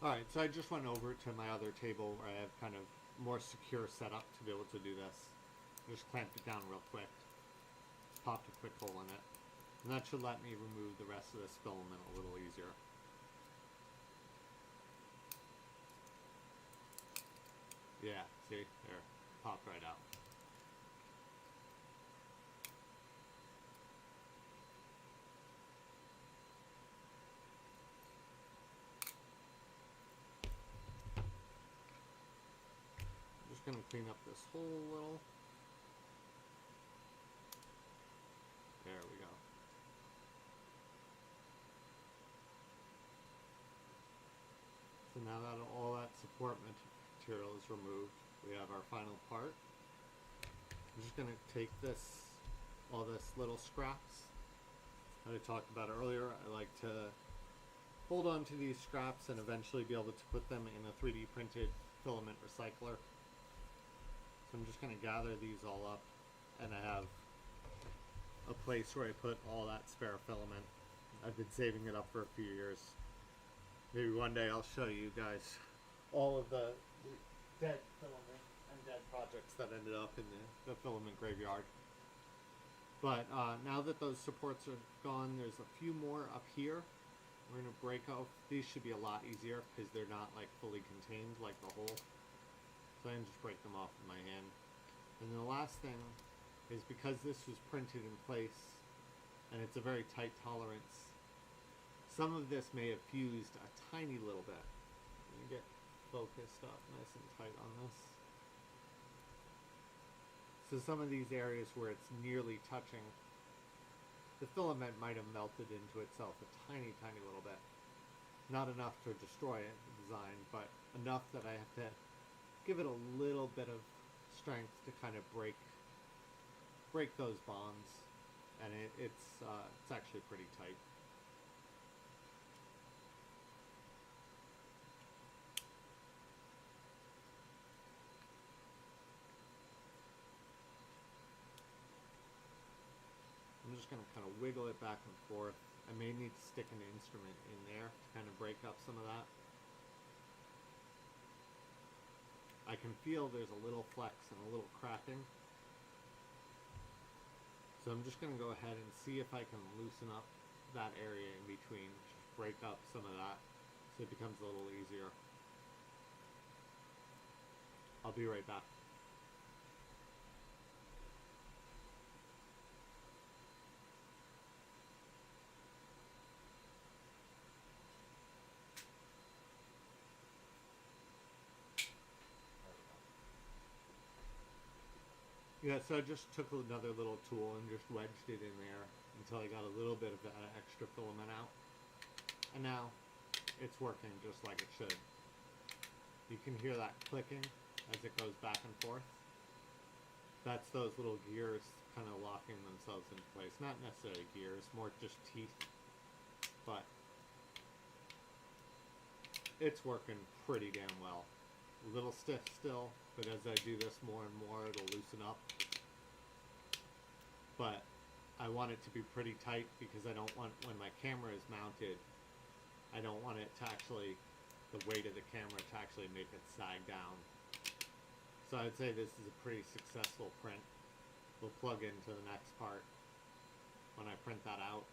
Alright, so I just went over to my other table where I have kind of more secure setup to be able to do this. Just clamped it down real quick. Popped a quick hole in it. And that should let me remove the rest of this filament a little easier. Yeah, see? There. Popped right out. Going to clean up this hole a little. support material is removed, we have our final part. I'm just going to take all this little scraps that I talked about earlier. I like to hold on to these scraps and eventually be able to put them in a 3D printed filament recycler. So I'm just going to gather these all up, and I have a place where I put all that spare filament. I've been saving it up for a few years. Maybe one day I'll show you guys all of the dead filament and dead projects that ended up in the filament graveyard. But now that those supports are gone, there's a few more up here. We're going to break off. These should be a lot easier because they're not like fully contained like the hole. So I can just break them off with my hand. And the last thing is, because this was printed in place and it's a very tight tolerance, some of this may have fused a tiny little bit. Let me get focused up nice and tight on this. So some of these areas where it's nearly touching, the filament might have melted into itself a tiny, tiny little bit. Not enough to destroy it, the design, but enough that I have to give it a little bit of strength to kind of break those bonds, and it's actually pretty tight. I'm just going to kind of wiggle it back and forth. I may need to stick an instrument in there to kind of break up some of that. I can feel there's a little flex and a little cracking. So I'm just going to go ahead and see if I can loosen up that area in between, just break up some of that so it becomes a little easier. I'll be right back. Yeah, so I just took another little tool and just wedged it in there until I got a little bit of that extra filament out. And now it's working just like it should. You can hear that clicking as it goes back and forth. That's those little gears kind of locking themselves into place. Not necessarily gears, more just teeth. But it's working pretty damn well. A little stiff still, but as I do this more and more, it'll loosen up. But I want it to be pretty tight because I don't want, when my camera is mounted, I don't want it to actually, the weight of the camera to actually make it sag down. So I'd say this is a pretty successful print. We'll plug into the next part when I print that out.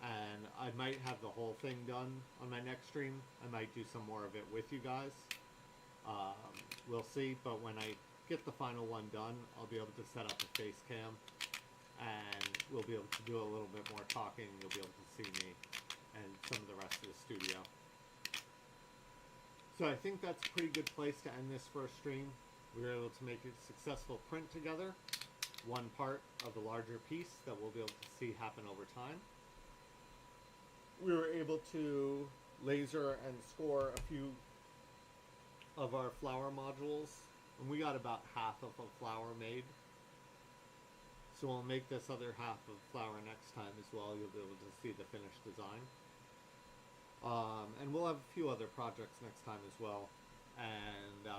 And I might have the whole thing done on my next stream. I might do some more of it with you guys. We'll see, but when I get the final one done, I'll be able to set up a face cam, and we'll be able to do a little bit more talking. You'll be able to see me and some of the rest of the studio. So I think that's a pretty good place to end this first stream. We were able to make a successful print together, one part of the larger piece that we'll be able to see happen over time. We were able to laser and score a few of our flower modules, and we got about half of a flower made. So we'll make this other half of flower next time as well. You'll be able to see the finished design. And we'll have a few other projects next time as well. And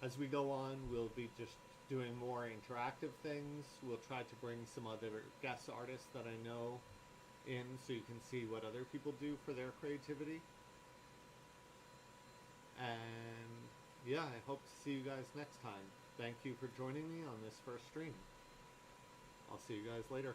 as we go on, we'll be just doing more interactive things. We'll try to bring some other guest artists that I know in so you can see what other people do for their creativity. And yeah, I hope to see you guys next time. Thank you for joining me on this first stream. I'll see you guys later.